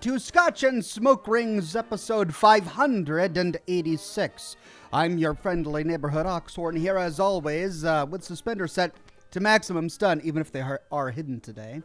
to Scotch and Smoke Rings, episode 586. I'm your friendly neighborhood Oxhorn here, as always, with suspenders set to maximum stun, even if they are hidden today.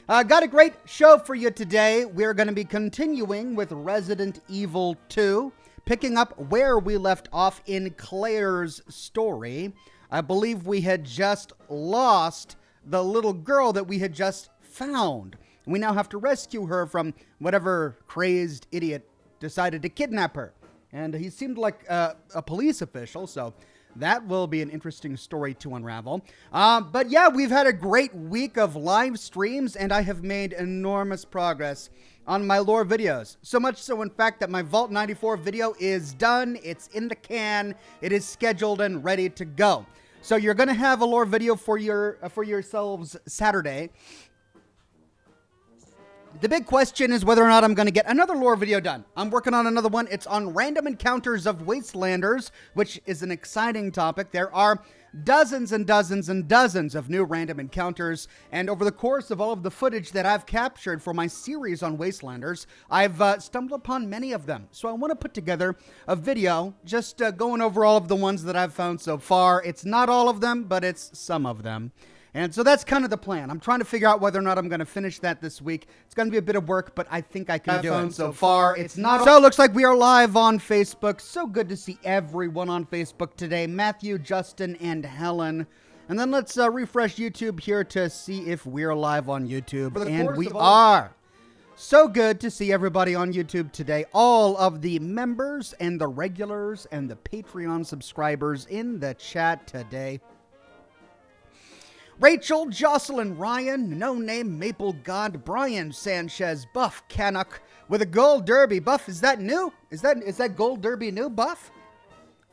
Got a great show for you today. We're going to be continuing with Resident Evil 2, picking up where we left off in Claire's story. I believe we had just lost the little girl that we had just found. We now have to rescue her from whatever crazed idiot decided to kidnap her. And he seemed like a police official, so that will be an interesting story to unravel. But yeah, we've had a great week of live streams, and I have made enormous progress on my lore videos. So much so, in fact, that my Vault 94 video is done. It's in the can. It is scheduled and ready to go. So you're going to have a lore video for yourselves Saturday. The big question is whether or not I'm going to get another lore video done. I'm working on another one. It's on random encounters of Wastelanders, which is an exciting topic. There are dozens and dozens and dozens of new random encounters, and over the course of all of the footage that I've captured for my series on Wastelanders, I've stumbled upon many of them. So I want to put together a video just going over all of the ones that I've found so far. It's not all of them, but it's some of them. And so that's kind of the plan. I'm trying to figure out whether or not I'm going to finish that this week. It's going to be a bit of work, but I think I can do it. So far, it's not. So it looks like we are live on Facebook. So good to see everyone on Facebook today. Matthew, Justin, and Helen. And then let's refresh YouTube here to see if we're live on YouTube. And we are. So good to see everybody on YouTube today. All of the members and the regulars and the Patreon subscribers in the chat today. Rachel, Jocelyn, Ryan, No Name, Maple God, Brian Sanchez, Buff Canuck with a Gold Derby. Buff, is that new? Is that Gold Derby new, Buff?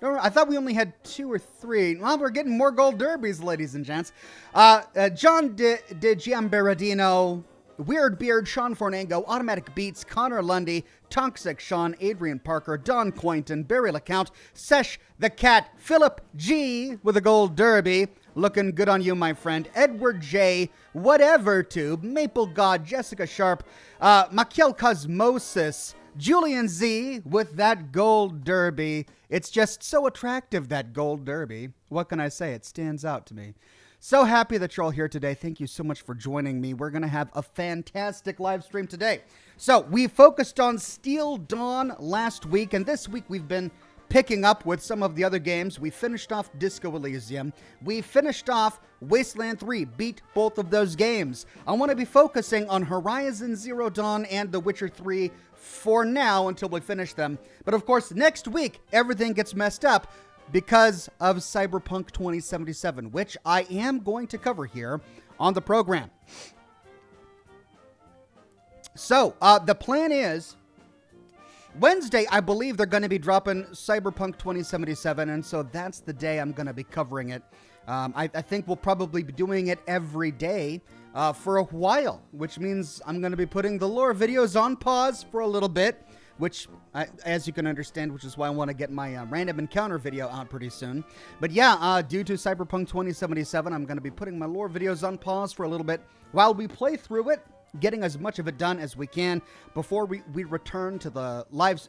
No, I thought we only had 2 or 3. Well, we're getting more Gold Derbies, ladies and gents. John De Giamberardino, Weird Beard, Sean Fornango, Automatic Beats, Connor Lundy, Toxic Sean, Adrian Parker, Don Cointon, Barry LeCount, Sesh the Cat, Philip G with a Gold Derby. Looking good on you, my friend. Edward J, Whatever Tube, Maple God, Jessica Sharp, Makiel Cosmosis, Julian Z with that Gold Derby. It's just so attractive, that Gold Derby. What can I say? It stands out to me. So happy that you're all here today. Thank you so much for joining me. We're going to have a fantastic live stream today. So we focused on Steel Dawn last week, and this week we've been picking up with some of the other games. We finished off Disco Elysium. We finished off Wasteland 3, beat both of those games. I want to be focusing on Horizon Zero Dawn and The Witcher 3 for now until we finish them. But of course, next week, everything gets messed up because of Cyberpunk 2077, which I am going to cover here on the program. So, the plan is Wednesday, I believe they're going to be dropping Cyberpunk 2077, and so that's the day I'm going to be covering it. I think we'll probably be doing it every day for a while, which means I'm going to be putting the lore videos on pause for a little bit, which, as you can understand, which is why I want to get my random encounter video out pretty soon. But yeah, due to Cyberpunk 2077, I'm going to be putting my lore videos on pause for a little bit while we play through it, getting as much of it done as we can before we return to the lives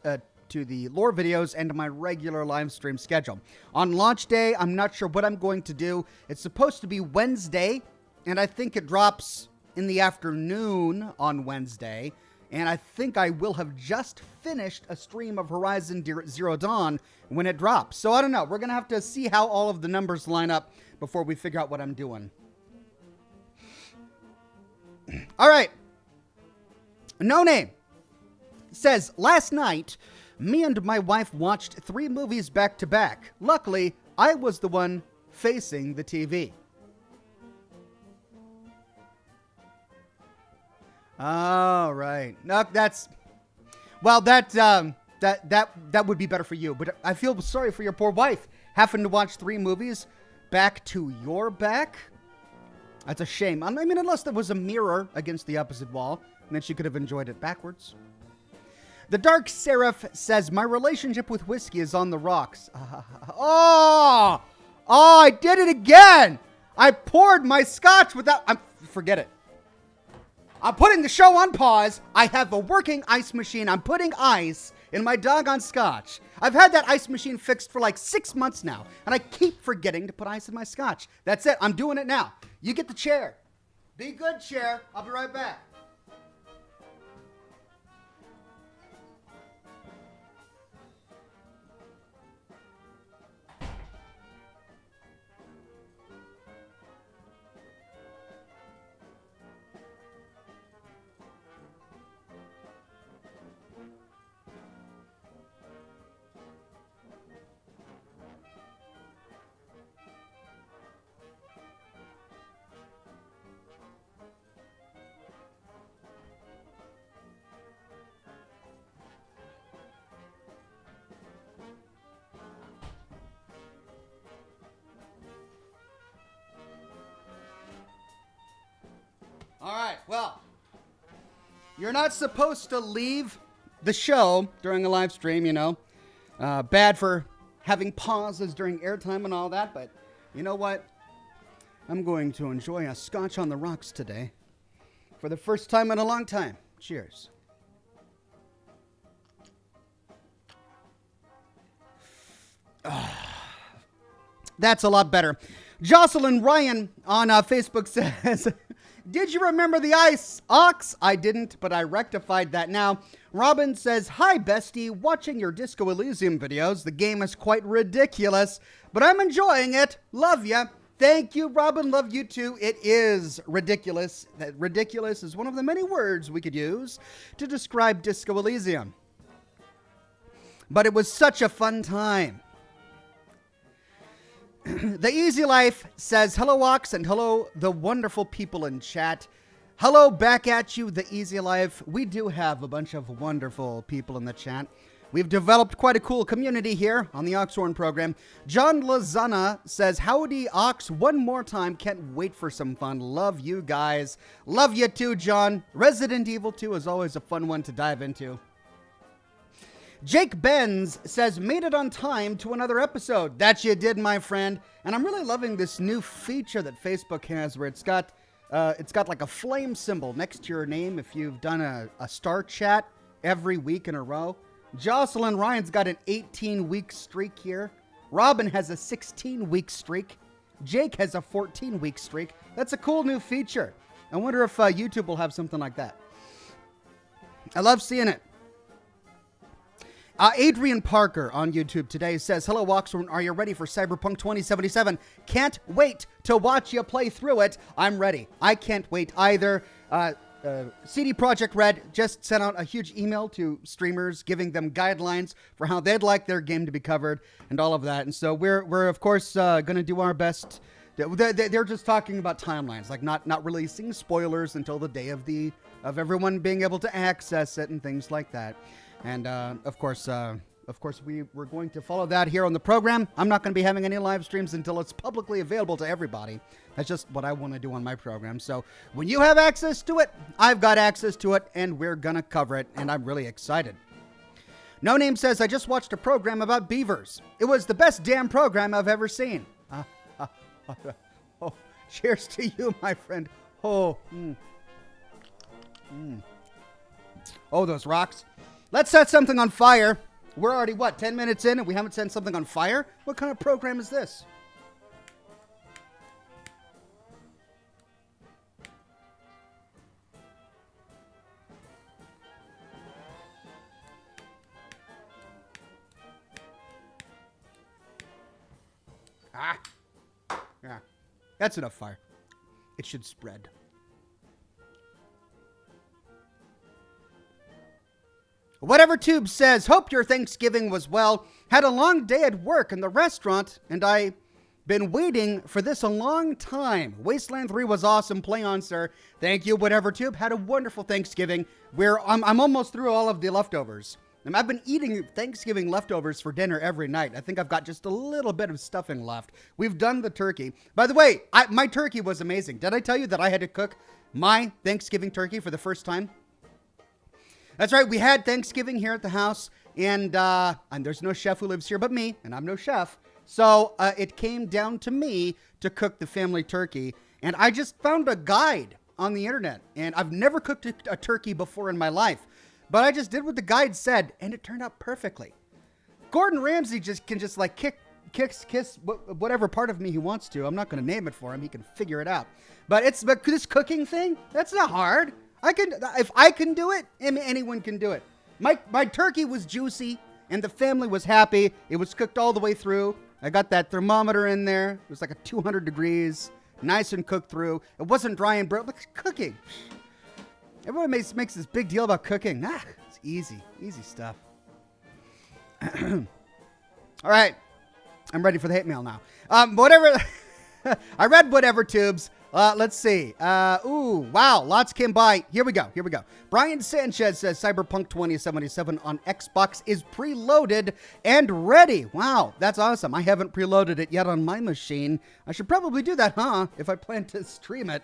to the lore videos and to my regular live stream schedule. On launch day, I'm not sure what I'm going to do. It's supposed to be Wednesday, and I think it drops in the afternoon on Wednesday. And I think I will have just finished a stream of Horizon Zero Dawn when it drops. So I don't know. We're going to have to see how all of the numbers line up before we figure out what I'm doing. All right. No Name says, last night, me and my wife watched 3 movies back to back. Luckily, I was the one facing the TV. All right. No, that's, well, that would be better for you, but I feel sorry for your poor wife having to watch 3 movies back to your back. That's a shame. I mean, unless there was a mirror against the opposite wall, and then she could have enjoyed it backwards. The Dark Seraph says, my relationship with whiskey is on the rocks. Oh, I did it again. I poured my scotch without... forget it. I'm putting the show on pause. I have a working ice machine. I'm putting ice in my doggone scotch. I've had that ice machine fixed for like 6 months now, and I keep forgetting to put ice in my scotch. That's it. I'm doing it now. You get the chair. Be good, chair. I'll be right back. All right, well, you're not supposed to leave the show during a live stream, you know. Bad for having pauses during airtime and all that, but you know what? I'm going to enjoy a scotch on the rocks today for the first time in a long time. Cheers. That's a lot better. Jocelyn Ryan on Facebook says, did you remember the ice, Ox? I didn't, but I rectified that now. Robin says, hi, bestie. Watching your Disco Elysium videos. The game is quite ridiculous, but I'm enjoying it. Love ya. Thank you, Robin. Love you too. It is ridiculous. That ridiculous is one of the many words we could use to describe Disco Elysium. But it was such a fun time. The Easy Life says, hello, Ox, and hello, the wonderful people in chat. Hello back at you, The Easy Life. We do have a bunch of wonderful people in the chat. We've developed quite a cool community here on the Oxhorn program. John Lazana says, howdy, Ox, one more time. Can't wait for some fun. Love you guys. Love you too, John. Resident Evil 2 is always a fun one to dive into. Jake Benz says, made it on time to another episode. That you did, my friend. And I'm really loving this new feature that Facebook has where it's got like a flame symbol next to your name if you've done a star chat every week in a row. Jocelyn Ryan's got an 18-week streak here. Robin has a 16-week streak. Jake has a 14-week streak. That's a cool new feature. I wonder if YouTube will have something like that. I love seeing it. Adrian Parker on YouTube today says, hello, Oxhorn. Are you ready for Cyberpunk 2077? Can't wait to watch you play through it. I'm ready. I can't wait either. CD Projekt Red just sent out a huge email to streamers giving them guidelines for how they'd like their game to be covered and all of that. And so we're of course, going to do our best. They're just talking about timelines, like not releasing spoilers until the day of everyone being able to access it and things like that. And, of course, we're going to follow that here on the program. I'm not going to be having any live streams until it's publicly available to everybody. That's just what I want to do on my program. So when you have access to it, I've got access to it, and we're going to cover it, and I'm really excited. No Name says, I just watched a program about beavers. It was the best damn program I've ever seen. Oh, cheers to you, my friend. Oh, Oh, those rocks. Let's set something on fire. We're already, 10 minutes in and we haven't set something on fire? What kind of program is this? Yeah. That's enough fire. It should spread. Whatever Tube says, hope your Thanksgiving was well. Had a long day at work in the restaurant, and I been waiting for this a long time. Wasteland 3 was awesome. Play on, sir. Thank you, Whatever Tube. Had a wonderful Thanksgiving. I'm almost through all of the leftovers. And I've been eating Thanksgiving leftovers for dinner every night. I think I've got just a little bit of stuffing left. We've done the turkey. By the way, my turkey was amazing. Did I tell you that I had to cook my Thanksgiving turkey for the first time? That's right. We had Thanksgiving here at the house, and there's no chef who lives here but me, and I'm no chef. So it came down to me to cook the family turkey, and I just found a guide on the internet, and I've never cooked a turkey before in my life, but I just did what the guide said, and it turned out perfectly. Gordon Ramsay can like kiss whatever part of me he wants to. I'm not going to name it for him. He can figure it out. But this cooking thing, that's not hard. If I can do it, anyone can do it. My turkey was juicy, and the family was happy. It was cooked all the way through. I got that thermometer in there. It was like a 200 degrees, nice and cooked through. It wasn't dry and broke. Look, cooking. Everyone makes this big deal about cooking. It's easy stuff. All right. I'm ready for the hate mail now. Whatever. I read whatever tubes. Let's see. Wow. Lots came by. Here we go. Brian Sanchez says Cyberpunk 2077 on Xbox is preloaded and ready. Wow. That's awesome. I haven't preloaded it yet on my machine. I should probably do that, if I plan to stream it.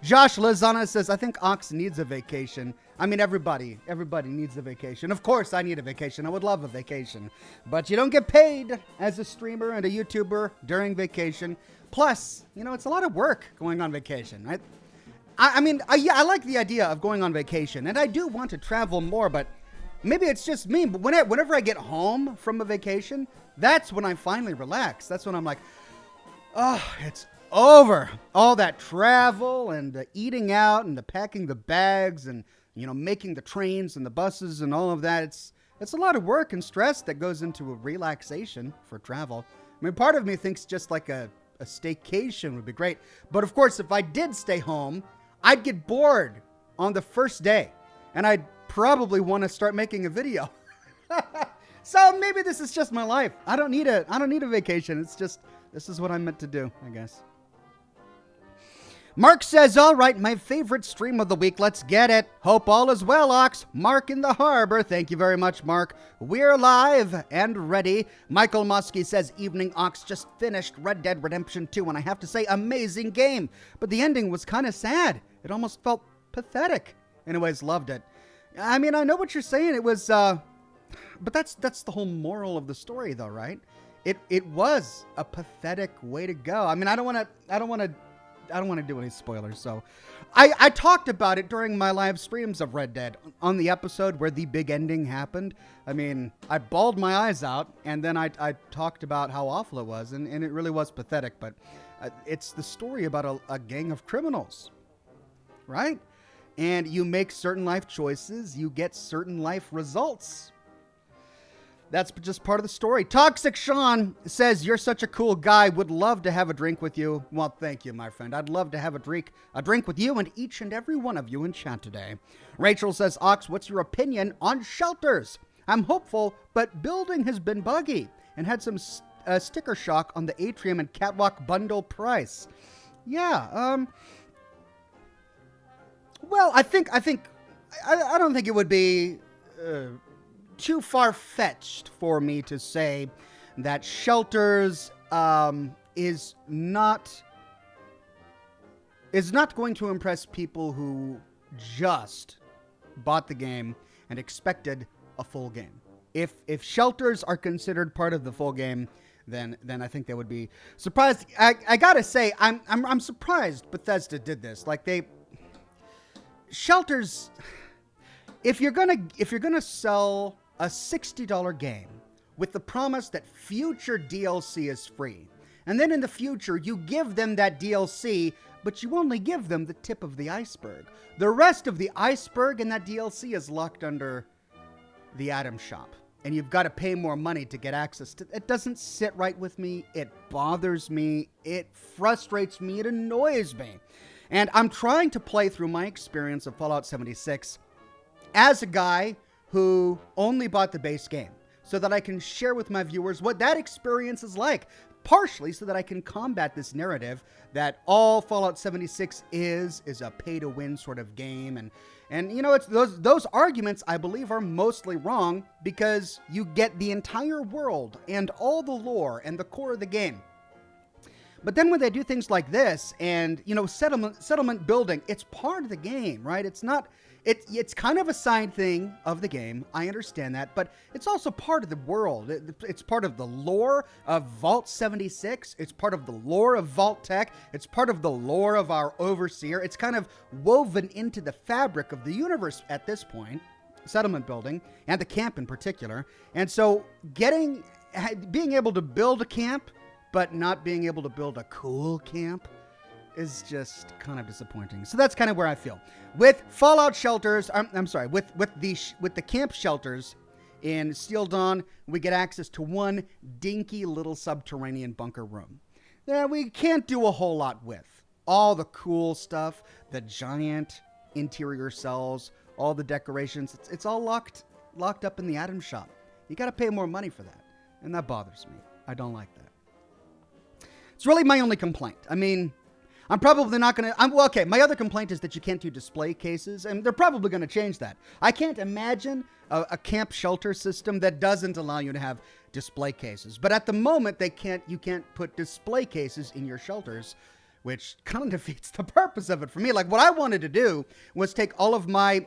Josh Lozana says, I think Ox needs a vacation. I mean, everybody needs a vacation. Of course, I need a vacation. I would love a vacation. But you don't get paid as a streamer and a YouTuber during vacation. Plus, it's a lot of work going on vacation. I like the idea of going on vacation. And I do want to travel more, but maybe it's just me. But whenever I get home from a vacation, that's when I finally relax. That's when I'm like, oh, it's over. All that travel and the eating out and the packing the bags and, making the trains and the buses and all of that. It's a lot of work and stress that goes into a relaxation for travel. I mean, part of me thinks just like a staycation would be great. But of course, if I did stay home, I'd get bored on the first day and I'd probably want to start making a video. So maybe this is just my life. I don't need a vacation. It's just, this is what I'm meant to do, I guess. Mark says, all right, my favorite stream of the week. Let's get it. Hope all is well, Ox. Mark in the harbor. Thank you very much, Mark. We're live and ready. Michael Muskie says, evening, Ox. Just finished Red Dead Redemption 2, and I have to say, amazing game. But the ending was kind of sad. It almost felt pathetic. Anyways, loved it. I mean, I know what you're saying. It was, but that's the whole moral of the story, though, right? It was a pathetic way to go. I mean, I don't want to do any spoilers, so I talked about it during my live streams of Red Dead on the episode where the big ending happened. I mean, I bawled my eyes out, and then I talked about how awful it was, and it really was pathetic, but it's the story about a gang of criminals, right? And you make certain life choices, you get certain life results. That's just part of the story. Toxic Sean says, you're such a cool guy. Would love to have a drink with you. Well, thank you, my friend. I'd love to have a drink with you and each and every one of you in chat today. Rachel says, Ox, what's your opinion on shelters? I'm hopeful, but building has been buggy and had some sticker shock on the atrium and catwalk bundle price. Yeah, well, I don't think it would be too far-fetched for me to say that shelters is not going to impress people who just bought the game and expected a full game. If shelters are considered part of the full game, then I think they would be surprised. I gotta say, I'm surprised Bethesda did this. Like shelters. If you're gonna sell a $60 game with the promise that future DLC is free, and then in the future you give them that DLC, but you only give them the tip of the iceberg. The rest of the iceberg and that DLC is locked under the Atom Shop, and you've got to pay more money to get access to it. It doesn't sit right with me. It bothers me. It frustrates me. It annoys me. And I'm trying to play through my experience of Fallout 76 as a guy who only bought the base game, so that I can share with my viewers what that experience is like, partially so that I can combat this narrative that all Fallout 76 is a pay-to-win sort of game. And it's those arguments, I believe, are mostly wrong, because you get the entire world and all the lore and the core of the game. But then when they do things like this and, settlement building, it's part of the game, right? It's kind of a side thing of the game. I understand that, but it's also part of the world. It's part of the lore of Vault 76. It's part of the lore of Vault Tech. It's part of the lore of our Overseer. It's kind of woven into the fabric of the universe at this point, settlement building, and the camp in particular. And so being able to build a camp, but not being able to build a cool camp is just kind of disappointing. So that's kind of where I feel. With Fallout shelters, with the camp shelters in Steel Dawn, we get access to one dinky little subterranean bunker room that we can't do a whole lot with. All the cool stuff, the giant interior cells, all the decorations, it's all locked up in the item shop. You got to pay more money for that, and that bothers me. I don't like that. It's really my only complaint. I mean, I'm probably not going to... okay, my other complaint is that you can't do display cases, and they're probably going to change that. I can't imagine a camp shelter system that doesn't allow you to have display cases. But at the moment, you can't put display cases in your shelters, which kind of defeats the purpose of it for me. Like, what I wanted to do was take all of my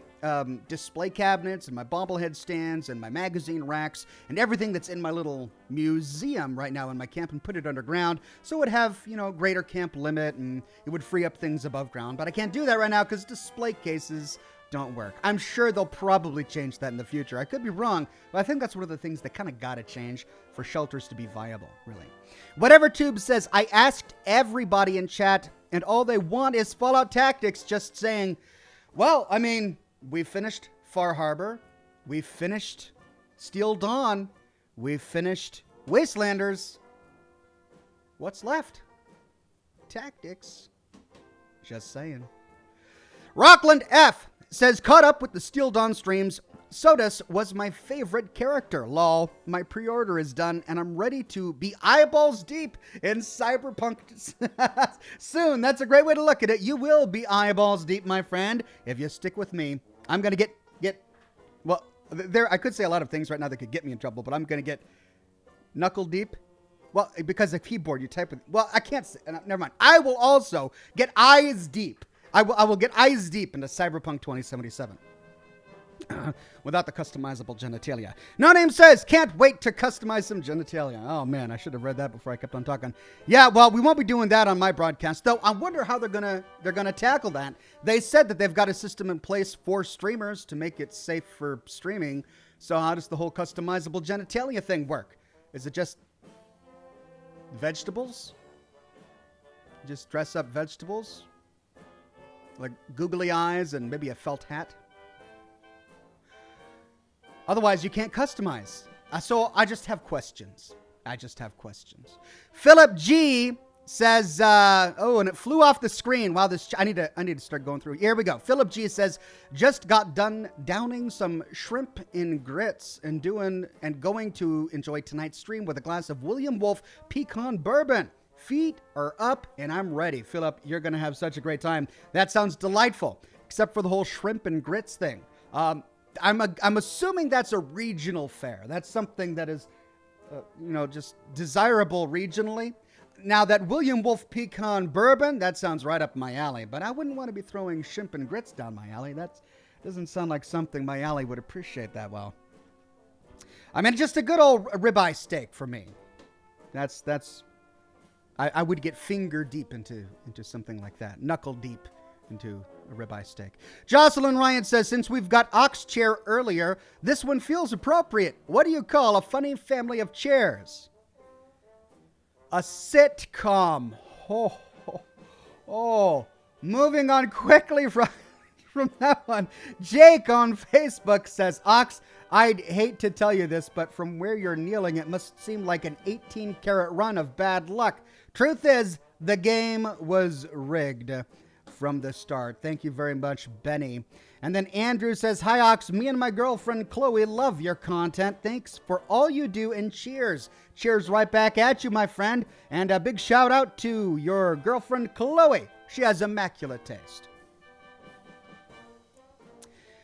display cabinets and my bobblehead stands and my magazine racks and everything that's in my little museum right now in my camp and put it underground so it would have, greater camp limit and it would free up things above ground. But I can't do that right now because display cases don't work. I'm sure they'll probably change that in the future. I could be wrong, but I think that's one of the things that kind of got to change for shelters to be viable, really. Whatever Tube says, I asked everybody in chat, and all they want is Fallout Tactics, just saying, well, I mean, we finished Far Harbor, we finished Steel Dawn, we finished Wastelanders. What's left? Tactics. Just saying. Rockland F says, caught up with the Steel Dawn streams. Sodus was my favorite character. Lol. My pre-order is done, and I'm ready to be eyeballs deep in Cyberpunk soon. That's a great way to look at it. You will be eyeballs deep, my friend, if you stick with me. I'm going to get well, I could say a lot of things right now that could get me in trouble, but I'm going to get knuckle deep. Well, because the keyboard, you type with, well, I can't say, never mind. I will also get eyes deep. I will get eyes deep into Cyberpunk 2077. Without the customizable genitalia. No Name says, can't wait to customize some genitalia. Oh man, I should have read that before I kept on talking. Yeah, well, we won't be doing that on my broadcast, though. I wonder how they're gonna tackle that. They said that they've got a system in place for streamers to make it safe for streaming. So how does the whole customizable genitalia thing work? Is it just vegetables? Just dress up vegetables? Like googly eyes and maybe a felt hat? Otherwise, you can't customize. So I just have questions. Philip G says, and it flew off the screen. Wow, I need to start going through. Here we go. Philip G says, just got done downing some shrimp in grits and going to enjoy tonight's stream with a glass of William Wolf pecan bourbon. Feet are up and I'm ready. Philip, you're going to have such a great time. That sounds delightful, except for the whole shrimp and grits thing. I'm assuming that's a regional fare. That's something that is, just desirable regionally. Now, that William Wolf pecan bourbon, that sounds right up my alley. But I wouldn't want to be throwing shrimp and grits down my alley. That doesn't sound like something my alley would appreciate that well. I mean, just a good old ribeye steak for me. I would get finger deep into something like that. Knuckle deep into a ribeye steak. Jocelyn Ryan says, since we've got Ox Chair earlier, this one feels appropriate. What do you call a funny family of chairs? A sitcom. Oh. Moving on quickly from that one. Jake on Facebook says, Ox, I'd hate to tell you this, but from where you're kneeling, it must seem like an 18-carat run of bad luck. Truth is, the game was rigged from the start. Thank you very much, Benny. And then Andrew says, hi, Ox. Me and my girlfriend, Chloe, love your content. Thanks for all you do and cheers. Cheers right back at you, my friend. And a big shout out to your girlfriend, Chloe. She has immaculate taste.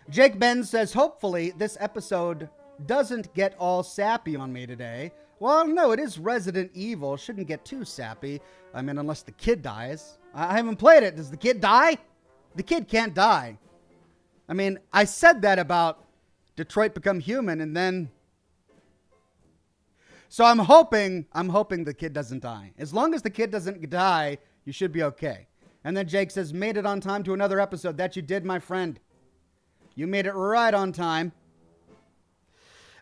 Jake Ben says, hopefully this episode doesn't get all sappy on me today. Well, no, it is Resident Evil. Shouldn't get too sappy. I mean, unless the kid dies. I haven't played it. Does the kid die? The kid can't die. I mean, I said that about Detroit Become Human, and then... So I'm hoping the kid doesn't die. As long as the kid doesn't die, you should be okay. And then Jake says, made it on time to another episode. That you did, my friend. You made it right on time.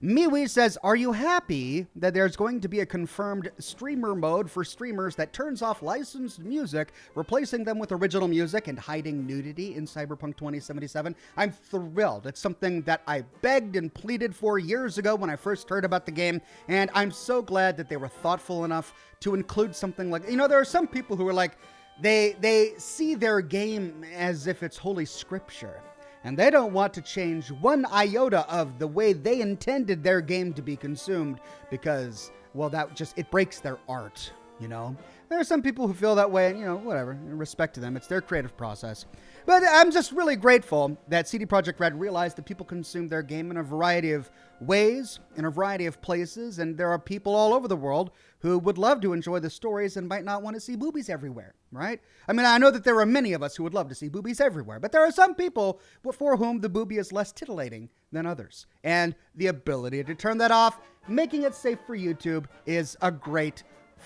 Miwi says, are you happy that there's going to be a confirmed streamer mode for streamers that turns off licensed music, replacing them with original music and hiding nudity in Cyberpunk 2077? I'm thrilled. It's something that I begged and pleaded for years ago when I first heard about the game, and I'm so glad that they were thoughtful enough to include something like... You know, there are some people who are like, they see their game as if it's holy scripture. And they don't want to change one iota of the way they intended their game to be consumed because, well, it breaks their art, you know? There are some people who feel that way and, you know, whatever, respect to them. It's their creative process. But I'm just really grateful that CD Projekt Red realized that people consume their game in a variety of ways, in a variety of places, and there are people all over the world who would love to enjoy the stories and might not want to see boobies everywhere, right? I mean, I know that there are many of us who would love to see boobies everywhere, but there are some people for whom the boobie is less titillating than others. And the ability to turn that off, making it safe for YouTube, is a great,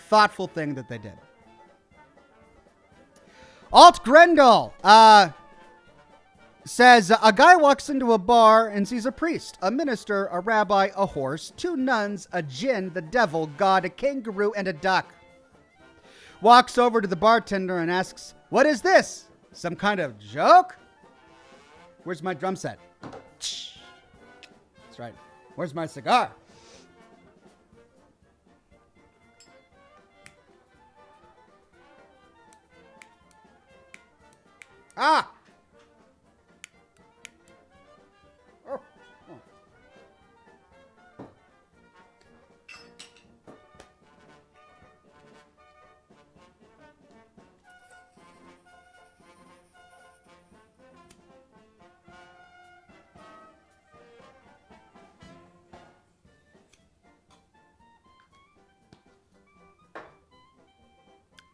thoughtful thing that they did. Alt Grendel says, a guy walks into a bar and sees a priest, a minister, a rabbi, a horse, 2 nuns, a djinn, the devil, God, a kangaroo, and a duck. Walks over to the bartender and asks, what is this? Some kind of joke? Where's my drum set? That's right. Where's my cigar? Ah! Oh.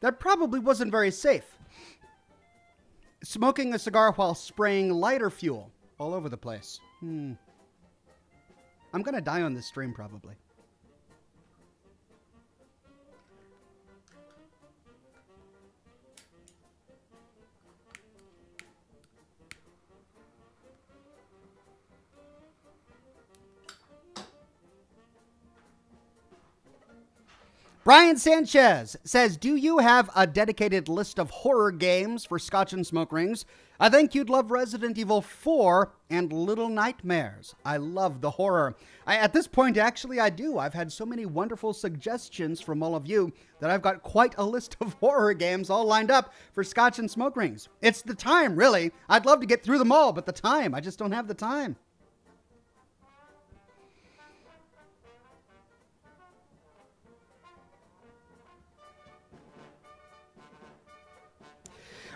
That probably wasn't very safe. Smoking a cigar while spraying lighter fuel all over the place. I'm going to die on this stream, probably. Brian Sanchez says, do you have a dedicated list of horror games for Scotch and Smoke Rings? I think you'd love Resident Evil 4 and Little Nightmares. I love the horror. At this point, actually, I do. I've had so many wonderful suggestions from all of you that I've got quite a list of horror games all lined up for Scotch and Smoke Rings. It's the time, really. I'd love to get through them all, but the time. I just don't have the time.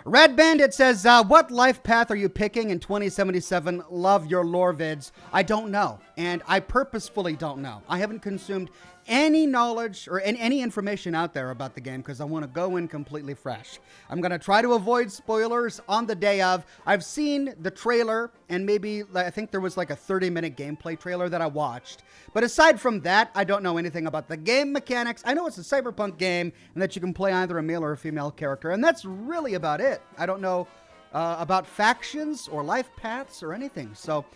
Red Bandit says, what life path are you picking in 2077? Love your lore vids. I don't know, and I purposefully don't know. I haven't consumed any knowledge or any information out there about the game because I want to go in completely fresh. I'm going to try to avoid spoilers on the day of. I've seen the trailer and maybe I think there was like a 30-minute gameplay trailer that I watched. But aside from that, I don't know anything about the game mechanics. I know it's a cyberpunk game and that you can play either a male or a female character, and that's really about it. I don't know about factions or life paths or anything. So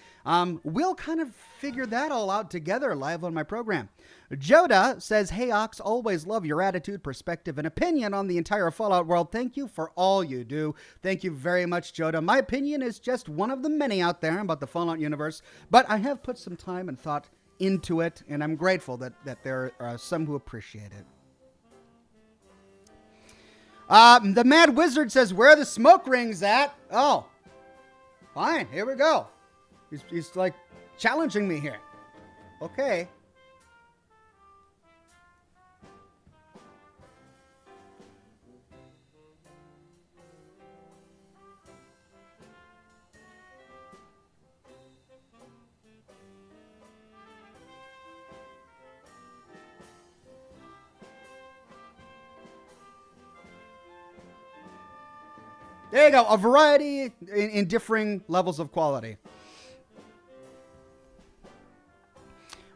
we'll kind of figure that all out together live on my program. Joda says, hey, Ox, always love your attitude, perspective, and opinion on the entire Fallout world. Thank you for all you do. Thank you very much, Joda. My opinion is just one of the many out there about the Fallout universe, but I have put some time and thought into it, and I'm grateful that there are some who appreciate it. The Mad Wizard says, where are the smoke rings at? Oh, fine. Here we go. He's like challenging me here. Okay. There you go. A variety in differing levels of quality.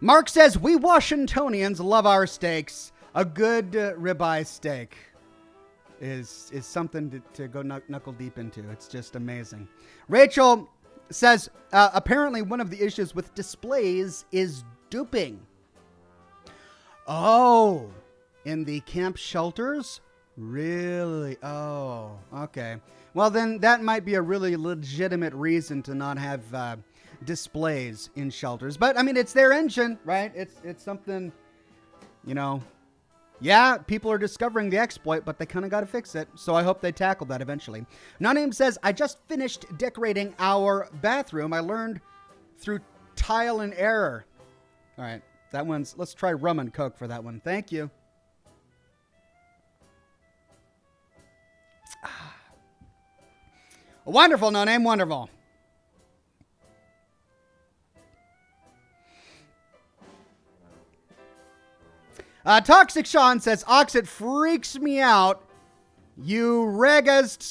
Mark says, we Washingtonians love our steaks. A good ribeye steak is something to go knuckle deep into. It's just amazing. Rachel says, apparently one of the issues with displays is duping. Oh, in the camp shelters? Really? Oh, okay. Well, then that might be a really legitimate reason to not have displays in shelters. But, I mean, it's their engine, right? It's something, you know. Yeah, people are discovering the exploit, but they kind of got to fix it. So I hope they tackle that eventually. No-Name says, I just finished decorating our bathroom. I learned through trial and error. All right, that one's, let's try rum and Coke for that one. Thank you. Wonderful, No-Name, wonderful. Toxic Sean says, Ox, it freaks me out. You regazed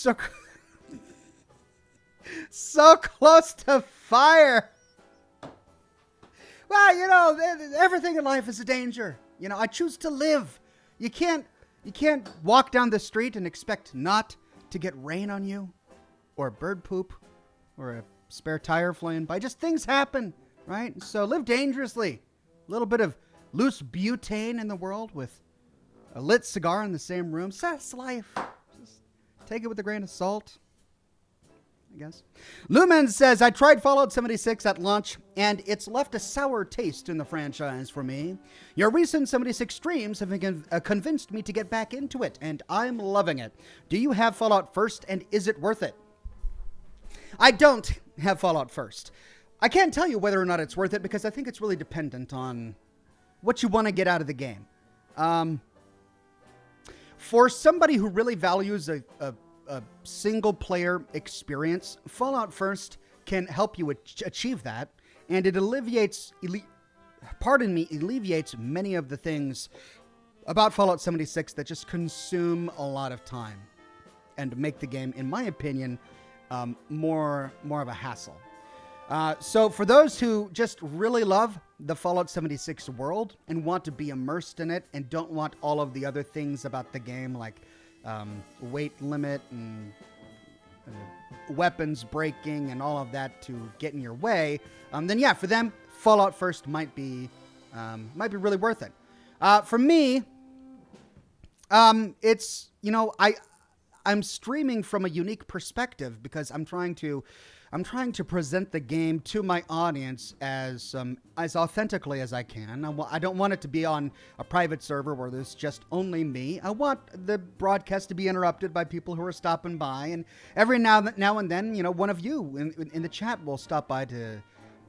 so close to fire. Well, you know, everything in life is a danger. You know, I choose to live. You can't walk down the street and expect not to get rain on you, or bird poop, or a spare tire flying by. Just things happen, right? So live dangerously. A little bit of loose butane in the world with a lit cigar in the same room. So that's life. Just take it with a grain of salt, I guess. Lumen says, I tried Fallout 76 at launch, and it's left a sour taste in the franchise for me. Your recent 76 streams have convinced me to get back into it, and I'm loving it. Do you have Fallout First, and is it worth it? I don't have Fallout First. I can't tell you whether or not it's worth it, because I think it's really dependent on what you want to get out of the game. For somebody who really values a single-player experience, Fallout First can help you achieve that, and it alleviates many of the things about Fallout 76 that just consume a lot of time and make the game, in my opinion, more of a hassle. So for those who just really love the Fallout 76 world and want to be immersed in it and don't want all of the other things about the game, like weight limit and weapons breaking and all of that to get in your way, then yeah, for them, Fallout First might be really worth it. For me, it's, you know, I'm streaming from a unique perspective because I'm trying to present the game to my audience as authentically as I can. I don't want it to be on a private server where there's just only me. I want the broadcast to be interrupted by people who are stopping by, and every now and then, you know, one of you in the chat will stop by to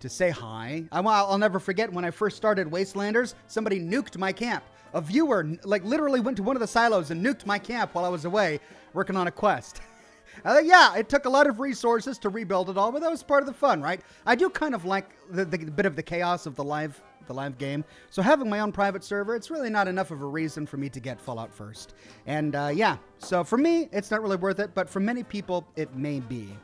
say hi. I'll never forget when I first started Wastelanders, somebody nuked my camp. A viewer, like, literally went to one of the silos and nuked my camp while I was away working on a quest. Yeah, it took a lot of resources to rebuild it all, but that was part of the fun, right? I do kind of like the bit of the chaos of the live game. So having my own private server, it's really not enough of a reason for me to get Fallout First. And yeah, so for me, it's not really worth it, but for many people, it may be.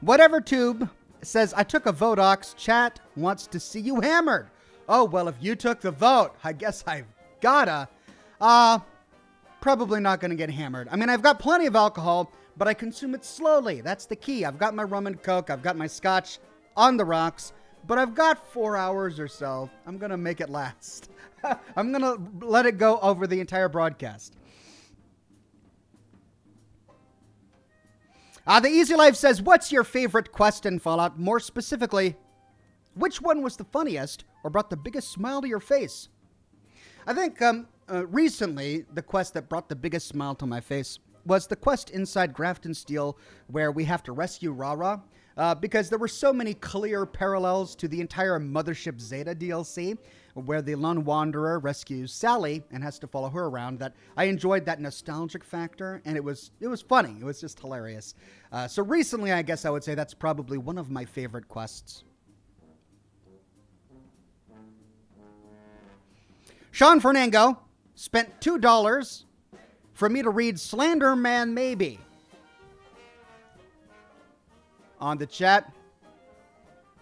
Whatever Tube says, I took a vote, Ox. Chat wants to see you hammered. Oh, well, if you took the vote, I guess I've gotta. Probably not going to get hammered. I mean, I've got plenty of alcohol, but I consume it slowly. That's the key. I've got my rum and Coke. I've got my Scotch on the rocks, but I've got 4 hours or so. I'm going to make it last. I'm going to let it go over the entire broadcast. The Easy Life says, what's your favorite quest in Fallout? More specifically, which one was the funniest or brought the biggest smile to your face? I think recently, the quest that brought the biggest smile to my face was the quest inside Grafton Steel, where we have to rescue Rara, because there were so many clear parallels to the entire Mothership Zeta DLC, where the lone wanderer rescues Sally and has to follow her around, that I enjoyed that nostalgic factor, and it was funny. It was just hilarious. So recently, I guess I would say that's probably one of my favorite quests. Sean Fernango spent $2 for me to read Slender Man Maybe. on the chat.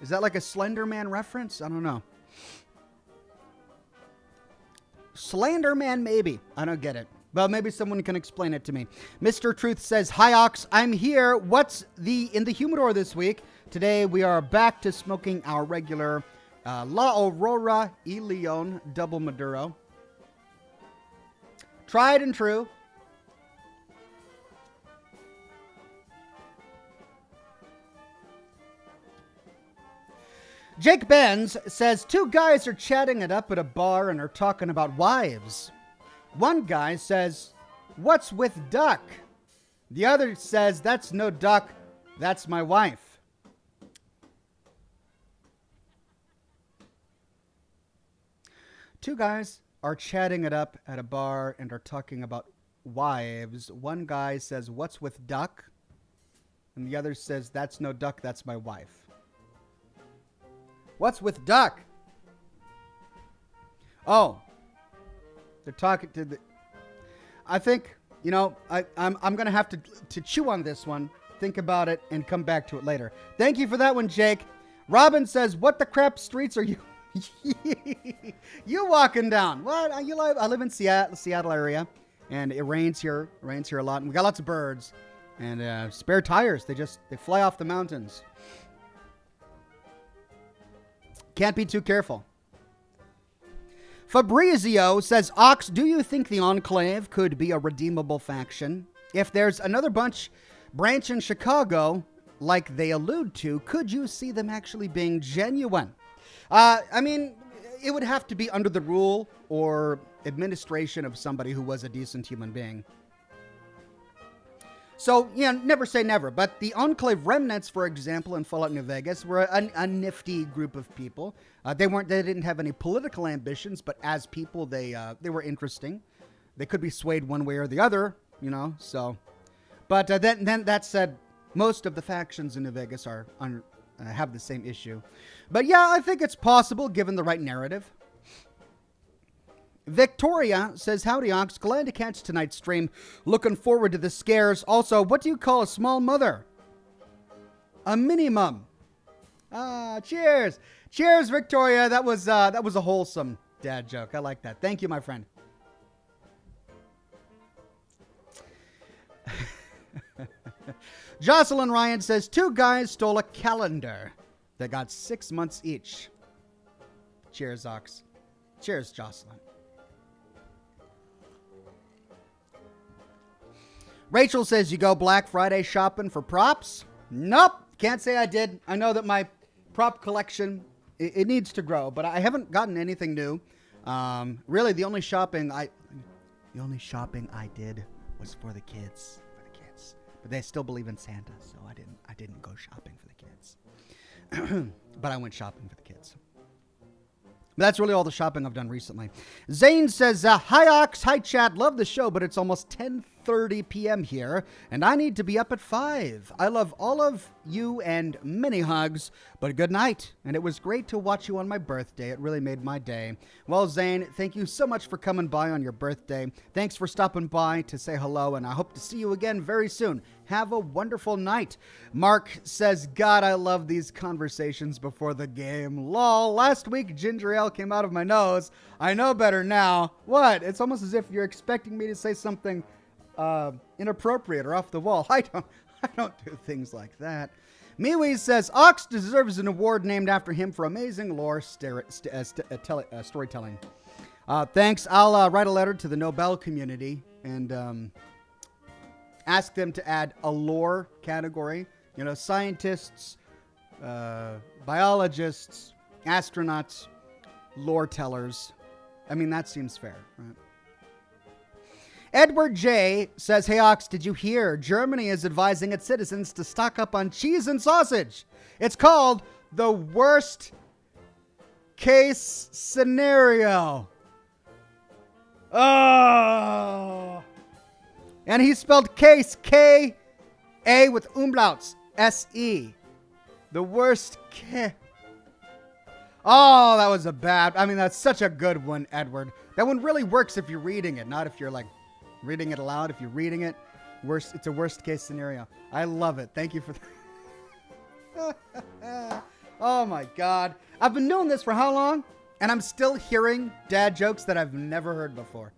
Is that like a Slender Man reference? I don't know. Slender Man, maybe. I don't get it. Well, maybe someone can explain it to me. Mr. Truth says, "Hi, Ox. I'm here. What's in the humidor this week? Today, we are back to smoking our regular La Aurora y Leon Double Maduro. Tried and true. Jake Benz says, 2 guys are chatting it up at a bar and are talking about wives. One guy says, "What's with duck?" The other says, "That's no duck, that's my wife." Two guys are chatting it up at a bar and are talking about wives. One guy says, "What's with duck?" And the other says, "That's no duck, that's my wife." What's with duck? Oh, they're talking to the... I think, you know, I'm going to have to chew on this one, think about it, and come back to it later. Thank you for that one, Jake. Robin says, "What the crap streets are you you walking down?" What? I live in Seattle area, and it rains here a lot, and we got lots of birds, and spare tires. They fly off the mountains. Can't be too careful. Fabrizio says, "Ox, do you think the Enclave could be a redeemable faction? If there's another branch in Chicago, like they allude to, could you see them actually being genuine?" I mean, it would have to be under the rule or administration of somebody who was a decent human being. So, yeah, never say never. But the Enclave remnants, for example, in Fallout New Vegas, were a nifty group of people. They didn't have any political ambitions, but as people, they were interesting. They could be swayed one way or the other, you know. So, but then that said, most of the factions in New Vegas have the same issue. But yeah, I think it's possible given the right narrative. Victoria says, "Howdy, Ox. Glad to catch tonight's stream. Looking forward to the scares. Also, what do you call a small mother?" A minimum. Cheers. Cheers, Victoria. That was a wholesome dad joke. I like that. Thank you, my friend. Jocelyn Ryan says, 2 guys stole a calendar. They got 6 months each. Cheers, Ox. Cheers, Jocelyn. Rachel says, "You go Black Friday shopping for props?" Nope. Can't say I did. I know that my prop collection, it needs to grow, but I haven't gotten anything new. Really, the only shopping I did was for the kids. But they still believe in Santa, so I didn't go shopping for the kids. But I went shopping for the kids. But that's really all the shopping I've done recently. Zane says, "Hi, Ox. Hi, chat. Love the show, but it's almost 10:30 p.m. here, and I need to be up at 5. I love all of you and many hugs, but good night. And it was great to watch you on my birthday. It really made my day." Well, Zane, thank you so much for coming by on your birthday. Thanks for stopping by to say hello, and I hope to see you again very soon. Have a wonderful night. Mark says, "God, I love these conversations before the game. Lol, last week ginger ale came out of my nose. I know better now." What? It's almost as if you're expecting me to say something inappropriate or off the wall. I don't do things like that. Miwi says, "Ox deserves an award named after him for amazing lore storytelling." Thanks. I'll write a letter to the Nobel community and ask them to add a lore category. You know, scientists, biologists, astronauts, lore tellers. I mean, that seems fair, right? Edward J. says, "Hey, Ox, did you hear? Germany is advising its citizens to stock up on cheese and sausage. It's called the worst case scenario." Oh. And he spelled case, K-A with umlauts, S-E. The worst case. Oh, that was that's such a good one, Edward. That one really works if you're reading it, not if you're like reading it aloud. If you're reading it, it's a worst case scenario. I love it. Thank you for that. Oh my God. I've been doing this for how long? And I'm still hearing dad jokes that I've never heard before.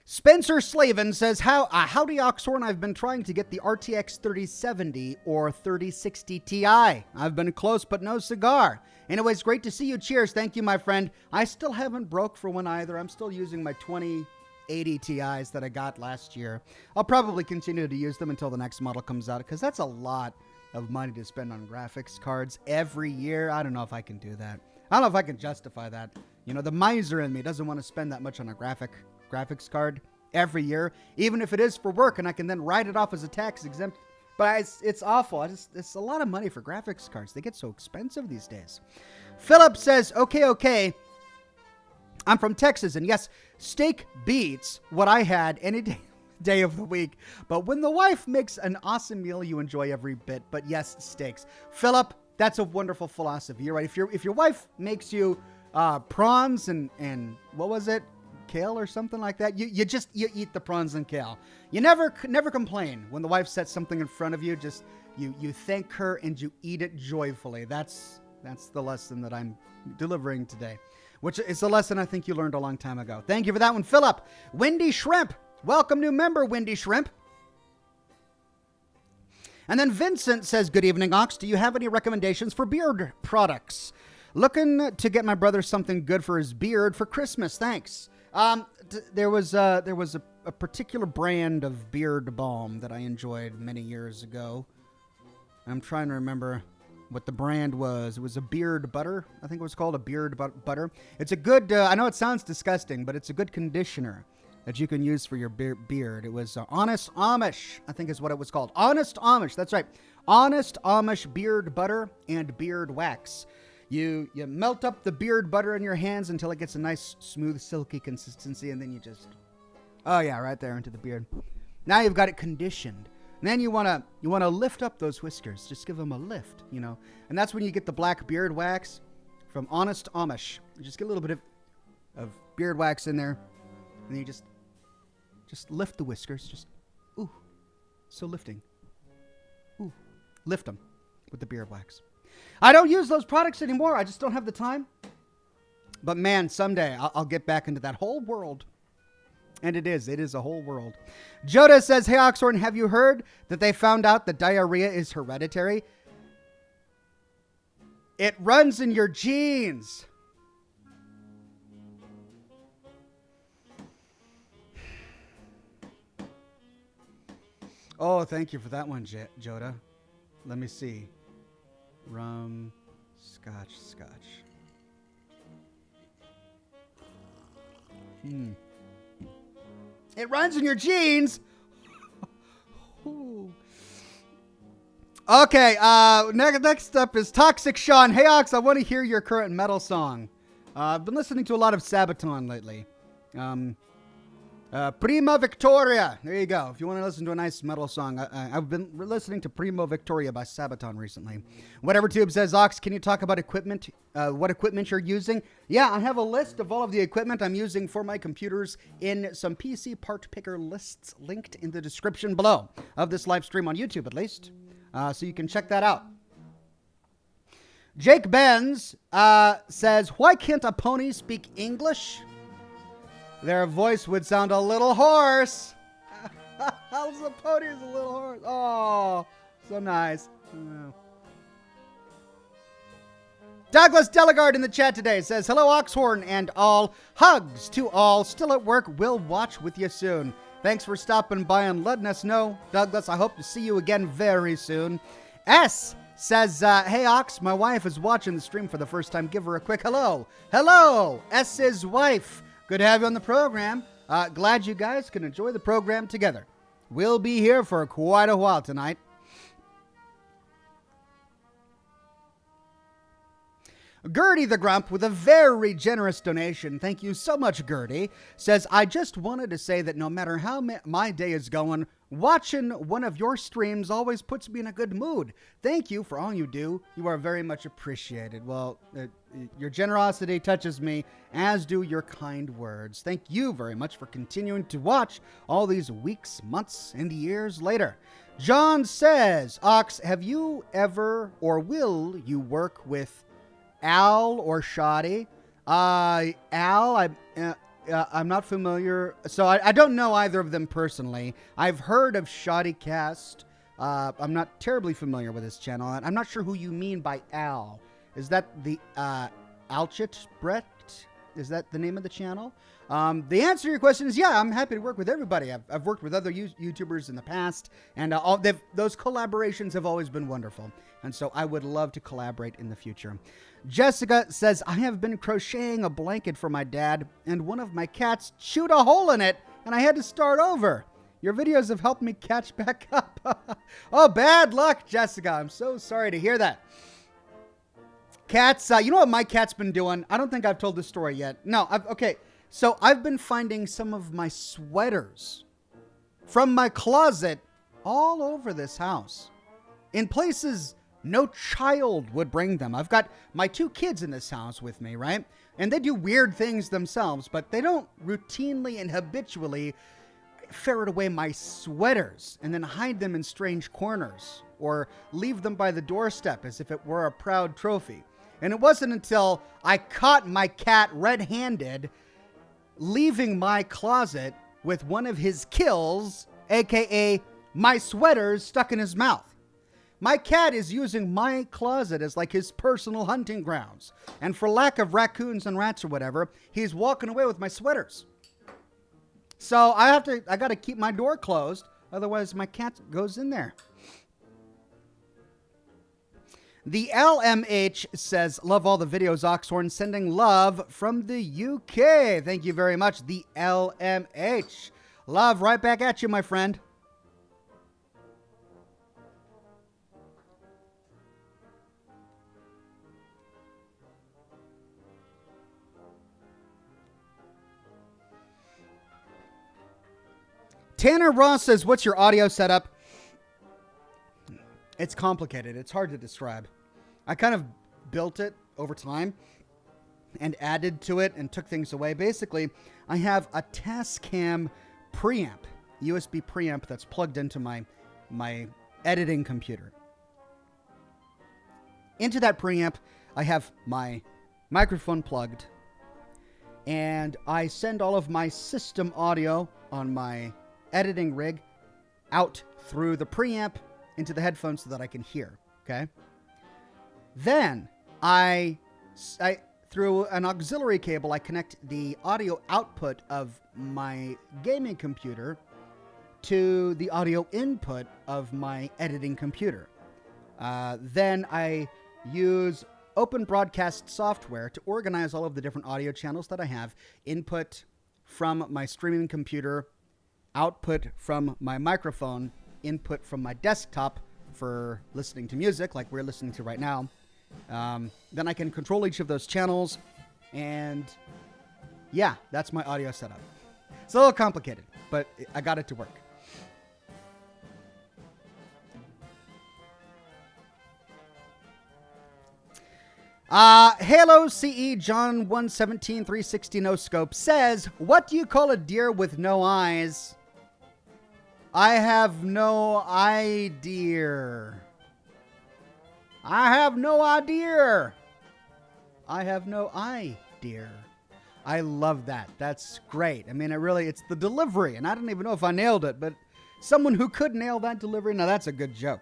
Spencer Slavin says, howdy Oxhorn, I've been trying to get the RTX 3070 or 3060 Ti. I've been close, but no cigar. Anyways, great to see you. Cheers. Thank you, my friend. I still haven't broke for one either. I'm still using my 2080 Ti's that I got last year. I'll probably continue to use them until the next model comes out, because that's a lot of money to spend on graphics cards every year. I don't know if I can do that. I don't know if I can justify that. You know, the miser in me doesn't want to spend that much on a graphics card every year, even if it is for work and I can then write it off as a tax exempt. But it's awful. It's a lot of money for graphics cards. They get so expensive these days. Philip says, okay. I'm from Texas, and yes, steak beats what I had any day of the week. But when the wife makes an awesome meal, you enjoy every bit. But yes, steaks. Philip, that's a wonderful philosophy. You're right. If your wife makes you prawns and what was it? Kale or something like that. You eat the prawns and kale. You never complain when the wife sets something in front of you. Just you thank her and you eat it joyfully. That's the lesson that I'm delivering today, which is a lesson I think you learned a long time ago. Thank you for that one, Philip. Wendy Shrimp, welcome new member, Wendy Shrimp. And then Vincent says, good evening, Ox. Do you have any recommendations for beard products? Looking to get my brother something good for his beard for Christmas. Thanks. There was a particular brand of beard balm that I enjoyed many years ago. I'm trying to remember what the brand was. It was a beard butter. I think it was called a beard butter. It's a good, I know it sounds disgusting, but it's a good conditioner that you can use for your beard. It was Honest Amish, I think is what it was called. Honest Amish, that's right. Honest Amish beard butter and beard wax. You melt up the beard butter in your hands until it gets a nice, smooth, silky consistency, and then you just, oh yeah, right there into the beard. Now you've got it conditioned. And then you wanna lift up those whiskers. Just give them a lift, you know. And that's when you get the black beard wax from Honest Amish. You just get a little bit of beard wax in there, and then you just lift the whiskers. Just, ooh, so lifting. Ooh, lift them with the beard wax. I don't use those products anymore. I just don't have the time. But man, someday I'll get back into that whole world. And it is a whole world. Joda says, hey, Oxhorn, have you heard that they found out that diarrhea is hereditary? It runs in your genes. Oh, thank you for that one, Joda. Let me see. Rum, scotch. It runs in your genes. Okay, next up is Toxic Sean. Hey, Ox, I want to hear your current metal song. I've been listening to a lot of Sabaton lately. Prima Victoria. There you go. If you want to listen to a nice metal song, I've been listening to Prima Victoria by Sabaton recently. Whatever Tube says, Ox, can you talk about equipment? What equipment you're using? Yeah, I have a list of all of the equipment I'm using for my computers in some PC part picker lists linked in the description below of this live stream on YouTube, at least. So you can check that out. Jake Benz says, why can't a pony speak English? Their voice would sound a little hoarse. The pony is a little hoarse. Oh, so nice. Oh. Douglas Delegard in the chat today says, hello, Oxhorn and all. Hugs to all. Still at work. We'll watch with you soon. Thanks for stopping by and letting us know. Douglas, I hope to see you again very soon. S says, hey, Ox, my wife is watching the stream for the first time. Give her a quick hello. Hello, S's wife. Good to have you on the program. Glad you guys can enjoy the program together. We'll be here for quite a while tonight. Gertie the Grump with a very generous donation. Thank you so much, Gertie. Says, I just wanted to say that no matter how my day is going, watching one of your streams always puts me in a good mood. Thank you for all you do. You are very much appreciated. Well, Your generosity touches me, as do your kind words. Thank you very much for continuing to watch all these weeks, months, and years later. John says, Ox, have you ever or will you work with Al or Shoddy? Al, I'm not familiar. So I don't know either of them personally. I've heard of Shoddycast. I'm not terribly familiar with his channel. I'm not sure who you mean by Al. Is that the Alchit Brett? Is that the name of the channel? The answer to your question is, yeah, I'm happy to work with everybody. I've worked with other YouTubers in the past, and those collaborations have always been wonderful. And so I would love to collaborate in the future. Jessica says, I have been crocheting a blanket for my dad, and one of my cats chewed a hole in it, and I had to start over. Your videos have helped me catch back up. Oh, bad luck, Jessica. I'm so sorry to hear that. Cats, you know what my cat's been doing? I don't think I've told this story yet. No, okay. So I've been finding some of my sweaters from my closet all over this house, in places no child would bring them. I've got my 2 kids in this house with me, right? And they do weird things themselves, but they don't routinely and habitually ferret away my sweaters and then hide them in strange corners or leave them by the doorstep as if it were a proud trophy. And it wasn't until I caught my cat red-handed leaving my closet with one of his kills, aka my sweaters, stuck in his mouth. My cat is using my closet as like his personal hunting grounds. And for lack of raccoons and rats or whatever, he's walking away with my sweaters. So I got to keep my door closed. Otherwise my cat goes in there. The LMH says, love all the videos, Oxhorn. Sending love from the UK. Thank you very much, the LMH. Love right back at you, my friend. Tanner Ross says, what's your audio setup? It's complicated. It's hard to describe. I kind of built it over time and added to it and took things away. Basically, I have a Tascam preamp, USB preamp that's plugged into my editing computer. Into that preamp, I have my microphone plugged, and I send all of my system audio on my editing rig out through the preamp into the headphones so that I can hear, okay? Then I through an auxiliary cable, I connect the audio output of my gaming computer to the audio input of my editing computer. Then I use open broadcast software to organize all of the different audio channels that I have, input from my streaming computer, output from my microphone, input from my desktop for listening to music like we're listening to right now. Then I can control each of those channels, and yeah, that's my audio setup. It's a little complicated, but I got it to work. Halo CE John 117 360 no scope says, what do you call a deer with no eyes? I have no idea. I have no idea. I have no idea. I love that. That's great. I mean, it's the delivery, and I don't even know if I nailed it, but someone who could nail that delivery, now that's a good joke.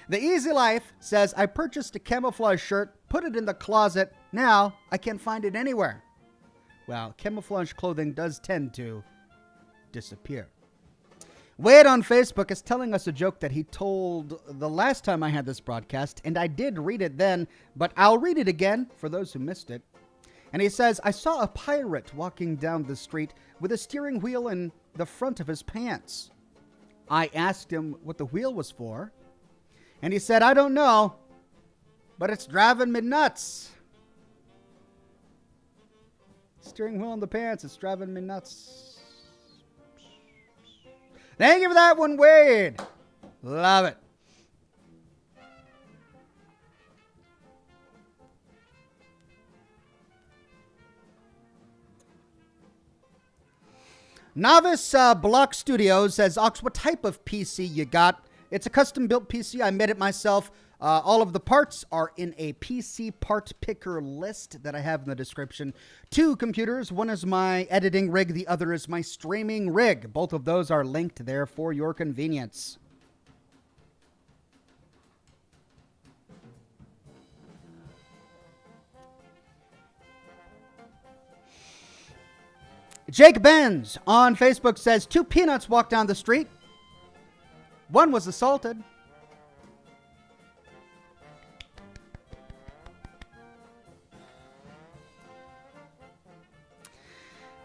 The Easy Life says, I purchased a camouflage shirt, put it in the closet. Now I can't find it anywhere. Well, camouflage clothing does tend to disappear. Wade on Facebook is telling us a joke that he told the last time I had this broadcast, and I did read it then, but I'll read it again for those who missed it. And he says, I saw a pirate walking down the street with a steering wheel in the front of his pants. I asked him what the wheel was for, and he said, I don't know, but it's driving me nuts. Steering wheel in the pants, it's driving me nuts. Thank you for that one, Wade. Love it. Novice Block Studios says, Ox, what type of PC you got? It's a custom-built PC. I made it myself. All of the parts are in a PC part picker list that I have in the description. 2 computers. One is my editing rig. The other is my streaming rig. Both of those are linked there for your convenience. Jake Benz on Facebook says, 2 peanuts walked down the street. One was assaulted.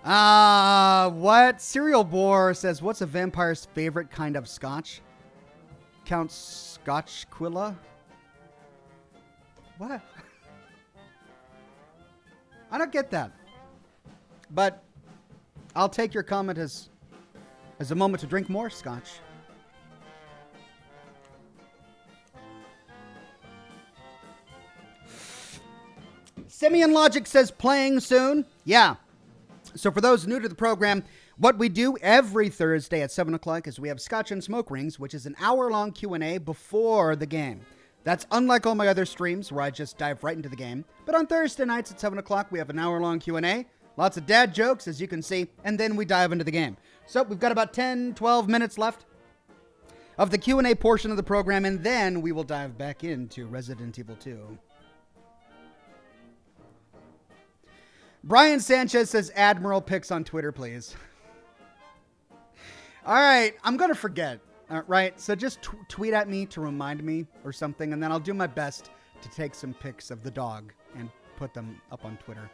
What? Cereal Boar says, what's a vampire's favorite kind of scotch? Count Scotchquilla? What? I don't get that. But I'll take your comment as a moment to drink more scotch. Simeon Logic says playing soon. Yeah. So for those new to the program, what we do every Thursday at 7 o'clock is we have Scotch and Smoke Rings, which is an hour-long Q&A before the game. That's unlike all my other streams where I just dive right into the game. But on Thursday nights at 7 o'clock, we have an hour-long Q&A. Lots of dad jokes, as you can see, and then we dive into the game. So we've got about 10, 12 minutes left of the Q&A portion of the program, and then we will dive back into Resident Evil 2. Brian Sanchez says, Admiral pics on Twitter, please. All right, I'm going to forget. Right, so just tweet at me to remind me or something, and then I'll do my best to take some pics of the dog and put them up on Twitter.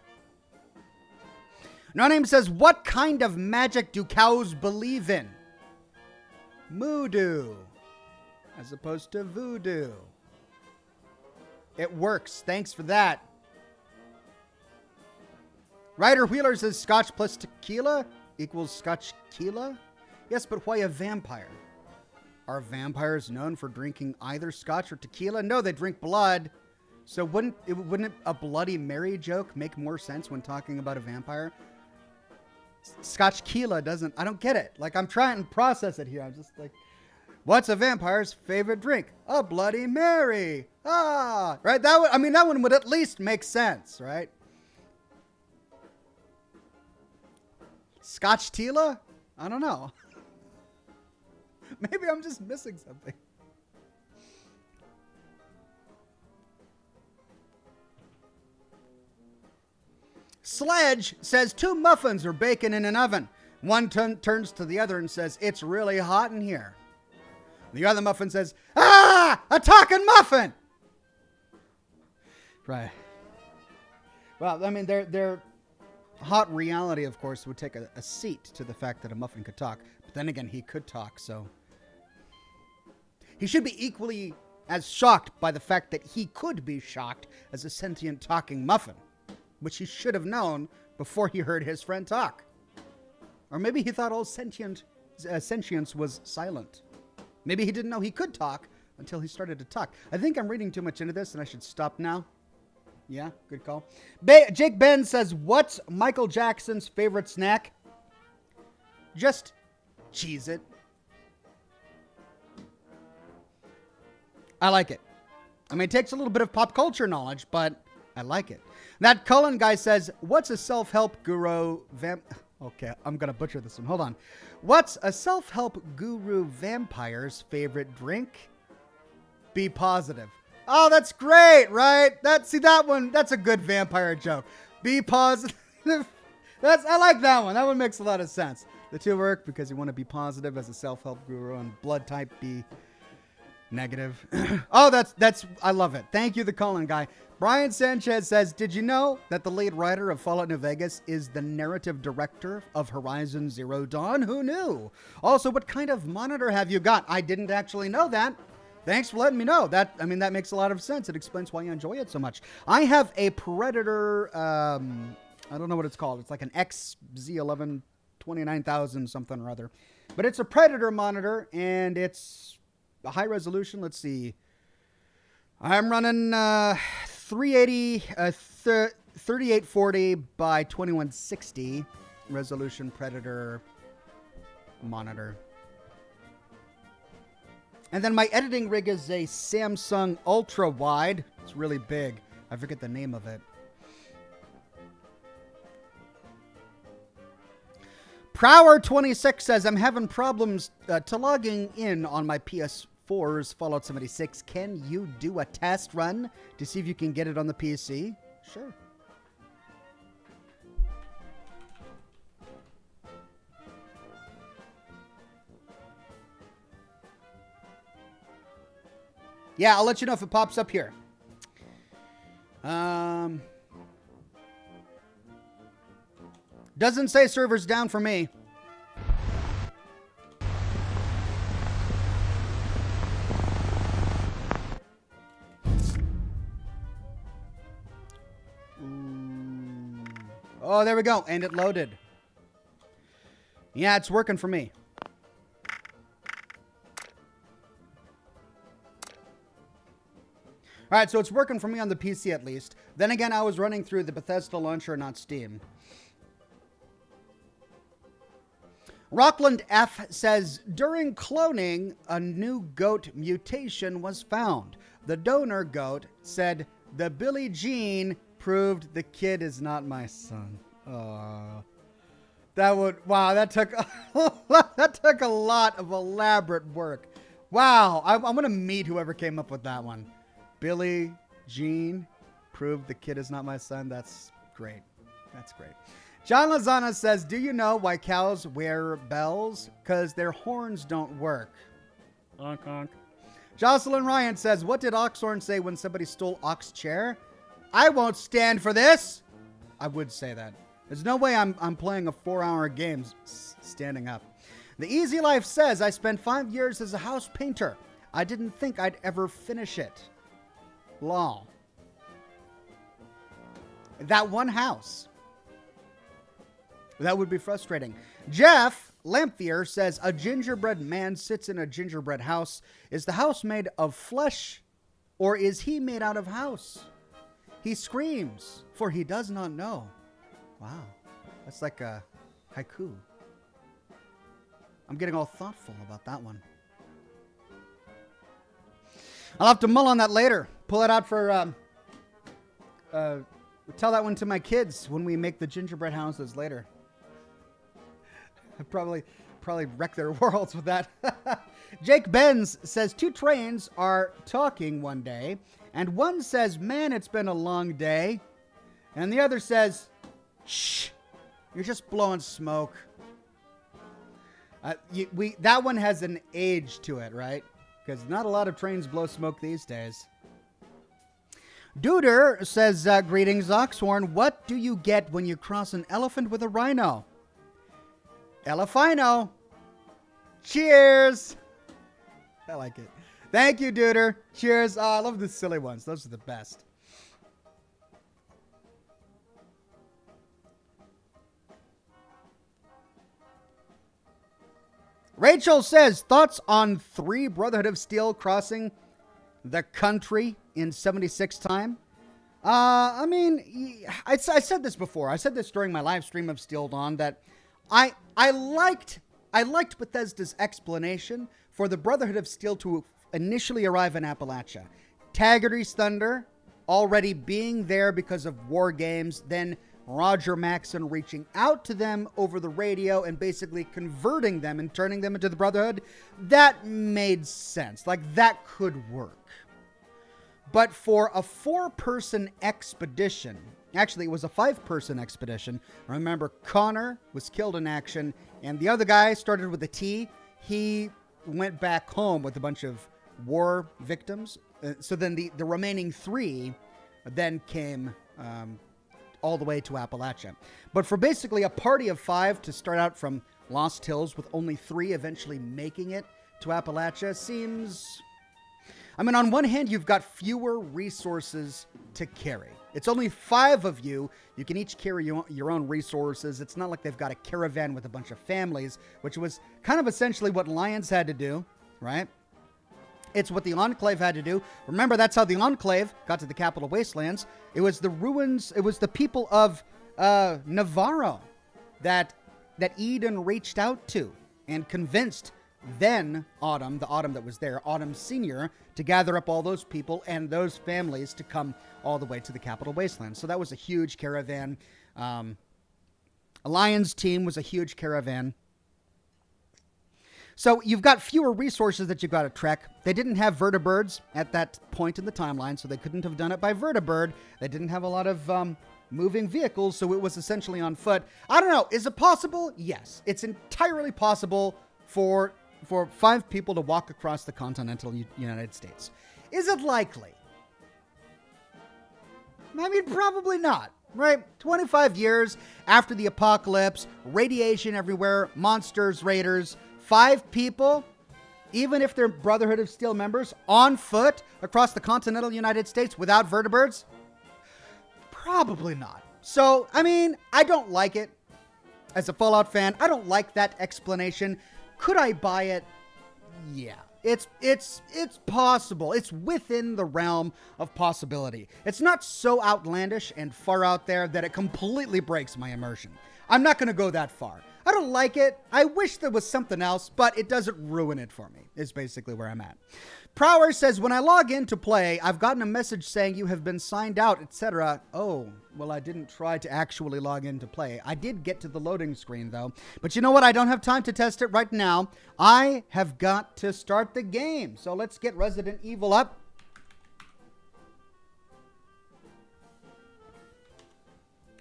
No Name says, what kind of magic do cows believe in? Moodoo, as opposed to voodoo. It works. Thanks for that. Ryder Wheeler says, Scotch plus tequila equals Scotchquila? Yes, but why a vampire? Are vampires known for drinking either Scotch or tequila? No, they drink blood. So wouldn't a Bloody Mary joke make more sense when talking about a vampire? Scotchquila doesn't. I don't get it. Like, I'm trying to process it here. I'm just like, what's a vampire's favorite drink? A Bloody Mary. Ah, right. That one would at least make sense, right? Scotchtila? I don't know. Maybe I'm just missing something. Sledge says 2 muffins are baking in an oven. One turns to the other and says, it's really hot in here. The other muffin says, ah, a talking muffin. Right. Well, I mean, their hot reality, of course, would take a seat to the fact that a muffin could talk. But then again, he could talk, so he should be equally as shocked by the fact that he could be shocked as a sentient talking muffin, which he should have known before he heard his friend talk. Or maybe he thought all sentience was silent. Maybe he didn't know he could talk until he started to talk. I think I'm reading too much into this and I should stop now. Yeah, good call. Jake Ben says, what's Michael Jackson's favorite snack? Just Cheez-It. I like it. I mean, it takes a little bit of pop culture knowledge, but I like it. That Cullen guy says, what's a self-help guru Okay, I'm going to butcher this one. Hold on. What's a self-help guru vampire's favorite drink? Be positive. Oh, that's great, right? That's a good vampire joke. Be positive. I like that one. That one makes a lot of sense. The two work because you want to be positive as a self-help guru and blood type be negative. Oh, I love it. Thank you, the Cullen guy. Brian Sanchez says, did you know that the lead writer of Fallout New Vegas is the narrative director of Horizon Zero Dawn? Who knew? Also, what kind of monitor have you got? I didn't actually know that. Thanks for letting me know. That makes a lot of sense. It explains why you enjoy it so much. I have a Predator, I don't know what it's called. It's like an XZ11 29000 something or other. But it's a Predator monitor, and it's a high resolution. Let's see. I'm running 3840 by 2160 resolution Predator monitor. And then my editing rig is a Samsung Ultra Wide. It's really big. I forget the name of it. Prower26 says, I'm having problems to logging in on my PS4's Fallout 76. Can you do a test run to see if you can get it on the PC? Sure. Yeah, I'll let you know if it pops up here. Doesn't say servers down for me. Oh, there we go. And it loaded. Yeah, it's working for me. All right, so it's working for me on the PC at least. Then again, I was running through the Bethesda launcher, not Steam. Rockland F says, during cloning, a new goat mutation was found. The donor goat said, the Billie Jean proved the kid is not my son. Wow, that took that took a lot of elaborate work. Wow, I'm going to meet whoever came up with that one. Billie Jean proved the kid is not my son. That's great. That's great. John Lozana says, do you know why cows wear bells? Because their horns don't work. Honk, honk. Jocelyn Ryan says, what did Oxhorn say when somebody stole Ox chair? I won't stand for this. I would say that. There's no way I'm playing a 4-hour game standing up. The Easy Life says, I spent 5 years as a house painter. I didn't think I'd ever finish it. Lol. That one house. That would be frustrating. Jeff Lamphier says, a gingerbread man sits in a gingerbread house. Is the house made of flesh or is he made out of house? He screams, for he does not know. Wow. That's like a haiku. I'm getting all thoughtful about that one. I'll have to mull on that later. Pull it out for, tell that one to my kids when we make the gingerbread houses later. I'd probably wreck their worlds with that. Jake Benz says, 2 trains are talking one day, and one says, man, it's been a long day. And the other says, shh, you're just blowing smoke. That one has an age to it, right? Because not a lot of trains blow smoke these days. Duder says, greetings, Oxhorn. What do you get when you cross an elephant with a rhino? Elefino. Cheers. I like it. Thank you, Duder. Cheers. I love the silly ones. Those are the best. Rachel says, thoughts on 3 Brotherhood of Steel crossing the country in 76 time? I mean, I said this before. I said this during my live stream of Steel Dawn that I liked Bethesda's explanation for the Brotherhood of Steel to initially arrive in Appalachia. Taggarty's Thunder already being there because of war games, then Roger Maxson reaching out to them over the radio and basically converting them and turning them into the Brotherhood. That made sense. Like, that could work. But for a 4-person expedition, actually, it was a 5-person expedition. Remember, Connor was killed in action, and the other guy started with a T. He went back home with a bunch of war victims. So then the remaining 3 then came all the way to Appalachia. But for basically a party of 5 to start out from Lost Hills with only 3 eventually making it to Appalachia seems... I mean, on one hand, you've got fewer resources to carry. It's only 5 of you. You can each carry your own resources. It's not like they've got a caravan with a bunch of families, which was kind of essentially what Lions had to do, right? It's what the Enclave had to do. Remember, that's how the Enclave got to the Capital Wastelands. It was the ruins, it was the people of Navarro that Eden reached out to and convinced then Autumn, the Autumn that was there, Autumn Sr., to gather up all those people and those families to come all the way to the Capital Wasteland. So that was a huge caravan. A Lion's team was a huge caravan. So you've got fewer resources that you've got to trek. They didn't have vertibirds at that point in the timeline, so they couldn't have done it by vertibird. They didn't have a lot of moving vehicles, so it was essentially on foot. I don't know. Is it possible? Yes. It's entirely possible for 5 people to walk across the continental United States. Is it likely? I mean, probably not, right? 25 years after the apocalypse, radiation everywhere, monsters, raiders, 5 people, even if they're Brotherhood of Steel members, on foot across the continental United States without vertibirds? Probably not. So, I mean, I don't like it. As a Fallout fan, I don't like that explanation. Could I buy it? Yeah. It's possible. It's within the realm of possibility. It's not so outlandish and far out there that it completely breaks my immersion. I'm not going to go that far. I don't like it. I wish there was something else, but it doesn't ruin it for me, is basically where I'm at. Prower says, when I log in to play, I've gotten a message saying you have been signed out, etc. Oh, well, I didn't try to actually log in to play. I did get to the loading screen, though. But you know what? I don't have time to test it right now. I have got to start the game. So let's get Resident Evil up.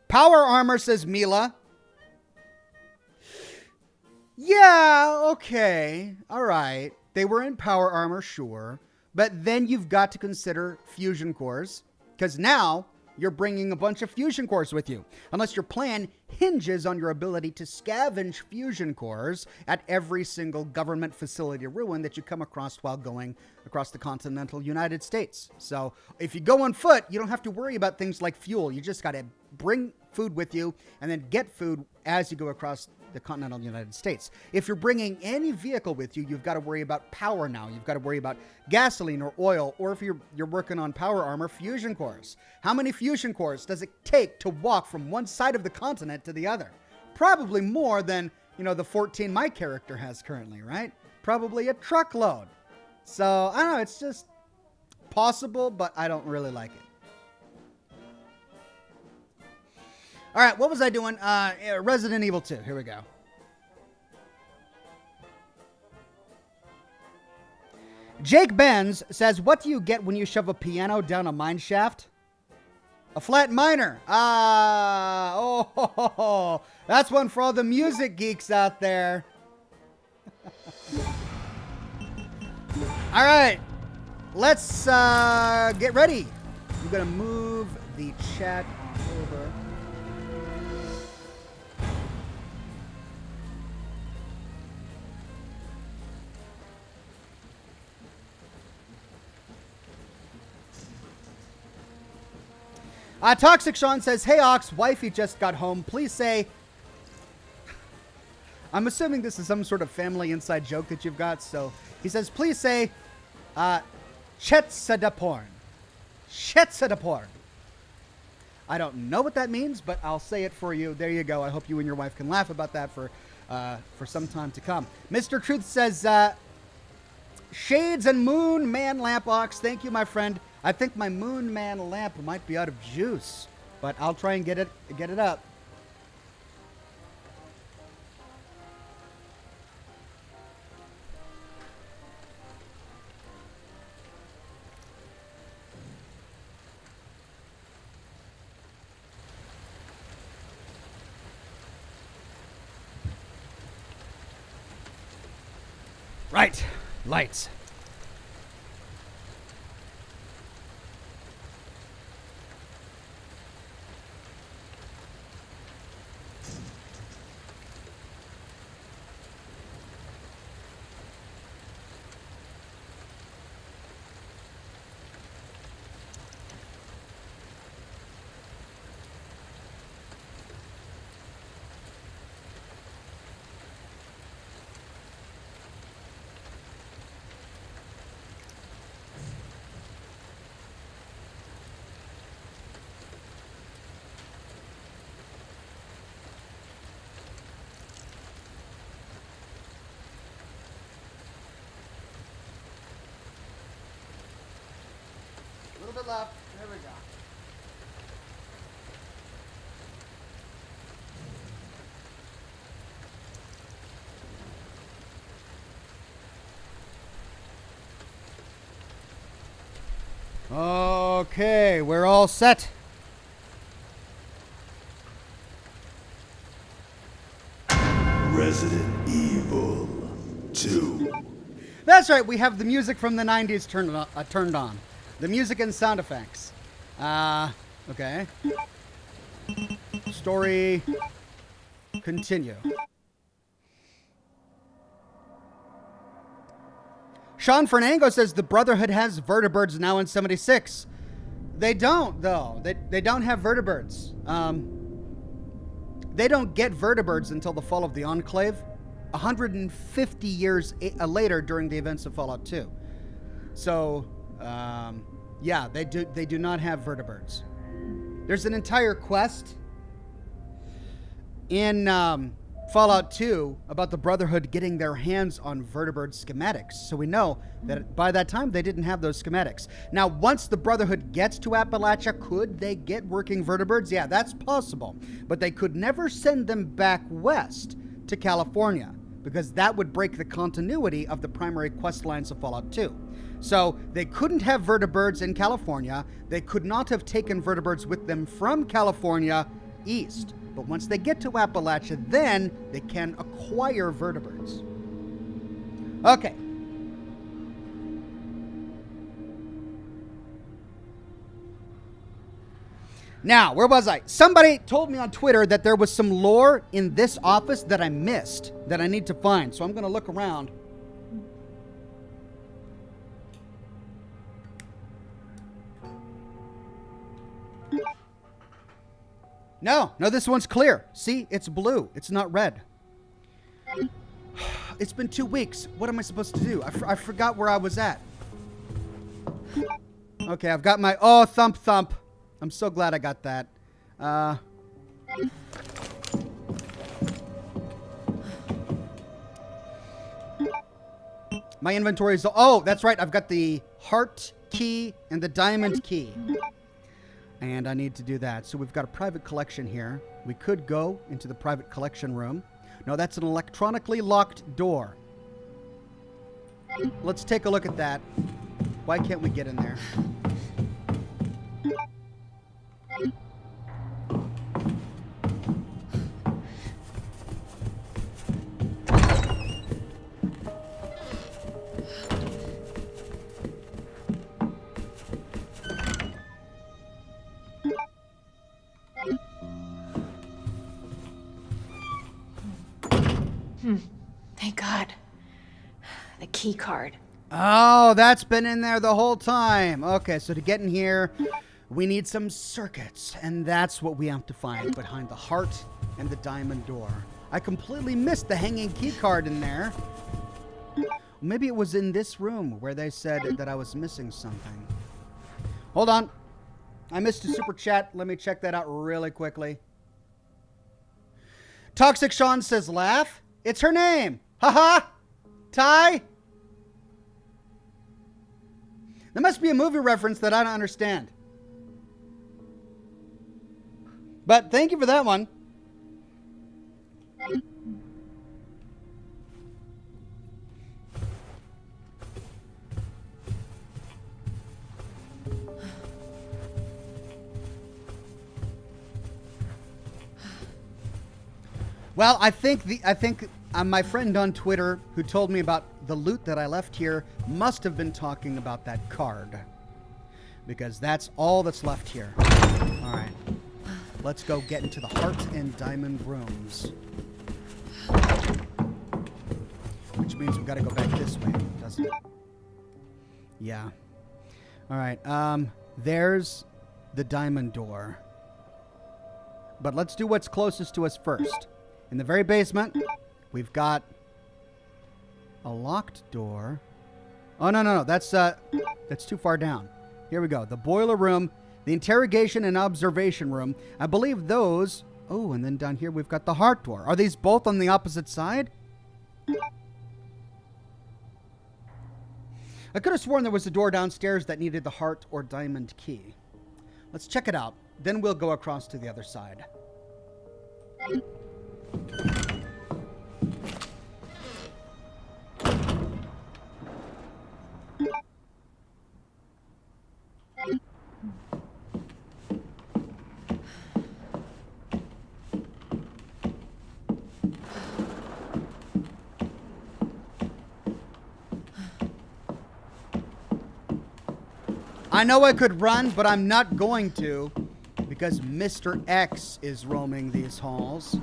Power armor, says Mila. Yeah, okay. All right. They were in power armor, sure. But then you've got to consider fusion cores, because now you're bringing a bunch of fusion cores with you. Unless your plan hinges on your ability to scavenge fusion cores at every single government facility ruin that you come across while going across the continental United States. So if you go on foot, you don't have to worry about things like fuel. You just got to bring food with you and then get food as you go across the continental United States. If you're bringing any vehicle with you, you've got to worry about power now. You've got to worry about gasoline or oil, or if you're working on power armor, fusion cores. How many fusion cores does it take to walk from one side of the continent to the other? Probably more than, the 14 my character has currently, right? Probably a truckload. So, I don't know, it's just possible, but I don't really like it. All right, what was I doing? Resident Evil 2. Here we go. Jake Benz says, what do you get when you shove a piano down a mine shaft? A flat miner. That's one for all the music geeks out there. All right, let's get ready. I'm going to move the chat over. Toxic Sean says, hey Ox, wifey just got home. Please say, I'm assuming this is some sort of family inside joke that you've got. So he says, please say, Chetsadapporn. Chetsadapporn. I don't know what that means, but I'll say it for you. There you go. I hope you and your wife can laugh about that for some time to come. Mr. Truth says, Shades and Moon Man Lamp Ox. Thank you, my friend. I think my Moon Man lamp might be out of juice, but I'll try and get it up. Right, lights. little bit left. There we go. Okay, we're all set. Resident Evil 2. That's right, we have the music from the 90s turned on. The music and sound effects. Okay. Story. Continue. Sean Fernango says the Brotherhood has vertibirds now in 76. They don't, though. They don't have vertibirds. They don't get vertibirds until the fall of the Enclave, 150 years later during the events of Fallout 2. So, yeah, they do not have vertibirds. There's an entire quest in Fallout 2 about the Brotherhood getting their hands on vertibird schematics. So we know that by that time they didn't have those schematics. Now, once the Brotherhood gets to Appalachia, could they get working vertibirds? Yeah, that's possible. But they could never send them back west to California, because that would break the continuity of the primary quest lines of Fallout 2. So they couldn't have vertibirds in California. They could not have taken vertibirds with them from California east. But once they get to Appalachia, then they can acquire vertibirds. Okay. Now, where was I? Somebody told me on Twitter that there was some lore in this office that I missed, that I need to find. So I'm going to look around. No, this one's clear. See, it's blue. It's not red. It's been 2 weeks. What am I supposed to do? I forgot where I was at. Okay, I've got my... Oh, thump, thump. I'm so glad I got that. My inventory is... Oh, that's right. I've got the heart key and the diamond key. And I need to do that. So we've got a private collection here. We could go into the private collection room. No, that's an electronically locked door. Let's take a look at that. Why can't we get in there? Thank God. The key card. Oh, that's been in there the whole time. Okay, so to get in here, we need some circuits, and that's what we have to find behind the heart and the diamond door. I completely missed the hanging key card in there. Maybe it was in this room where they said that I was missing something. Hold on. I missed a super chat. Let me check that out really quickly. Toxic Sean says, laugh. It's her name. Haha. Ty. There must be a movie reference that I don't understand. But thank you for that one. Well, I think my friend on Twitter who told me about the loot that I left here must have been talking about that card, because that's all that's left here. All right, let's go get into the heart and diamond rooms, which means we've got to go back this way, doesn't it? Yeah. All right. There's the diamond door, but let's do what's closest to us first. In the very basement, we've got a locked door. Oh, no. That's too far down. Here we go. The boiler room, the interrogation and observation room. I believe those... Oh, and then down here we've got the heart door. Are these both on the opposite side? I could have sworn there was a door downstairs that needed the heart or diamond key. Let's check it out. Then we'll go across to the other side. I know I could run, but I'm not going to, because Mr. X is roaming these halls.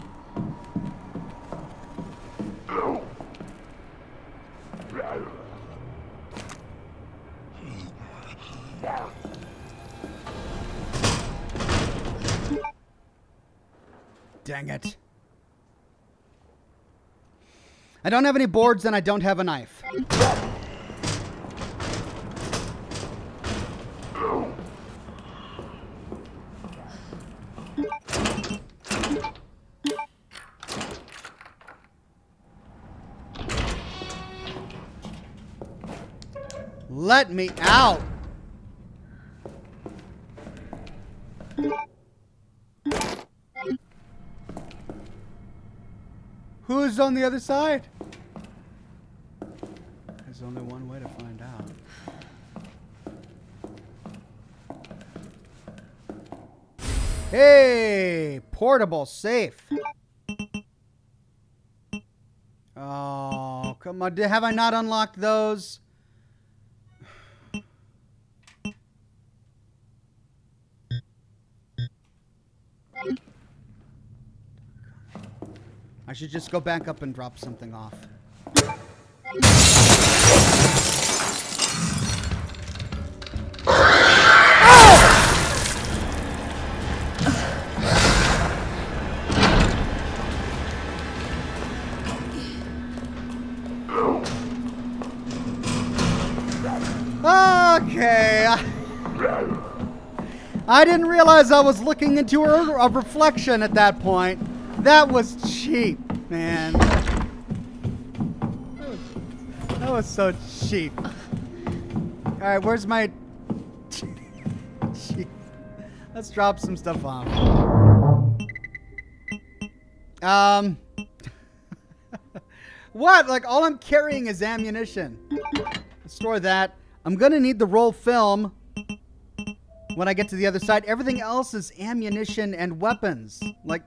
Dang it. I don't have any boards and I don't have a knife. Let me out. Who's on the other side? There's only one way to find out. Hey, portable safe. Oh, come on. Have I not unlocked those? I should just go back up and drop something off. Okay. I didn't realize I was looking into a reflection at that point. That was cheap, man. That was so cheap. Alright, where's my... Let's drop some stuff off. What? Like, all I'm carrying is ammunition. Let's store that. I'm gonna need the roll film when I get to the other side. Everything else is ammunition and weapons. Like...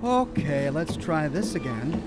Okay, let's try this again.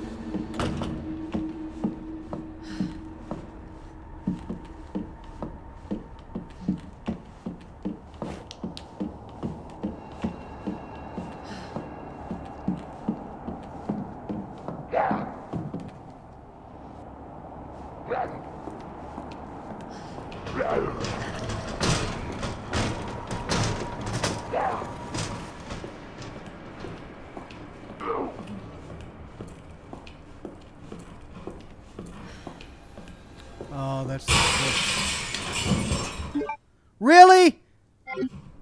Oh, that's good. Really?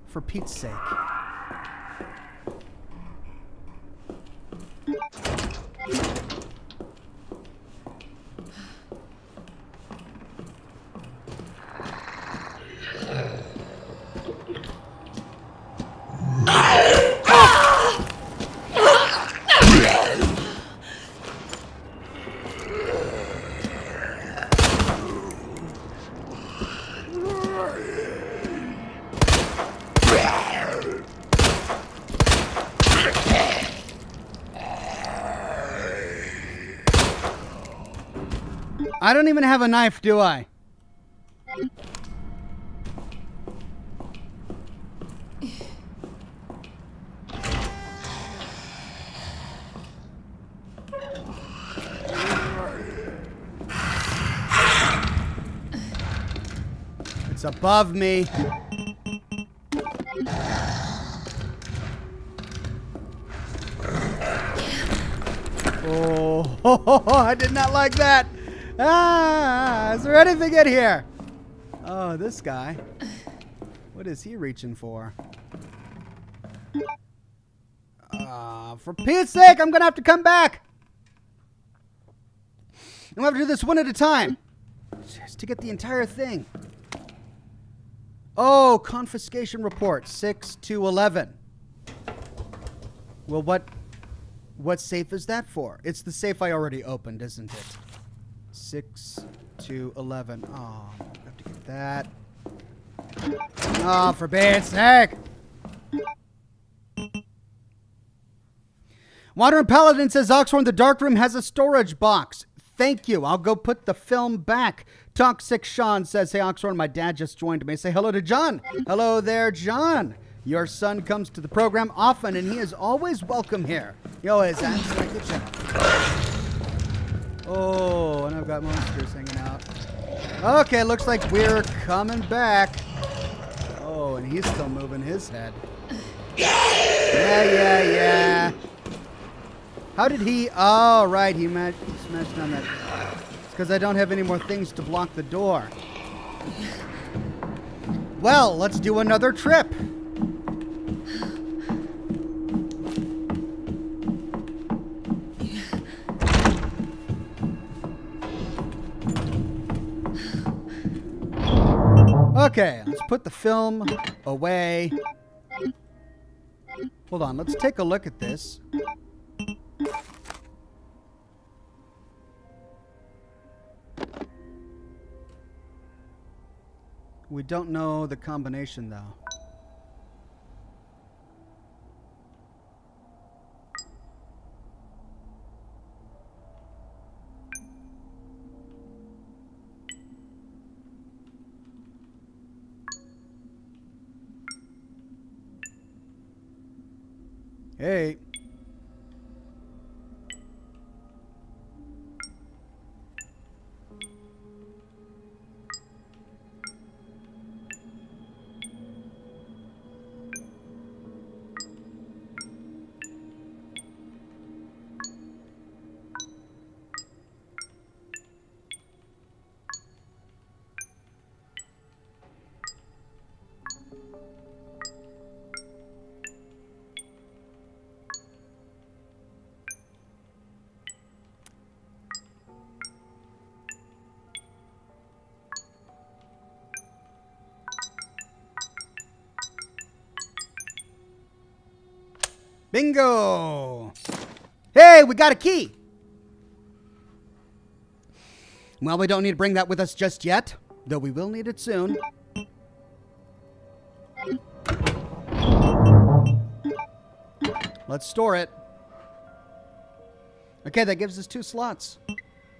For Pete's sake. I don't even have a knife, do I? It's above me. Oh, I did not like that. Is there anything in here? Oh, this guy. What is he reaching for? For Pete's sake, I'm going to have to come back. I'm going to have to do this one at a time. Just to get the entire thing. Oh, confiscation report, 6-11. Well, what safe is that for? It's the safe I already opened, isn't it? 6-11. Oh, I have to get that. Oh, for Pete's sake. Wandering Paladin says, Oxhorn, the dark room has a storage box. Thank you. I'll go put the film back. Toxic Sean says, hey, Oxhorn, my dad just joined me. Say hello to John. Hello there, John. Your son comes to the program often, and he is always welcome here. He always acts like a champ. Oh, and I've got monsters hanging out. Okay, looks like we're coming back. Oh, and he's still moving his head. Yeah. How did he... Oh, right, he smashed down that... It's because I don't have any more things to block the door. Well, let's do another trip. Okay, let's put the film away. Hold on, let's take a look at this. We don't know the combination, though. Hey. Bingo! Hey, we got a key! Well, we don't need to bring that with us just yet, though we will need it soon. Let's store it. Okay, that gives us 2 slots.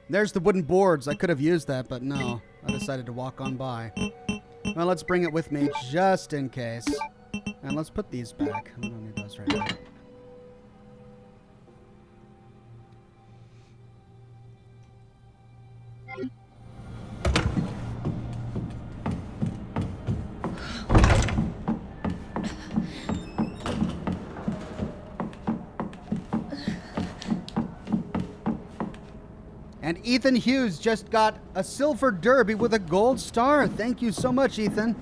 There's the wooden boards. I could have used that, but no. I decided to walk on by. Well, let's bring it with me just in case. And let's put these back. I don't need those right now. And Ethan Hughes just got a silver derby with a gold star. Thank you so much, Ethan.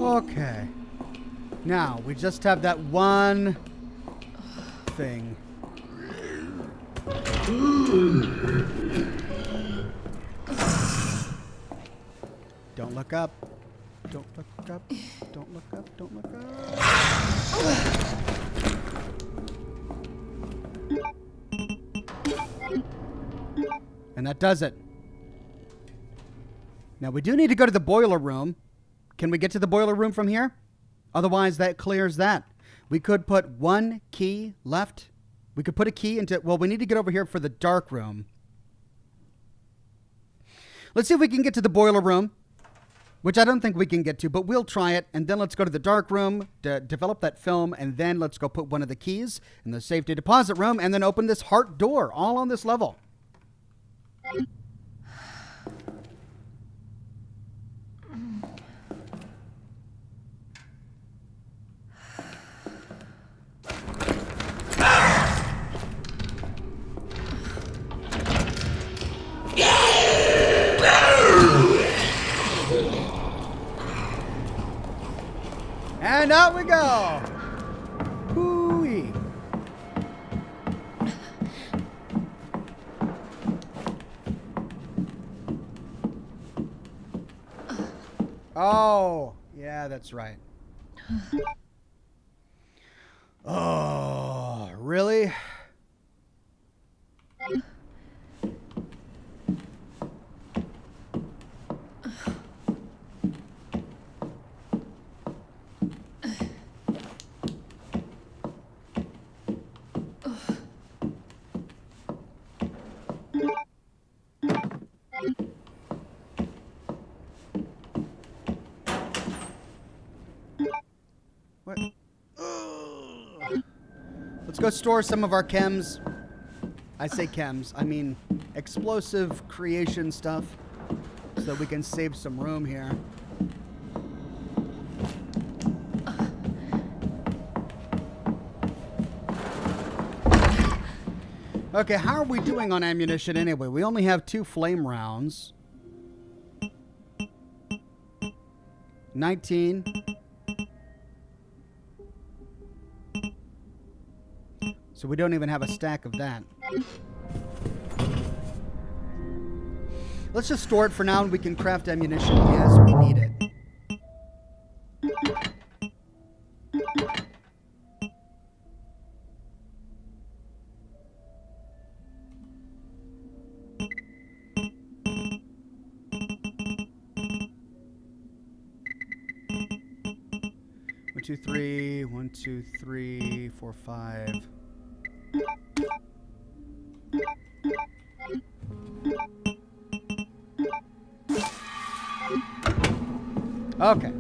Okay. Now, we just have that one thing. Don't look up. Don't look up. Don't look up. Don't look up. And that does it. Now, we do need to go to the boiler room. Can we get to the boiler room from here? Otherwise, that clears that. We could put 1 key left. We could put a key into... Well, we need to get over here for the dark room. Let's see if we can get to the boiler room. which I don't think we can get to, but we'll try it. And then let's go to the dark room, develop that film, and then let's go put one of the keys in the safety deposit room, and then open this heart door, all on this level. And out we go. Hoo-wee. Oh, yeah, that's right. Oh, really? What? Ugh. Let's go store some of our chems. I say chems, I mean explosive creation stuff, so we can save some room here. Okay, how are we doing on ammunition anyway? We only have 2 flame rounds. 19. So we don't even have a stack of that. Let's just store it for now and we can craft ammunition as we need it. One, two, three. 1, 2, 3, 4, 5. Okay.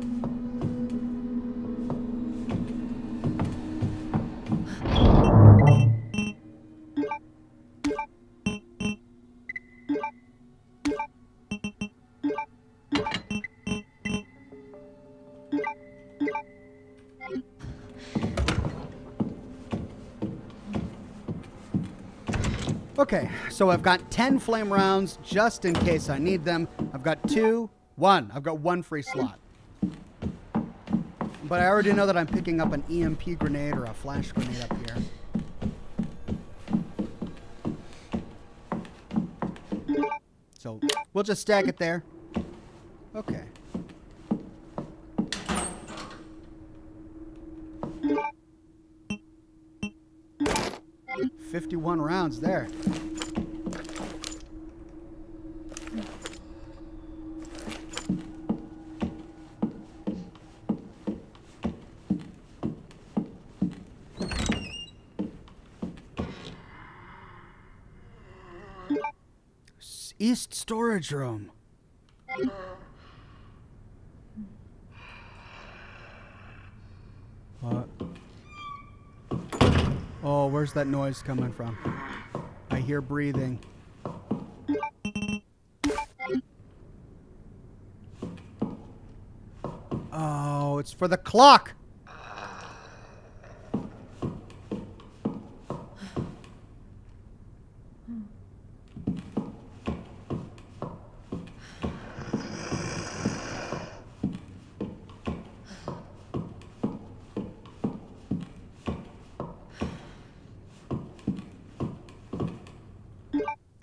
Okay, so I've got 10 flame rounds just in case I need them. I've got 2, 1. I've got 1 free slot. But I already know that I'm picking up an EMP grenade or a flash grenade up here. So we'll just stack it there. Okay. $51 rounds there. East storage room. What? Oh, where's that noise coming from? I hear breathing. Oh, it's for the clock.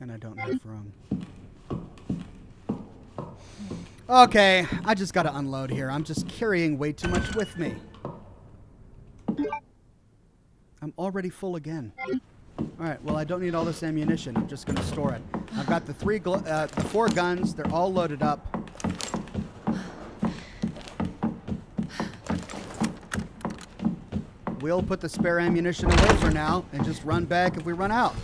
And I don't have room. Okay, I just gotta unload here. I'm just carrying way too much with me. I'm already full again. Alright, well I don't need all this ammunition. I'm just gonna store it. I've got the 4 guns. They're all loaded up. We'll put the spare ammunition away for now and just run back if we run out.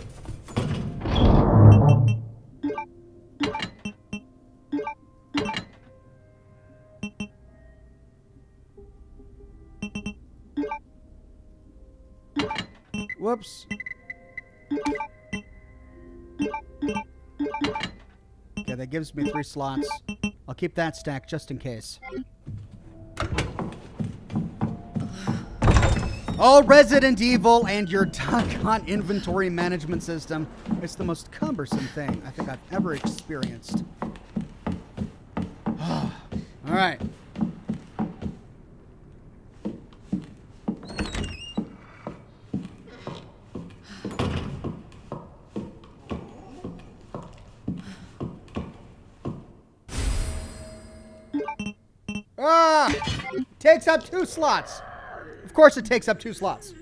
Whoops. Okay, that gives me 3 slots. I'll keep that stacked just in case. Oh, Resident Evil and your doggone inventory management system. It's the most cumbersome thing I think I've ever experienced. All right. Ah! Takes up 2 slots. Of course it takes up 2 slots.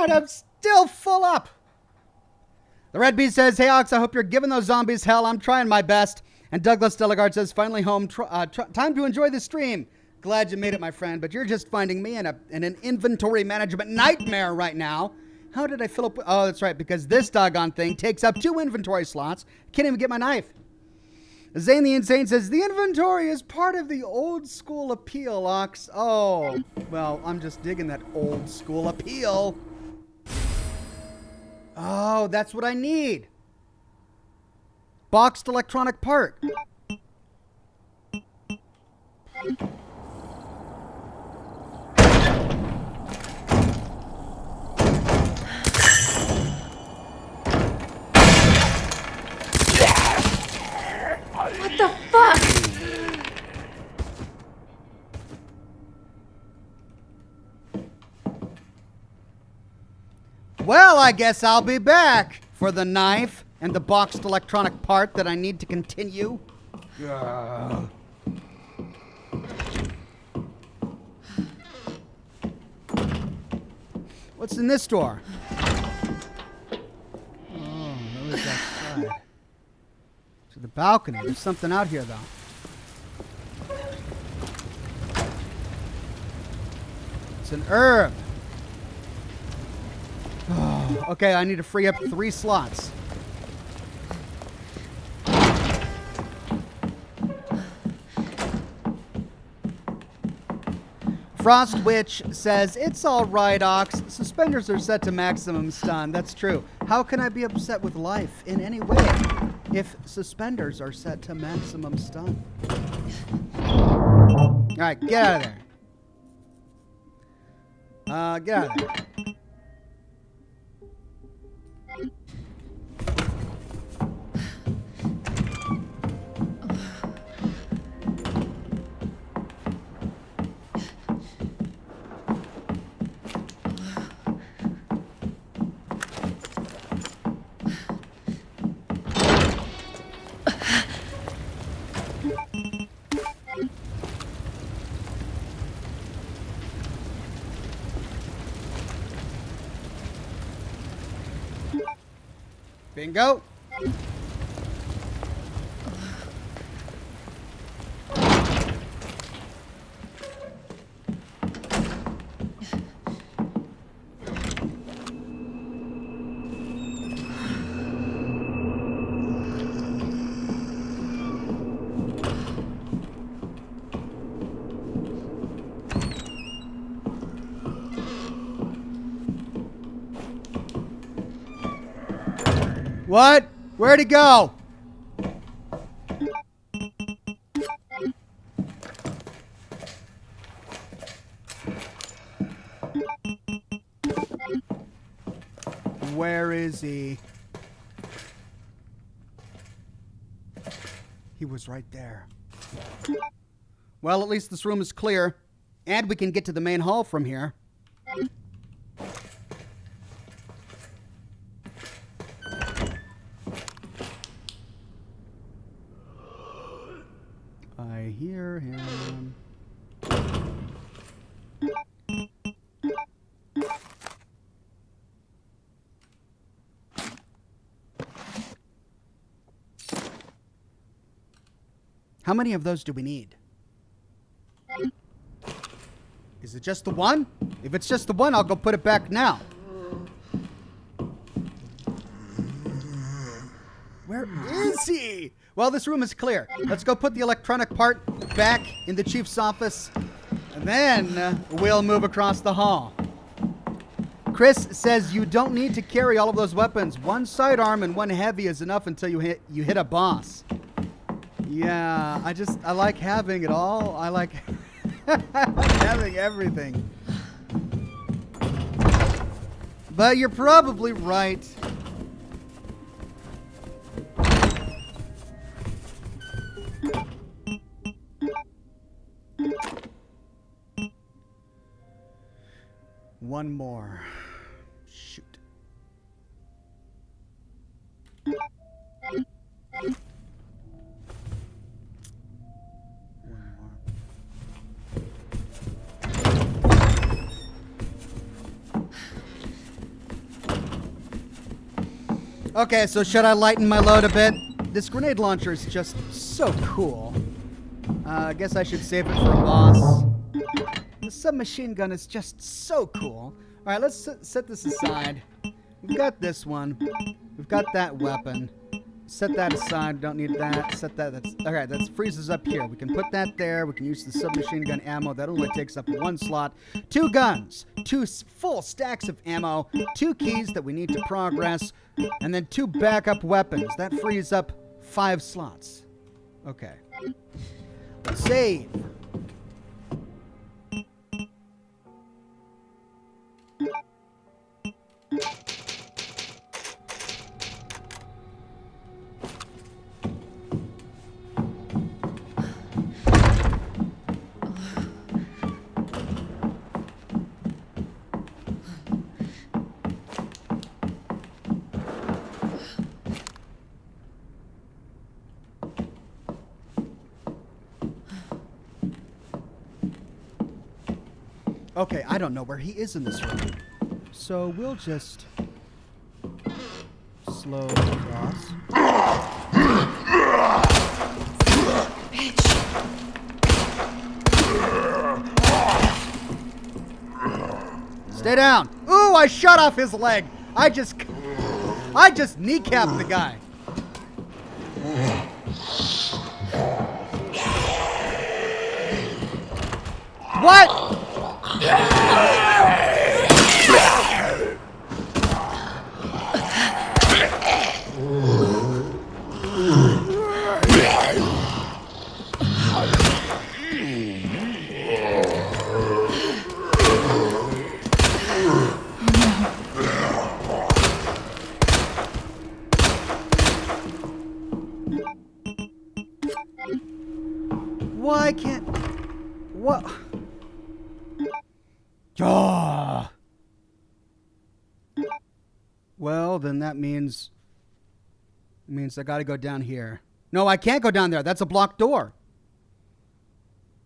And I'm still full up. The Red Bee says, hey, Ox, I hope you're giving those zombies hell. I'm trying my best. And Douglas Delegard says, finally home. Time to enjoy the stream. Glad you made it, my friend. But you're just finding me in an inventory management nightmare right now. How did I fill up? Oh, that's right. Because this doggone thing takes up 2 inventory slots. Can't even get my knife. Zane the Insane says, the inventory is part of the old school appeal, Ox. Oh, well, I'm just digging that old school appeal. Oh, that's what I need. Boxed electronic part. What the fuck? Well, I guess I'll be back for the knife and the boxed electronic part that I need to continue. What's in this door? Oh, that was outside. To the balcony. There's something out here, though. It's an herb. Oh, okay, I need to free up 3 slots. Frost Witch says, it's all right, Ox. Suspenders are set to maximum stun. That's true. How can I be upset with life in any way if suspenders are set to maximum stun? All right, get out of there. Get out of there. Bingo. What? Where'd he go? Where is he? He was right there. Well, at least this room is clear, and we can get to the main hall from here. I hear him. How many of those do we need? Is it just the one? If it's just the one, I'll go put it back now. Where is he? Well, this room is clear. Let's go put the electronic part back in the chief's office, and then we'll move across the hall. Chris says you don't need to carry all of those weapons. One sidearm and one heavy is enough until you hit a boss. Yeah, I like having it all. I like having everything. But you're probably right. One more. Shoot. Okay, so should I lighten my load a bit? This grenade launcher is just so cool. I guess I should save it for a boss. The submachine gun is just so cool. All right, let's set this aside. We've got this one. We've got that weapon. Set that aside. Don't need that. Set that. All right, that freezes up here. We can put that there. We can use the submachine gun ammo. That only takes up one slot. 2 guns. 2 full stacks of ammo. 2 keys that we need to progress. And then 2 backup weapons. That frees up 5 slots. Okay. Let's save. Okay, I don't know where he is in this room. So we'll just slow across. Bitch. Stay down. Ooh, I shot off his leg. I just kneecapped the guy. What? Why can't... What? Ah. Well, then that means I gotta go down here. No, I can't go down there. That's a blocked door.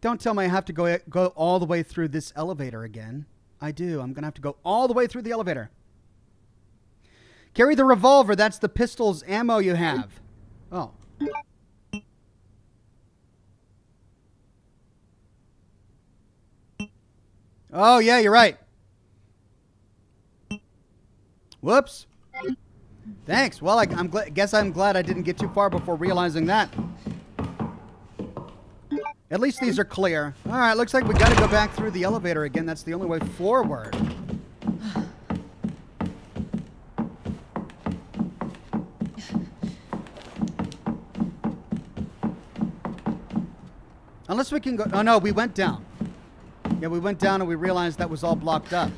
Don't tell me I have to go all the way through this elevator again. I do. I'm gonna have to go all the way through the elevator. Carry the revolver. That's the pistol's ammo you have. Oh. Oh, yeah, you're right. Whoops. Thanks. Well, guess I'm glad I didn't get too far before realizing that. At least these are clear. All right, looks like we got to go back through the elevator again. That's the only way forward. Unless we can go... Oh, no, we went down. Yeah, we went down and we realized that was all blocked up.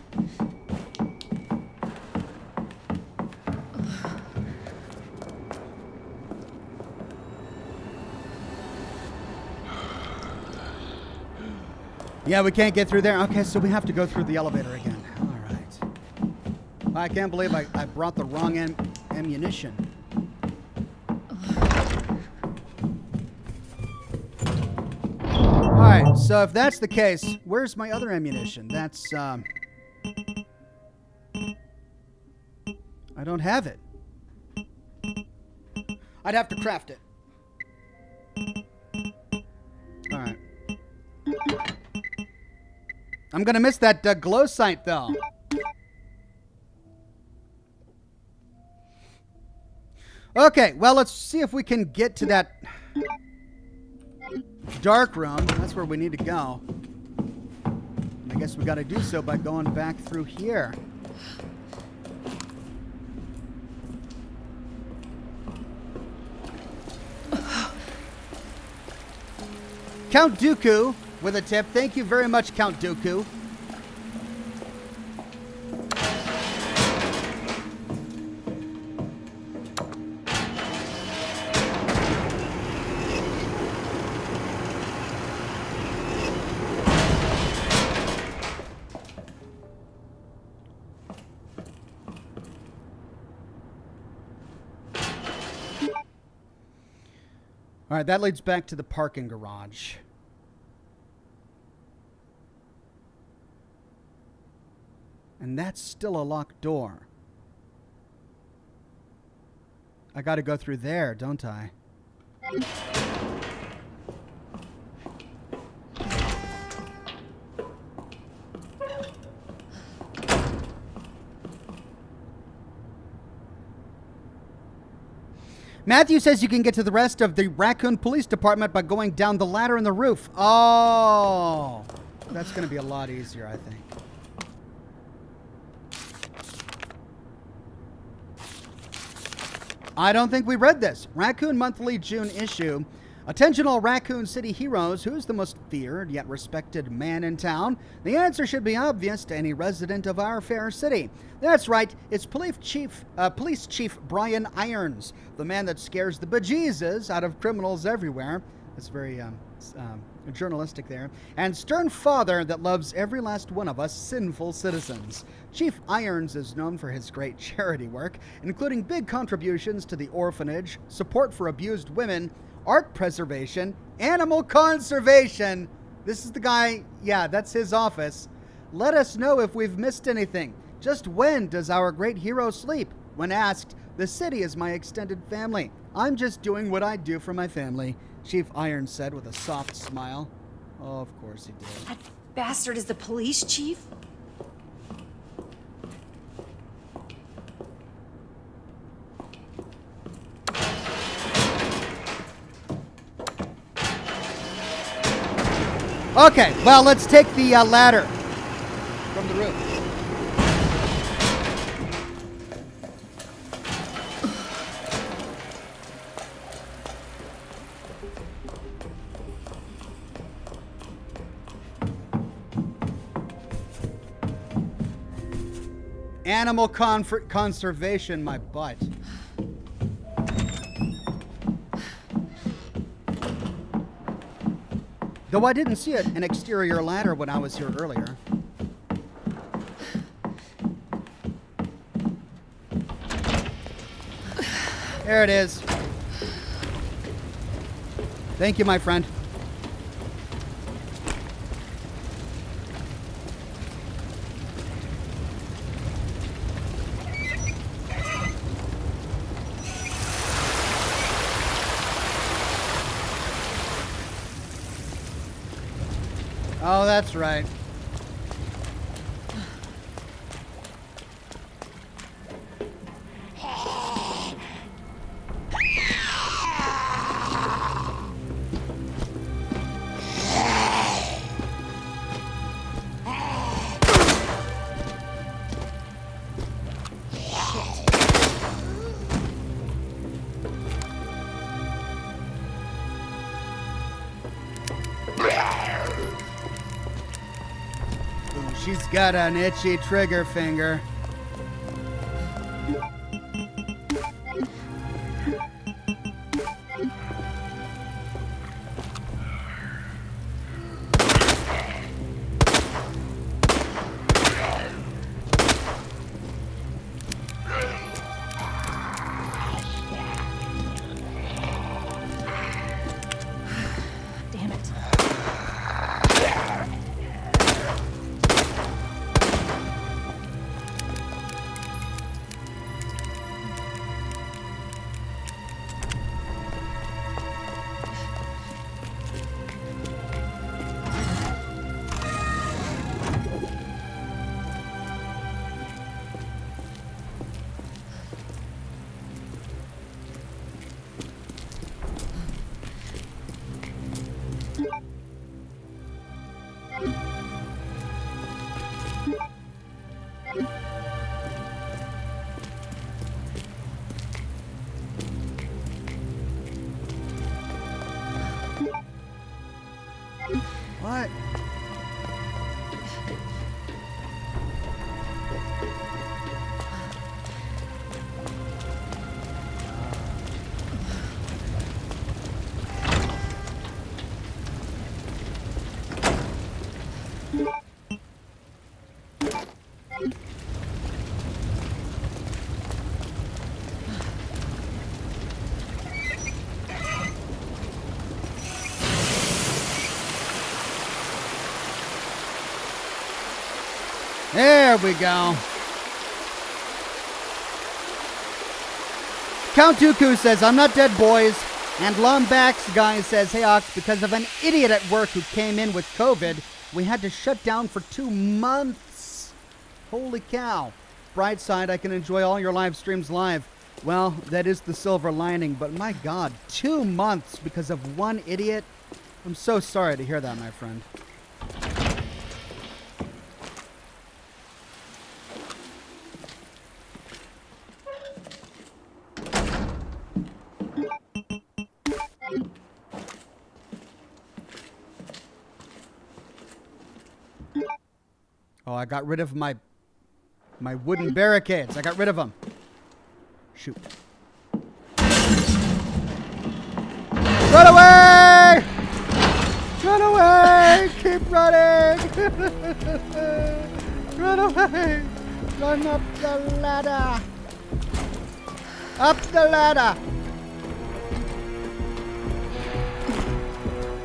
Yeah, we can't get through there. Okay, so we have to go through the elevator again. All right. I can't believe I brought the wrong ammunition. Alright, so if that's the case, where's my other ammunition? That's, I don't have it. I'd have to craft it. Alright. I'm gonna miss that glow sight, though. Okay, well, let's see if we can get to that dark room. That's where we need to go. I guess we gotta do so by going back through here. Count Dooku with a tip. Thank you very much, Count Dooku. All right, that leads back to the parking garage. And that's still a locked door. I got to go through there, don't I? Matthew says you can get to the rest of the Raccoon Police Department by going down the ladder in the roof. Oh, that's going to be a lot easier, I think. I don't think we read this. Raccoon Monthly June issue. Attention all Raccoon City heroes. Who's the most feared yet respected man in town? The answer should be obvious to any resident of our fair city. That's right. It's Police Chief Brian Irons, the man that scares the bejesus out of criminals everywhere. That's very journalistic there. And stern father that loves every last one of us sinful citizens. Chief Irons is known for his great charity work, including big contributions to the orphanage, support for abused women, art preservation, animal conservation. This is the guy, yeah, that's his office. Let us know if we've missed anything. Just when does our great hero sleep? When asked, the city is my extended family. I'm just doing what I do for my family, Chief Irons said with a soft smile. Oh, of course he did. That bastard is the police chief? Okay, well, let's take the ladder from the roof. Animal conservation, my butt. Though I didn't see an exterior ladder when I was here earlier. There it is. Thank you, my friend. Oh, that's right. She's got an itchy trigger finger. Damn it. There we go. Count Dooku says, I'm not dead, boys. And Lombax guy says, hey, Ox, because of an idiot at work who came in with COVID, we had to shut down for 2 months. Holy cow. Bright side, I can enjoy all your live streams live. Well, that is the silver lining, but my God, 2 months because of one idiot? I'm so sorry to hear that, my friend. Oh, I got rid of my wooden barricades. I got rid of them. Shoot. Run away! Run away! Keep running! Run away! Run up the ladder! Up the ladder!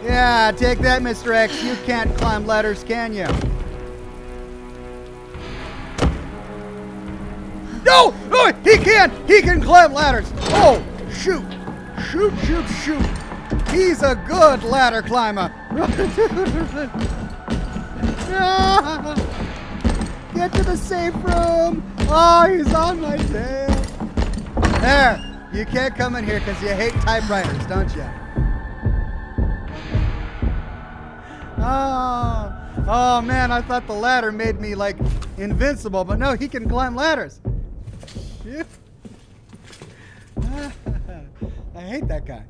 Yeah, take that, Mr. X. You can't climb ladders, can you? No! No! He can! He can climb ladders! Oh! Shoot! Shoot, shoot, shoot! He's a good ladder climber! Get to the safe room! Oh, he's on my tail! There! You can't come in here because you hate typewriters, don't you? Oh, man, I thought the ladder made me, like, invincible, but no, he can climb ladders. I hate that guy.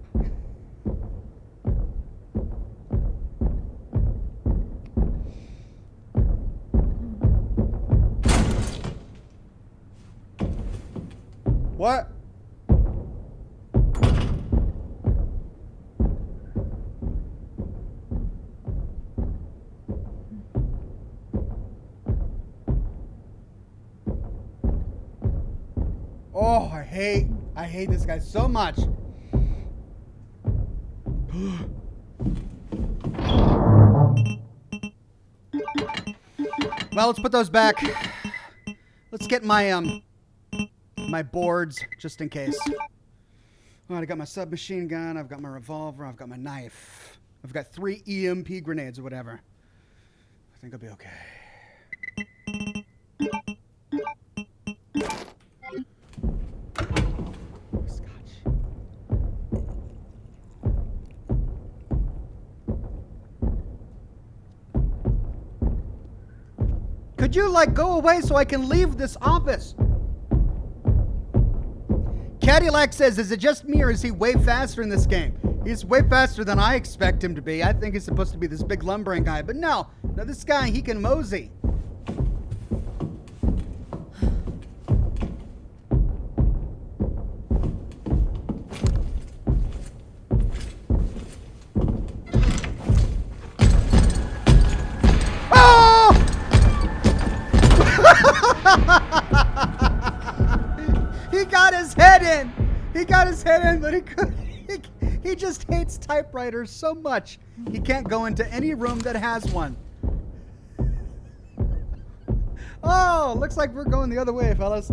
What? Oh, I hate this guy so much. Well, let's put those back. Let's get my my boards just in case. All right, I got my submachine gun, I've got my revolver, I've got my knife. I've got 3 EMP grenades or whatever. I think I'll be okay. Scotch. Could you, like, go away so I can leave this office? Cadillac says, is it just me or is he way faster in this game? He's way faster than I expect him to be. I think he's supposed to be this big lumbering guy, but no, this guy, he can mosey. He got his head in. He got his head in, but he couldn't. He just hates typewriters so much. He can't go into any room that has one. Oh, looks like we're going the other way, fellas.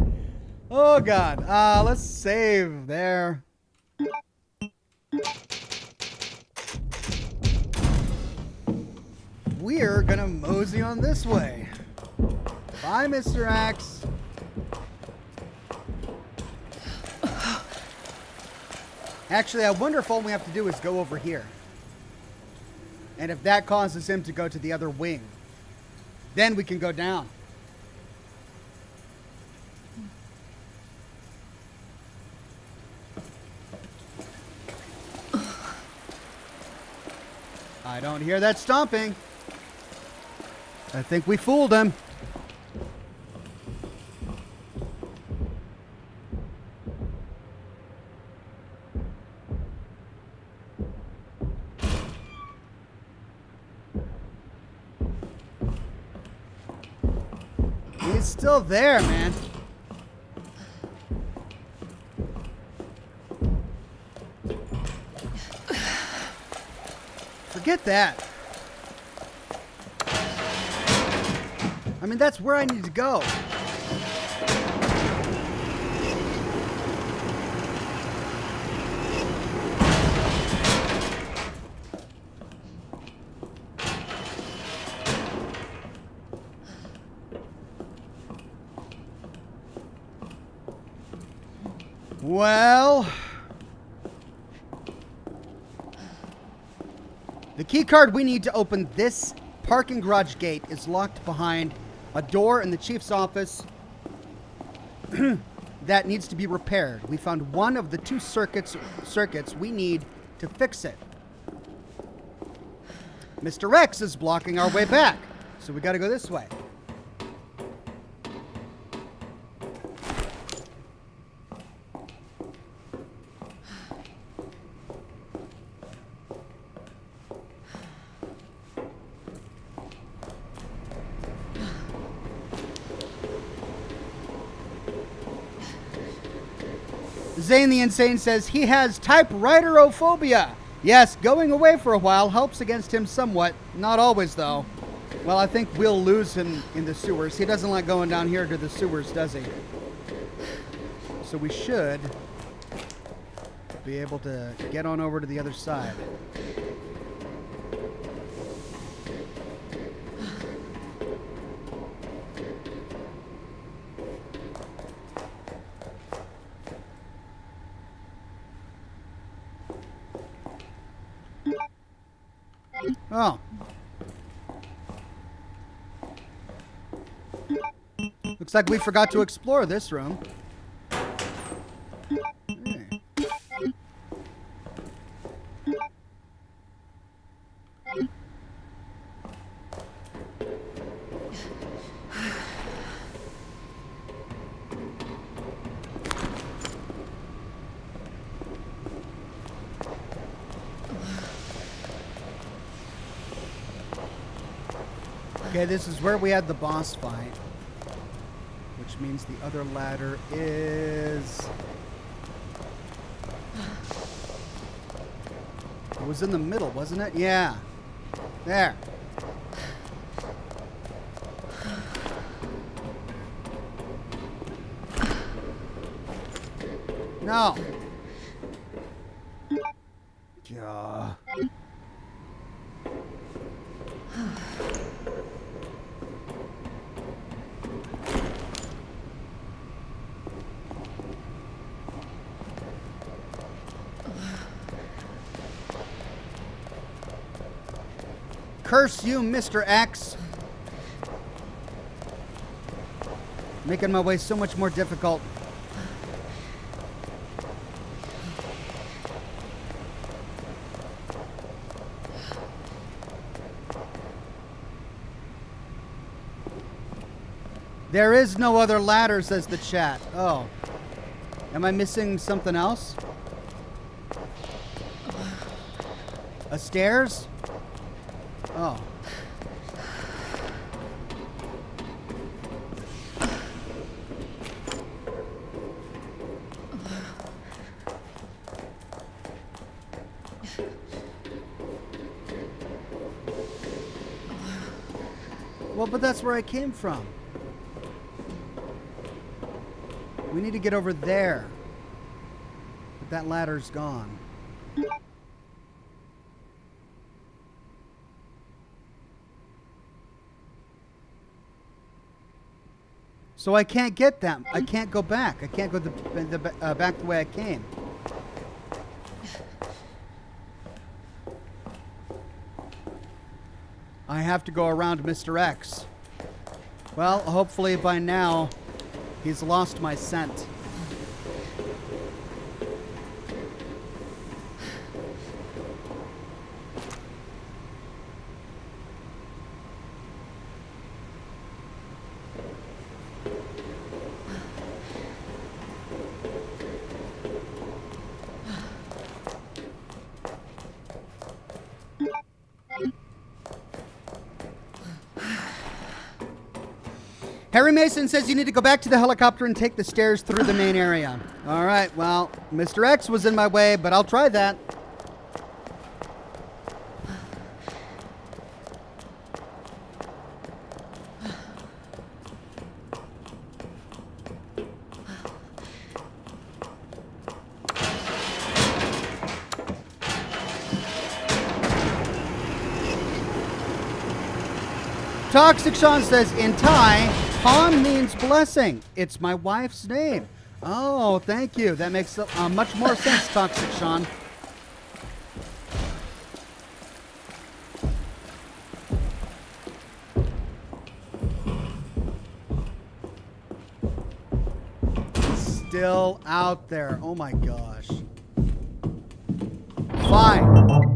Oh, God. Let's save there. We're gonna mosey on this way. Bye, Mr. Axe. Actually, I wonder if all we have to do is go over here. And if that causes him to go to the other wing, then we can go down. I don't hear that stomping. I think we fooled him. He's still there, man. Forget that. I mean, that's where I need to go. Well, the key card we need to open this parking garage gate is locked behind a door in the chief's office that needs to be repaired. We found one of the two circuits we need to fix it. Mr. X is blocking our way back, so we got to go this way. Zane the Insane says he has typewriterophobia. Yes, going away for a while helps against him somewhat. Not always, though. Well, I think we'll lose him in the sewers. He doesn't like going down here to the sewers, does he? So we should be able to get on over to the other side. Oh. Looks like we forgot to explore this room. Hey. Okay, this is where we had the boss fight, which means the other ladder is... It was in the middle, wasn't it? Yeah. There. No. Gah. Curse you, Mr. X. Making my way so much more difficult. There is no other ladder, says the chat. Oh. Am I missing something else? A stairs? Oh. Well, but that's where I came from. We need to get over there. But that ladder's gone. So I can't get them. I can't go back. I can't go back the way I came. I have to go around Mr. X. Well, hopefully by now he's lost my scent. Harry Mason says you need to go back to the helicopter and take the stairs through the main area. All right, well, Mr. X was in my way, but I'll try that. Toxic Sean says, in Thai, Han means blessing. It's my wife's name. Oh, thank you. That makes much more sense, Toxic Sean. Still out there. Oh my gosh. Fine.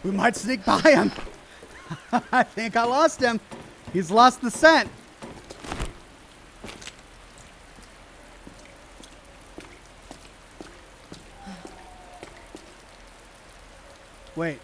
We might sneak by him. I think I lost him. He's lost the scent. Wait.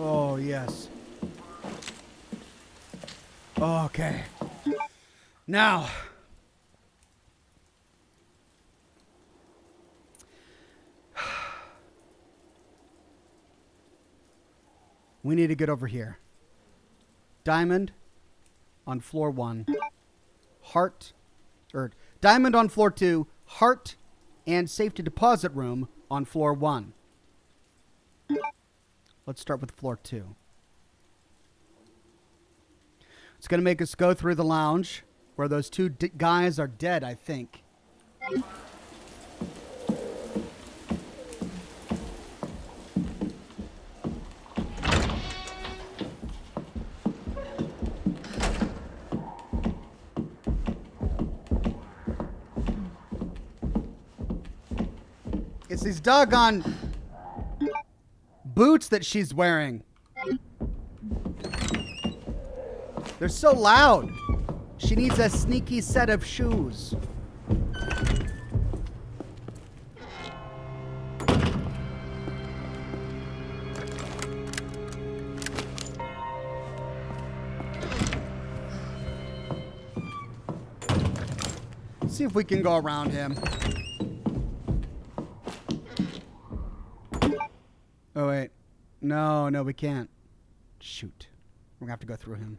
Oh, yes. Okay. Now. We need to get over here. Diamond on floor 1. Heart. Or diamond on floor 2. Heart and safety deposit room on floor 1. Let's start with floor 2. It's going to make us go through the lounge where those two guys are dead, I think. It's these doggone boots that she's wearing. They're so loud. She needs a sneaky set of shoes. See if we can go around him. Oh, wait. No, we can't. Shoot. We're gonna have to go through him.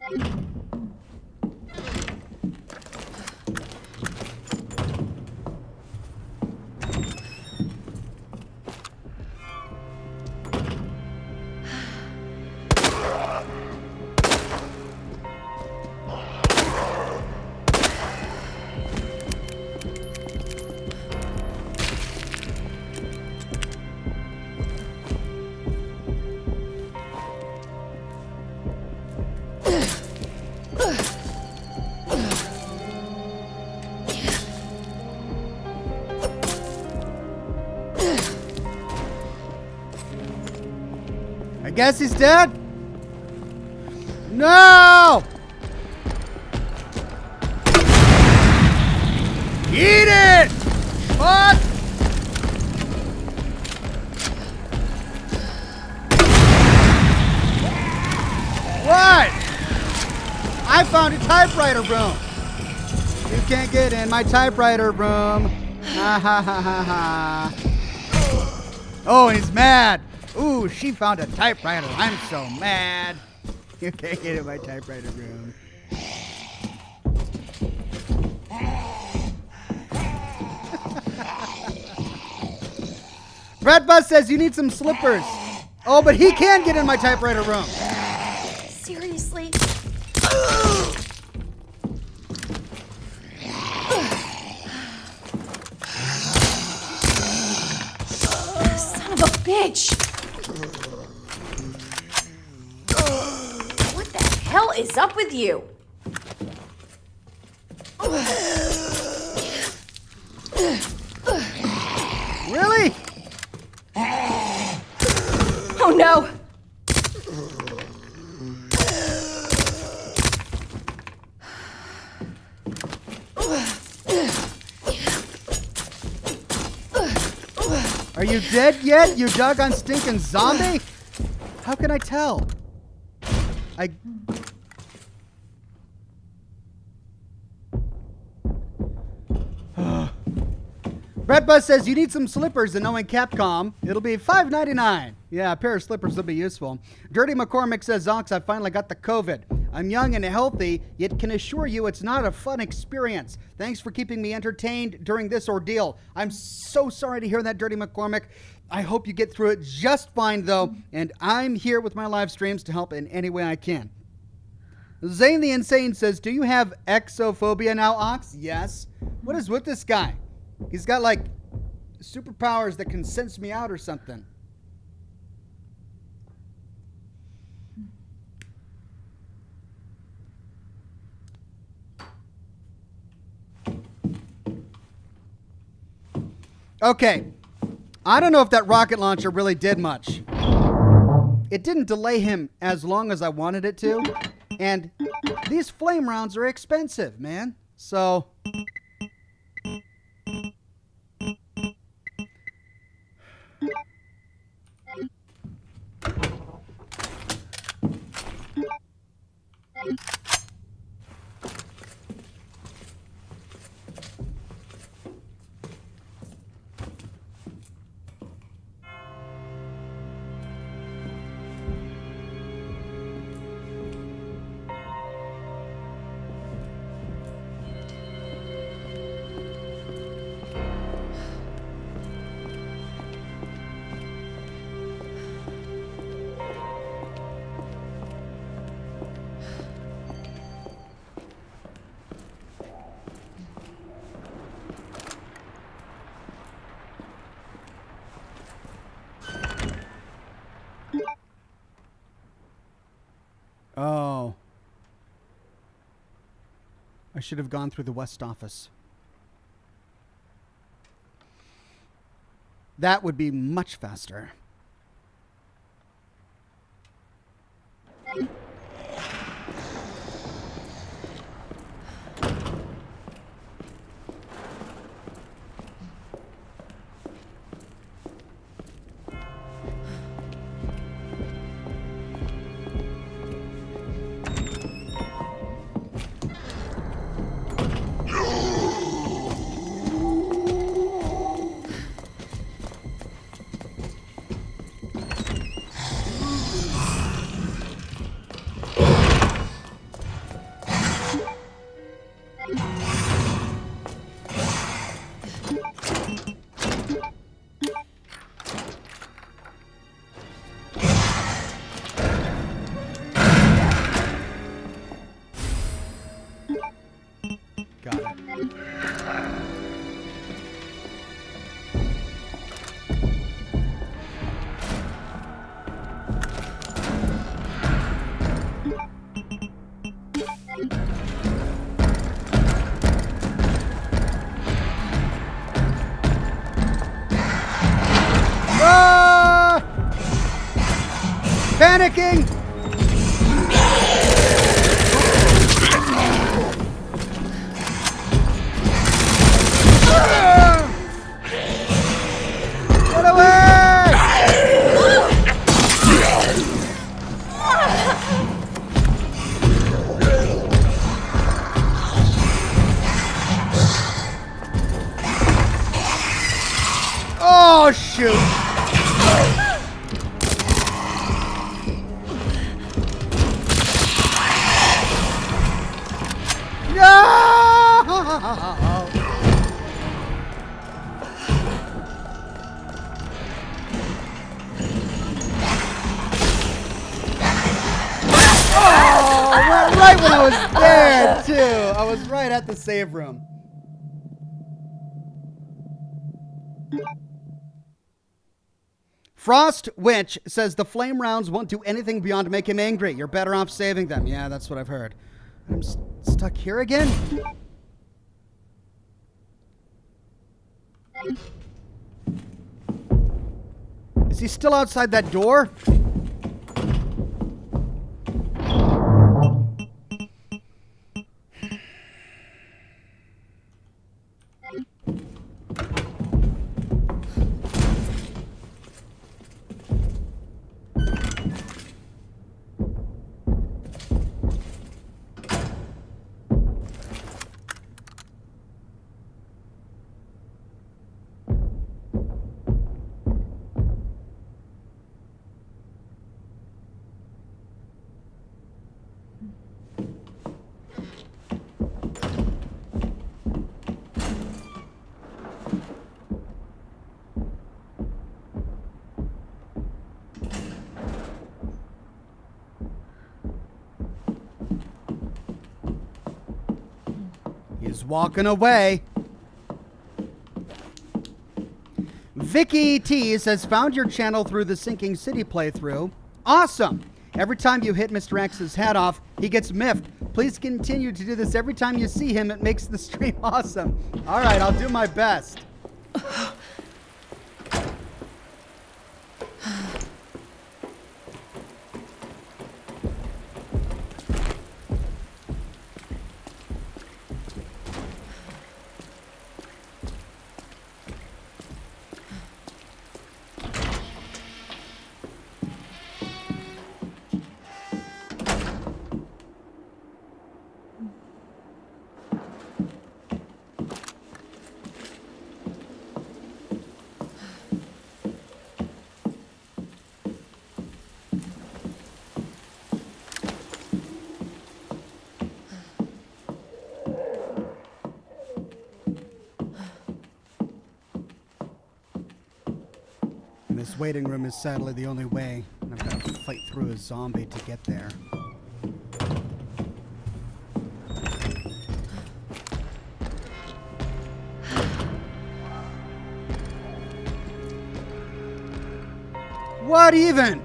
I guess he's dead? No! found a typewriter room. You can't get in my typewriter room. Ha ha ha ha ha. Oh, he's mad. Ooh, she found a typewriter. I'm so mad. You can't get in my typewriter room. Brad Buzz says you need some slippers. Oh, but he can get in my typewriter room. Seriously? Son of a bitch! What the hell is up with you? Really? Oh no! Are you dead yet, you doggone stinking zombie? How can I tell? Brett Buzz says you need some slippers, and knowing Capcom, it'll be $5.99. Yeah, a pair of slippers will be useful. Dirty McCormick says, Zox, I finally got the COVID. I'm young and healthy, yet can assure you it's not a fun experience. Thanks for keeping me entertained during this ordeal. I'm so sorry to hear that, Dirty McCormick. I hope you get through it just fine, though, and I'm here with my live streams to help in any way I can. Zane the Insane says, do you have exophobia now, Ox? Yes. What is with this guy? He's got, like, superpowers that can sense me out or something. Okay. I don't know if that rocket launcher really did much. It didn't delay him as long as I wanted it to. And these flame rounds are expensive, man. So... Oh. I should have gone through the West office. That would be much faster. Got it. Ah! Panicking! Get away! shoot. No! Oh, right when I was there, too. I was right at the save room. Frost Winch says the flame rounds won't do anything beyond make him angry. You're better off saving them. Yeah, that's what I've heard. I'm stuck here again? Is he still outside that door? He's walking away. Vicky T says, found your channel through the Sinking City playthrough. Awesome. Every time you hit Mr. X's head off, he gets miffed. Please continue to do this every time you see him. It makes the stream awesome. All right, I'll do my best. This waiting room is sadly the only way, and I've got to fight through a zombie to get there. What even?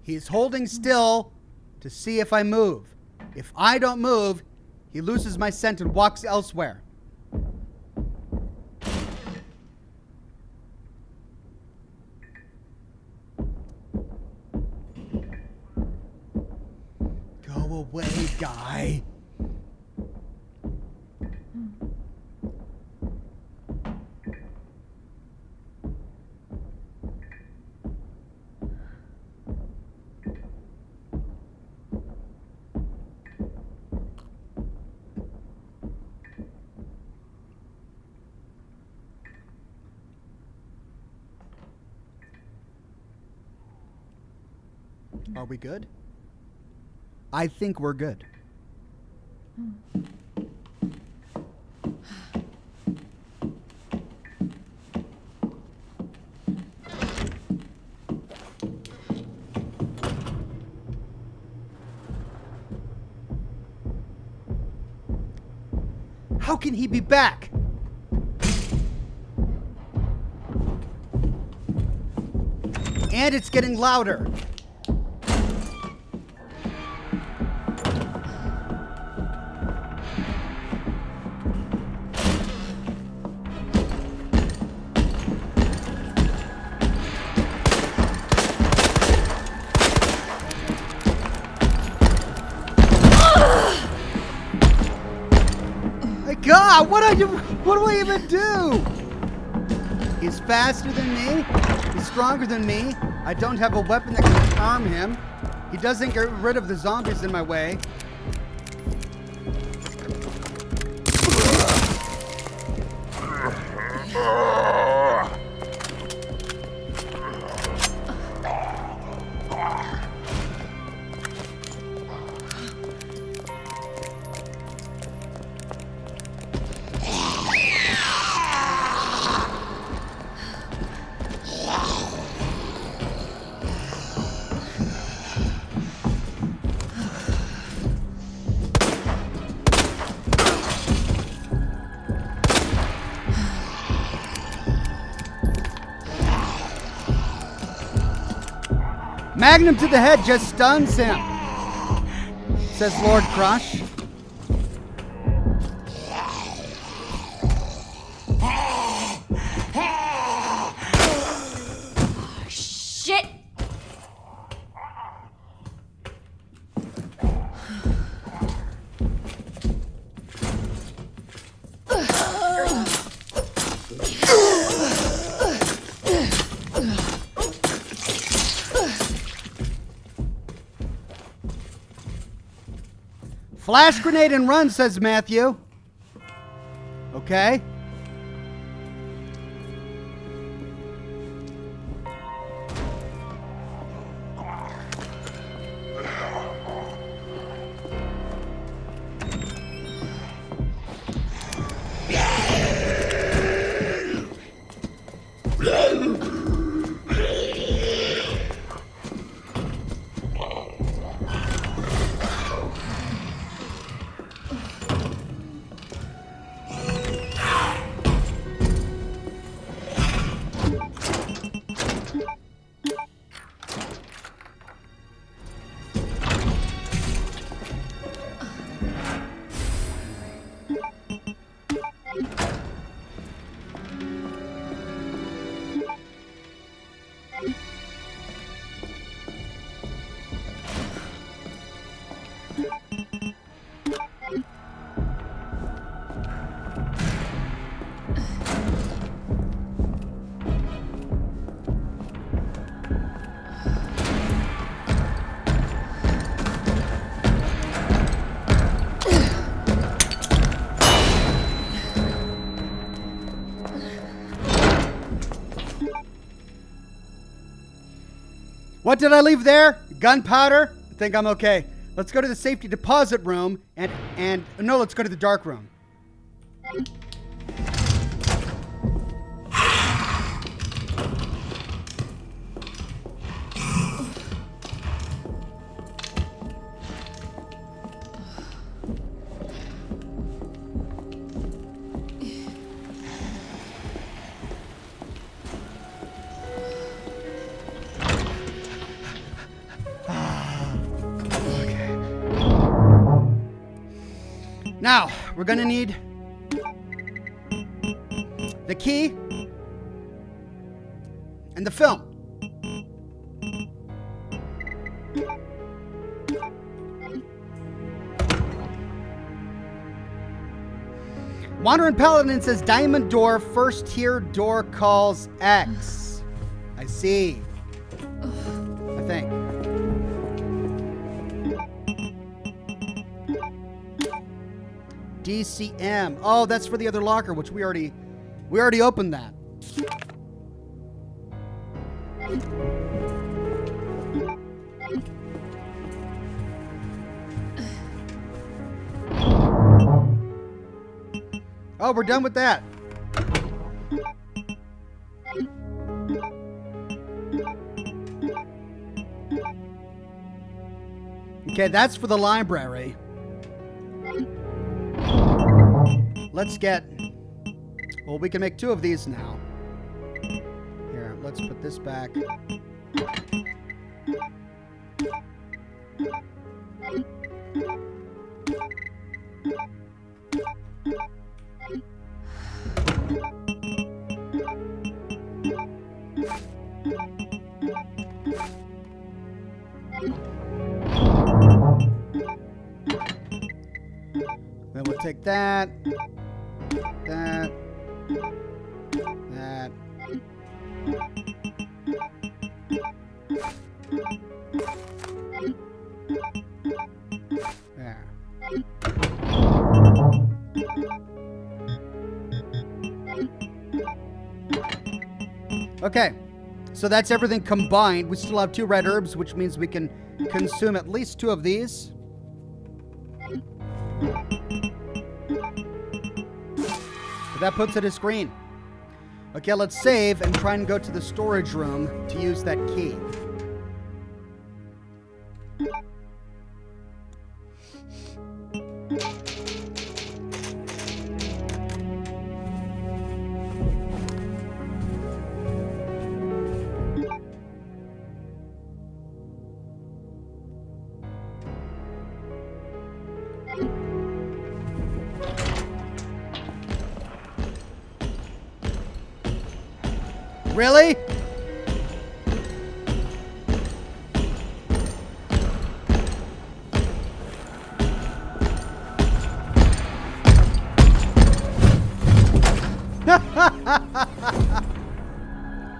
He's holding still to see if I move. If I don't move, he loses my scent and walks elsewhere. Go away, guy. Are we good? I think we're good. How can he be back? And it's getting louder. God, what do I even do? He's faster than me. He's stronger than me. I don't have a weapon that can harm him. He doesn't get rid of the zombies in my way. Magnum to the head just stuns him, says Lord Crush. Shit! Flash grenade and run, says Matthew. Okay. What did I leave there? Gunpowder? I think I'm okay. Let's go to the safety deposit room and no, let's go to the dark room. Now, we're gonna need the key and the film. Wandering Paladin says diamond door, first tier door calls X. I see. I think. DCM. Oh, that's for the other locker, which we already opened that. Oh, we're done with that. Okay, that's for the library. Let's get... Well, we can make 2 of these now. Here, let's put this back. Then we'll take that. Okay. So that's everything combined. We still have 2 red herbs, which means we can consume at least 2 of these. But that puts it as green. Okay, let's save and try and go to the storage room to use that key. Really?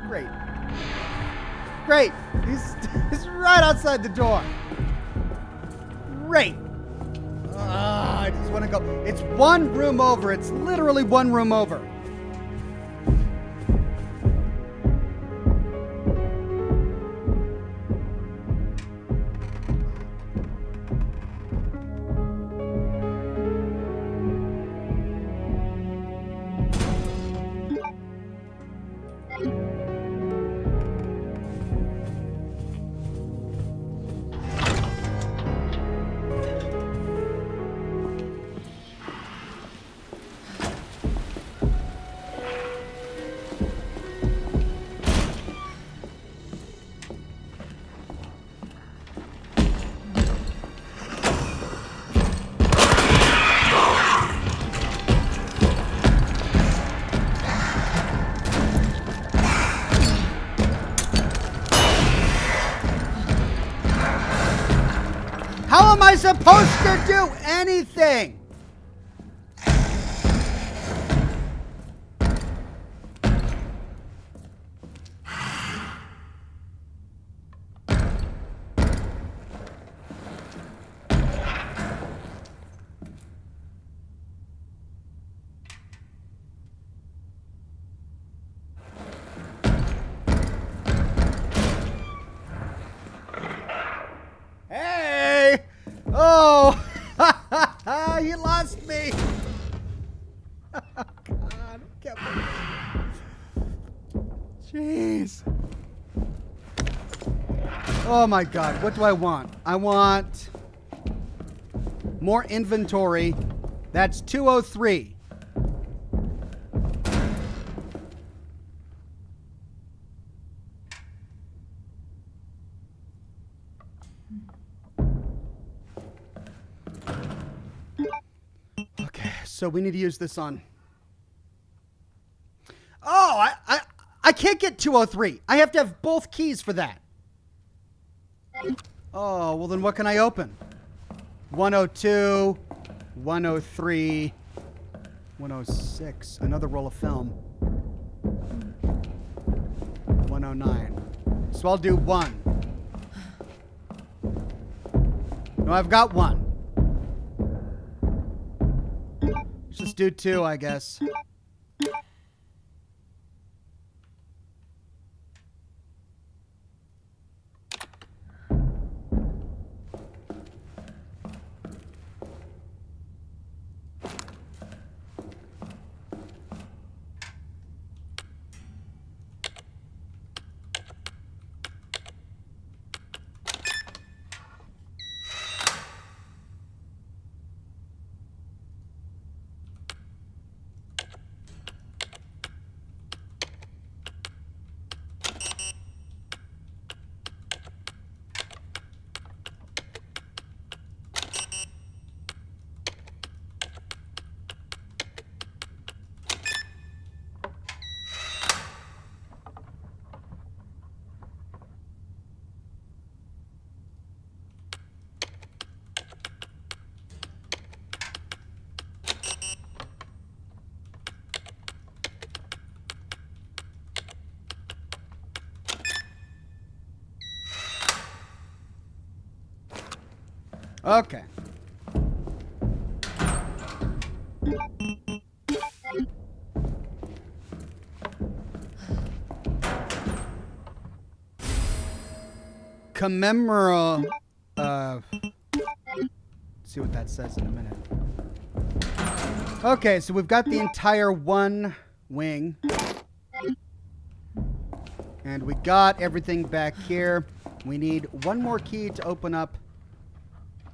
Great. Great. He's right outside the door. Great. I just want to go. It's 1 room over. It's literally 1 room over. How am I supposed to do anything? Hey! Oh! You lost me! Oh, God. Jeez. Oh, my God. What do I want? I want more inventory. That's 203. So we need to use this on. Oh, I can't get 203. I have to have both keys for that. Oh, well then what can I open? 102, 103, 106. Another roll of film. 109. So I'll do 1. No, I've got 1. Just do 2, I guess. Okay. Commemorate. See what that says in a minute. Okay, so we've got the entire one wing. And we got everything back here. We need one more key to open up.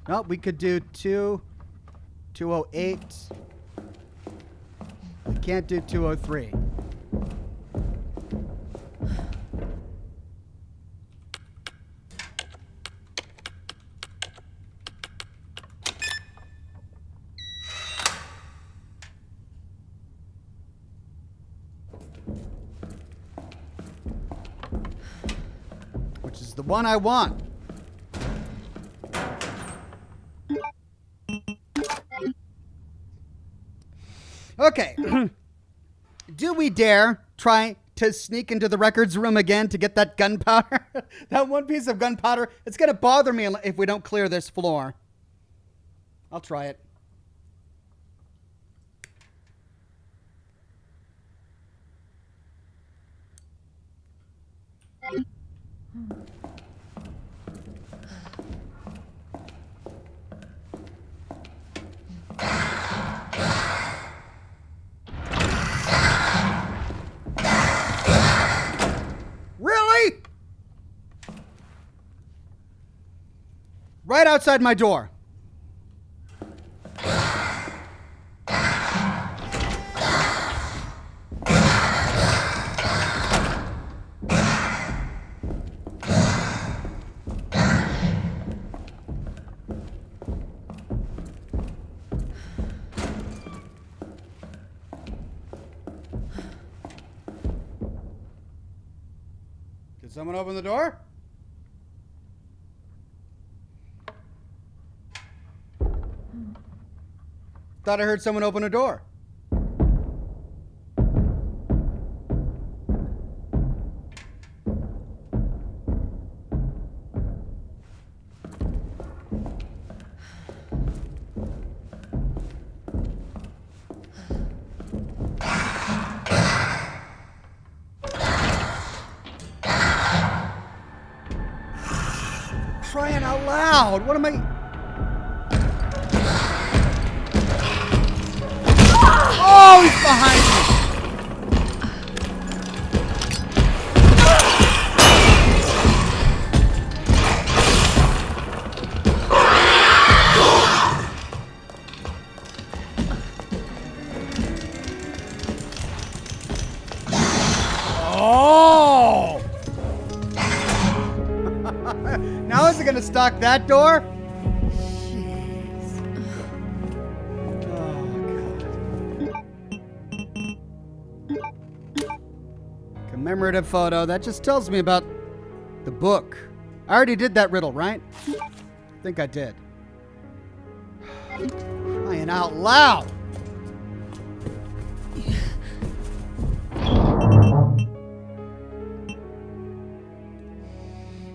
No, we could do 208. We can't do 203. Which is the one I want. Okay. Do we dare try to sneak into the records room again to get that gunpowder? That one piece of gunpowder. It's going to bother me if we don't clear this floor. I'll try it. Really? Right outside my door. Did someone open the door? Thought I heard someone open a door. Crying out loud. What am I? Oh, he's behind me. Oh! Now is it going to stock that door? Jeez. Oh, God. Commemorative photo. That just tells me about the book. I already did that riddle, right? I think I did. Crying out loud.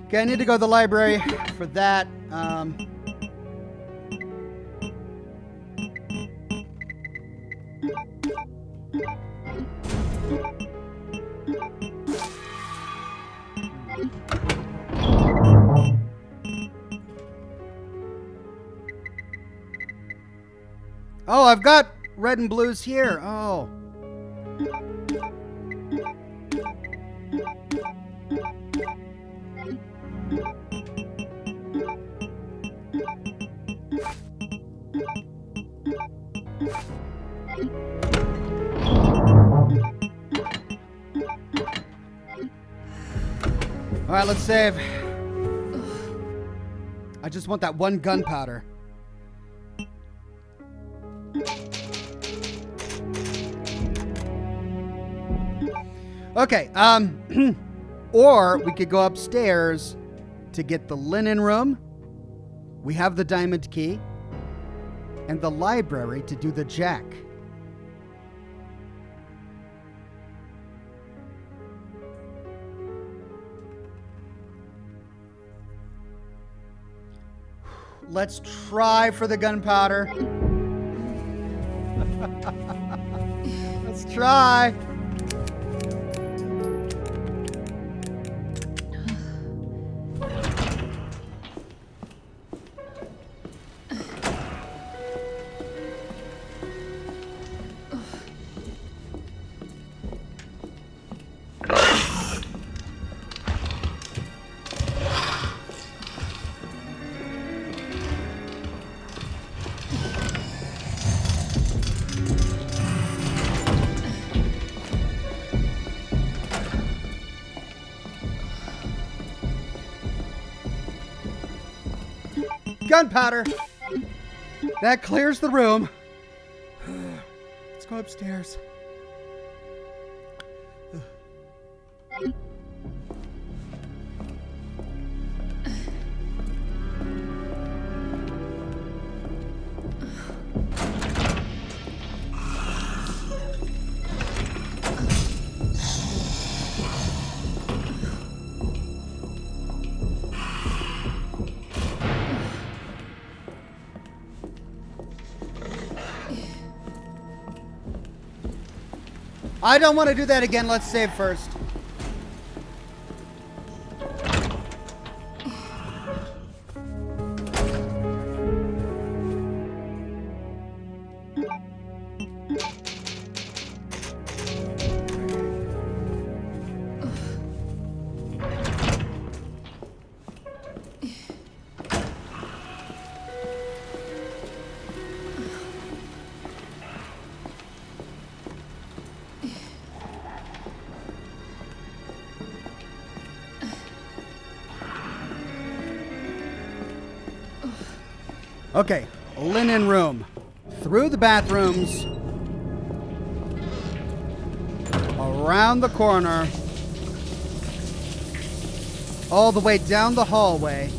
Okay, I need to go to the library for that. Oh, I've got red and blues here. Oh. All right, let's save. I just want that one gunpowder. Okay, or we could go upstairs to get the linen room. We have the diamond key. And the library to do the jack. Let's try for the gunpowder. Let's try. gunpowder. That clears the room. Let's go upstairs. I don't want to do that again. Let's save first. Okay, linen room. Through the bathrooms. Around the corner. All the way down the hallway.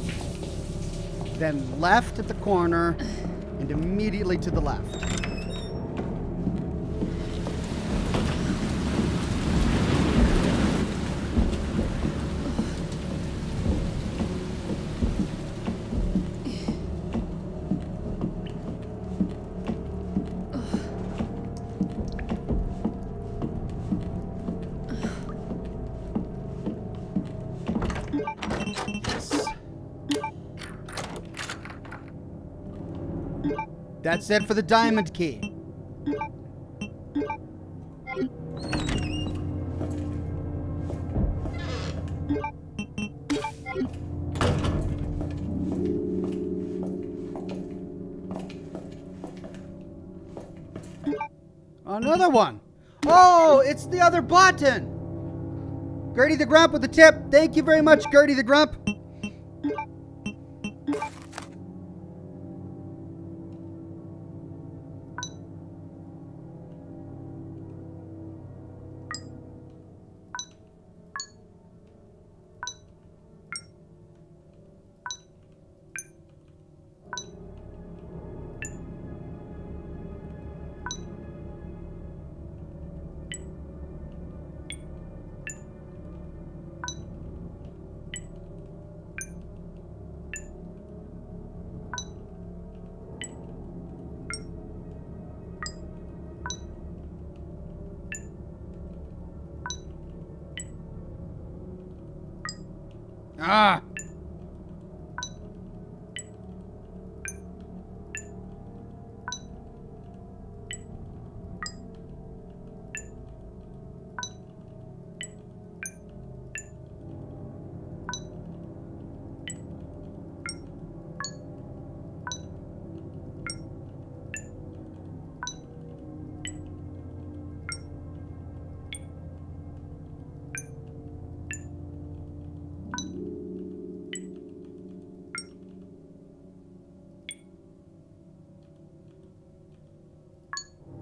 Then left at the corner. And immediately to the left. That's it for the diamond key. Another one. Oh, it's the other button. Gertie the Grump with the tip. Thank you very much, Gertie the Grump. Ah!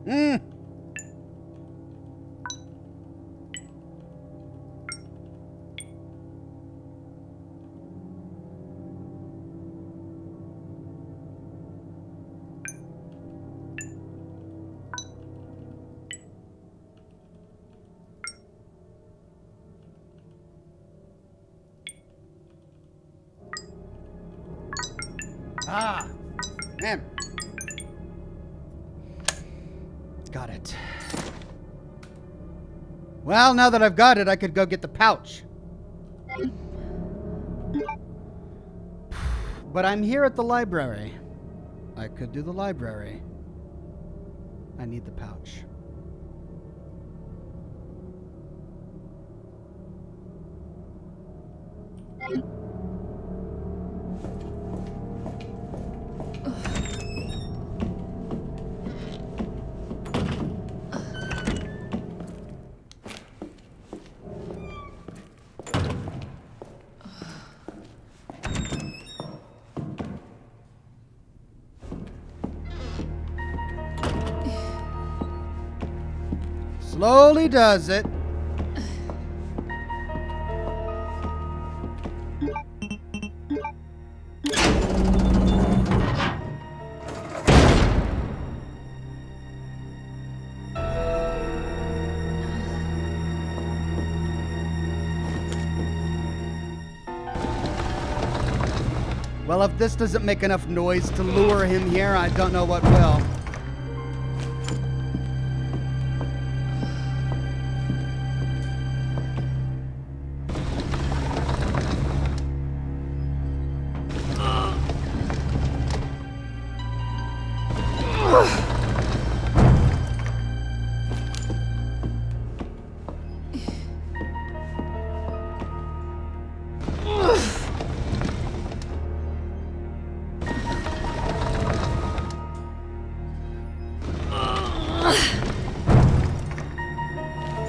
Mm. Ah, man. Got it. Well, now that I've got it, I could go get the pouch. But I'm here at the library. I could do the library. I need the pouch. Slowly does it. Well, if this doesn't make enough noise to lure him here, I don't know what will.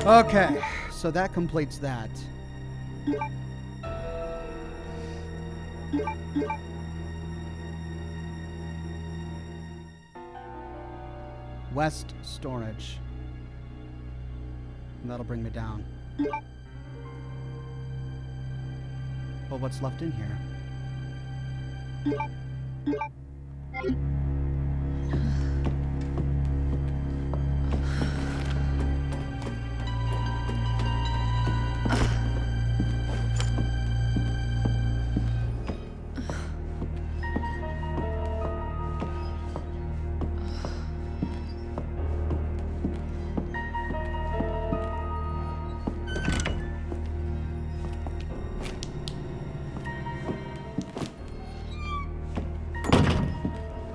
Okay, so that completes that. West storage. And that'll bring me down. Well, what's left in here?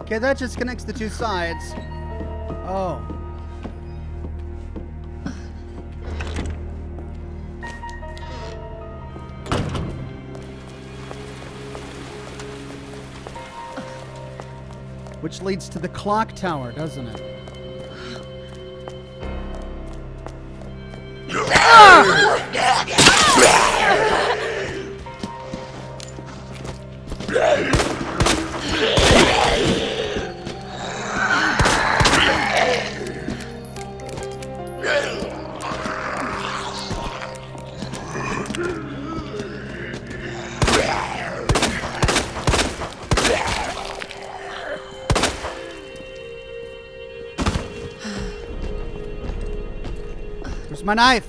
Okay, that just connects the two sides. Oh. Which leads to the clock tower, doesn't it? Where's my knife?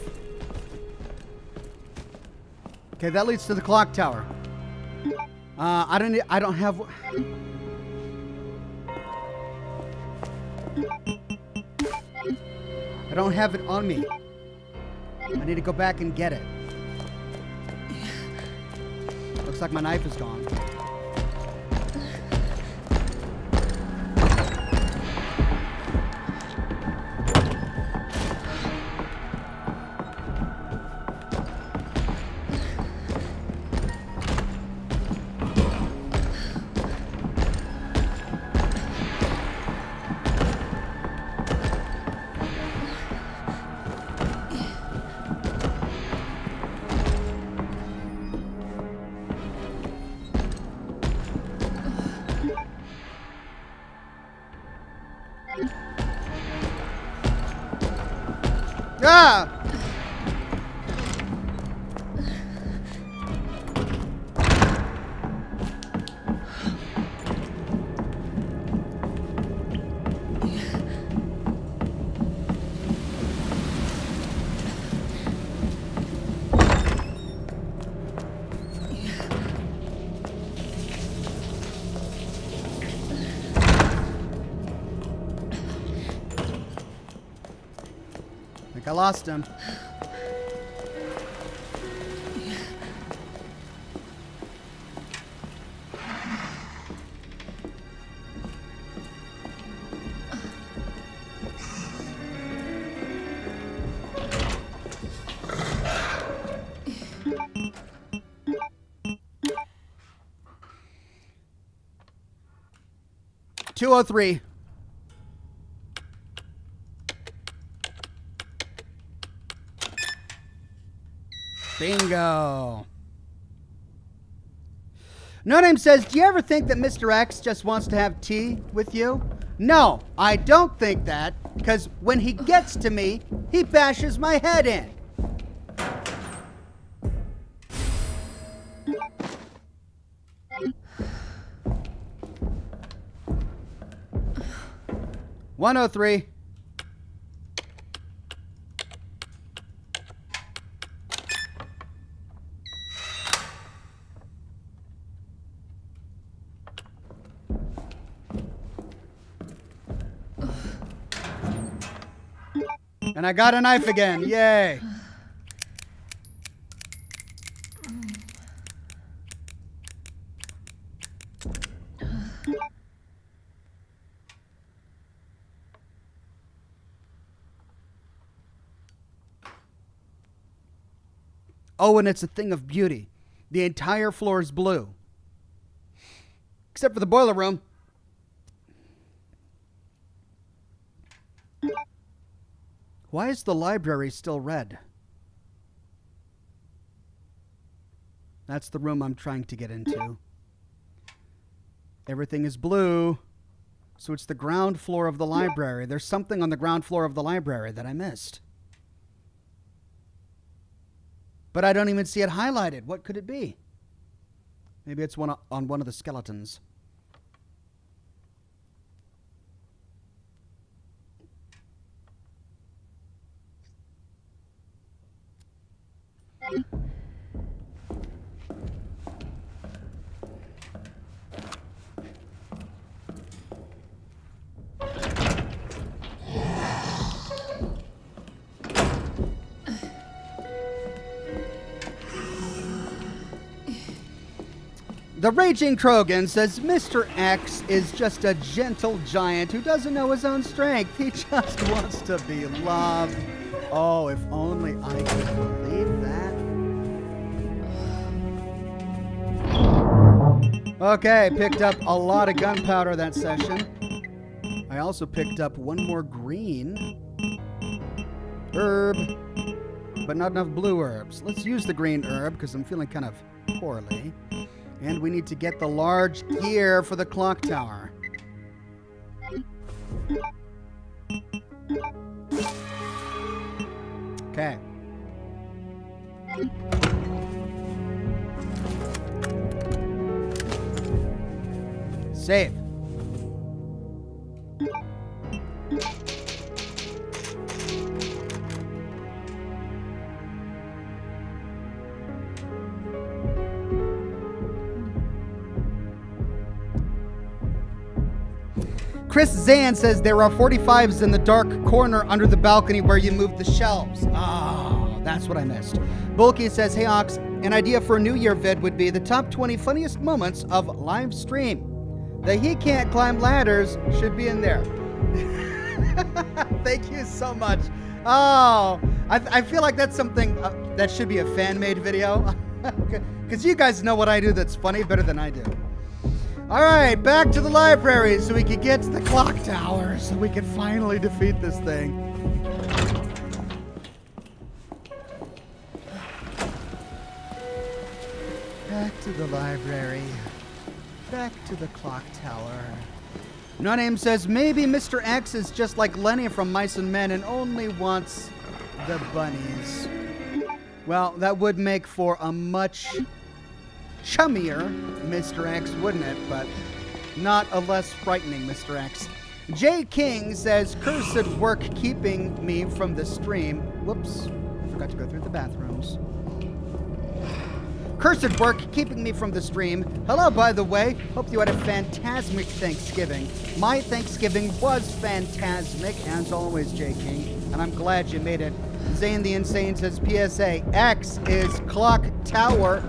Okay, that leads to the clock tower. I don't have. I don't have it on me. I need to go back and get it. Looks like my knife is gone. Ah! I lost him. $203. Bingo. No Name says, do you ever think that Mr. X just wants to have tea with you? No, I don't think that, because when he gets to me, He bashes my head in. "103. And I got a knife again. Yay. Oh, and it's a thing of beauty. The entire floor is blue. Except for the boiler room. Why is the library still red? That's the room I'm trying to get into. Everything is blue. So it's the ground floor of the library. There's something on the ground floor of the library that I missed. But I don't even see it highlighted. What could it be? Maybe it's on one of the skeletons. The Raging Krogan says Mr. X is just a gentle giant who doesn't know his own strength. He just wants to be loved. Oh, if only I could believe that. Okay, picked up a lot of gunpowder that session. I also picked up one more green herb, but not enough blue herbs. Let's use the green herb because I'm feeling kind of poorly. And we need to get the large gear for the clock tower. Okay. Save. Chris Zan says there are 45s in the dark corner under the balcony where you move the shelves. Oh, that's what I missed. Bulky says, hey Ox, an idea for a New Year vid would be the top 20 funniest moments of live stream. The he can't climb ladders should be in there. Thank you so much. Oh, I feel like that's something that should be a fan-made video. Because you guys know what I do that's funny better than I do. All right, back to the library so we can get to the clock tower so we can finally defeat this thing. Back to the library. Back to the clock tower. No Name says maybe Mr. X is just like Lenny from Mice and Men and only wants the bunnies. Well, that would make for a much chummier Mr. X, wouldn't it? But not a less frightening Mr. X. J. King says, cursed work keeping me from the stream. Whoops, I forgot to go through the bathrooms. Cursed work keeping me from the stream. Hello, by the way. Hope you had a phantasmic Thanksgiving. My Thanksgiving was phantasmic, as always, J. King, and I'm glad you made it. Zane the Insane says, PSA, X is clock tower.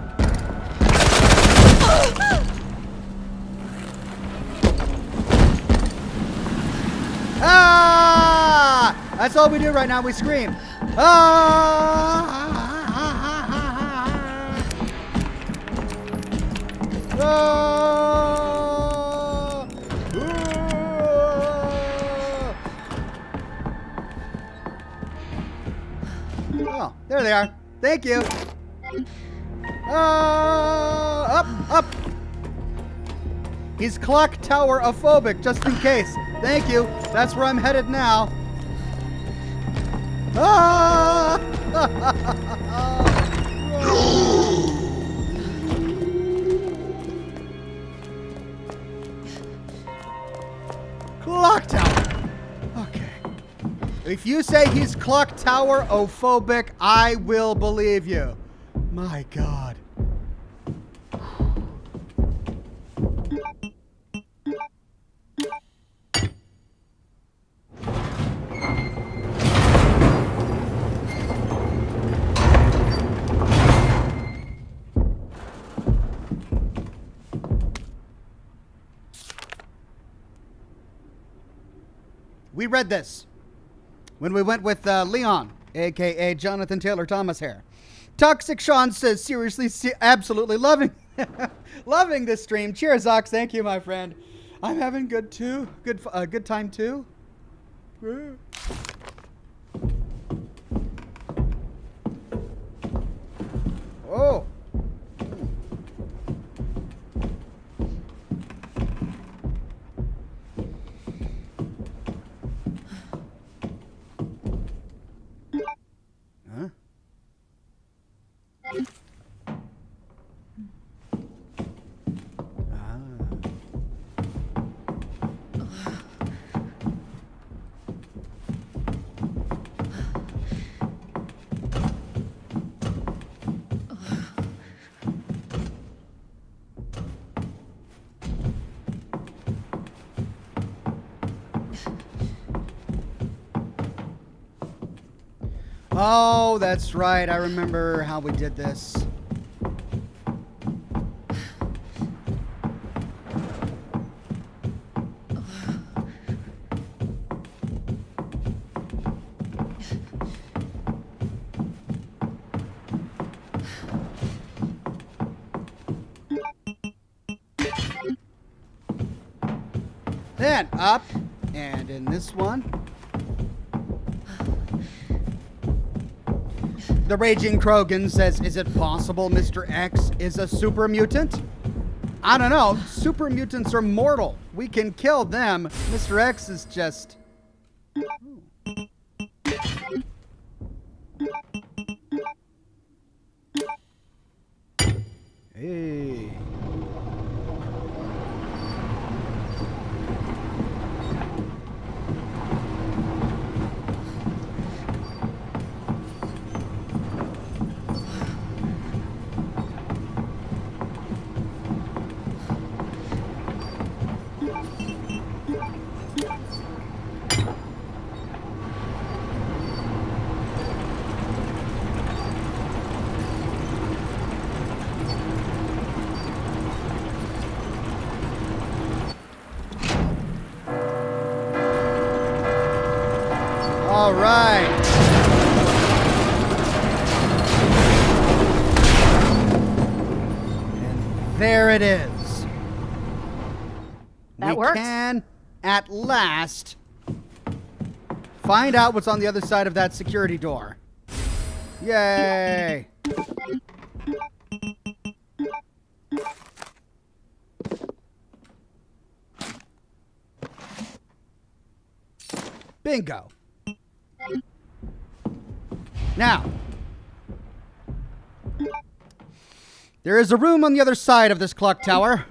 Ah! That's all we do right now. We scream. Ah! Ah! Oh, there they are. Thank you. Up. He's clock tower aphobic, just in case. Thank you. That's where I'm headed now. Ah! Clock tower. Okay. If you say he's clock tower-ophobic, I will believe you. My God. We read this when we went with Leon, a.k.a. Jonathan Taylor Thomas here. Toxic Sean says, seriously, absolutely loving loving this stream. Cheers, Ox. Thank you, my friend. I'm having good too. Good time too. Oh. Huh? Oh, that's right. I remember how we did this. Then up, and in this one, the Raging Krogan says, is it possible Mr. X is a super mutant? I don't know. Super mutants are mortal. We can kill them. Mr. X is just... Hey. All right. And there it is. That we worked. can, at last, find out what's on the other side of that security door. Yay! Bingo. Now, there is a room on the other side of this clock tower.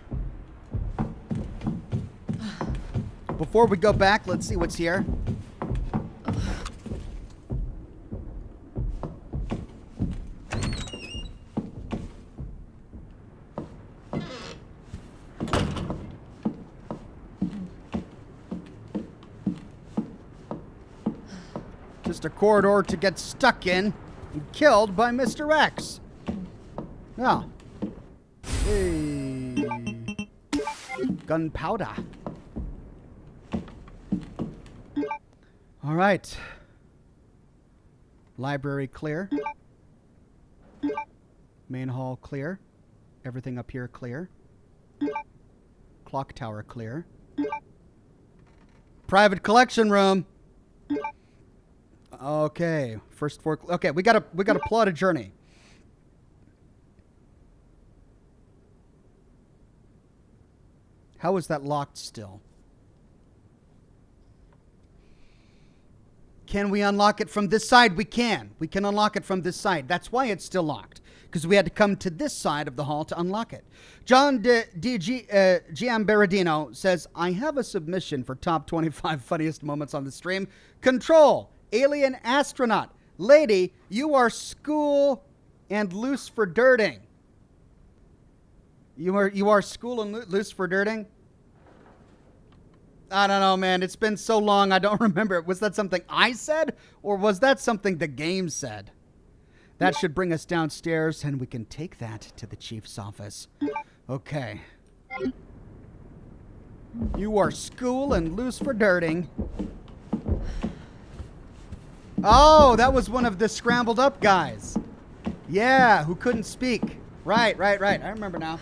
Before we go back, let's see what's here. Just a corridor to get stuck in and killed by Mr. X. Now, hey, gunpowder. All right. Library clear. Main hall clear. Everything up here clear. Clock tower clear. Private collection room. Okay, first four. Okay, we gotta plot a journey. How is that locked still? Can we unlock it from this side? We can. We can unlock it from this side. That's why it's still locked. Because we had to come to this side of the hall to unlock it. John Giamberardino says, I have a submission for top 25 funniest moments on the stream. Control, alien astronaut. Lady, you are school and loose for dirting. You are school and loose for dirting? I don't know, man. It's been so long, I don't remember. Was that something I said? Or was that something the game said? That should bring us downstairs, and we can take that to the chief's office. Okay. You are school and loose for dirting. Oh, that was one of the scrambled up guys. Yeah, who couldn't speak. Right. I remember now.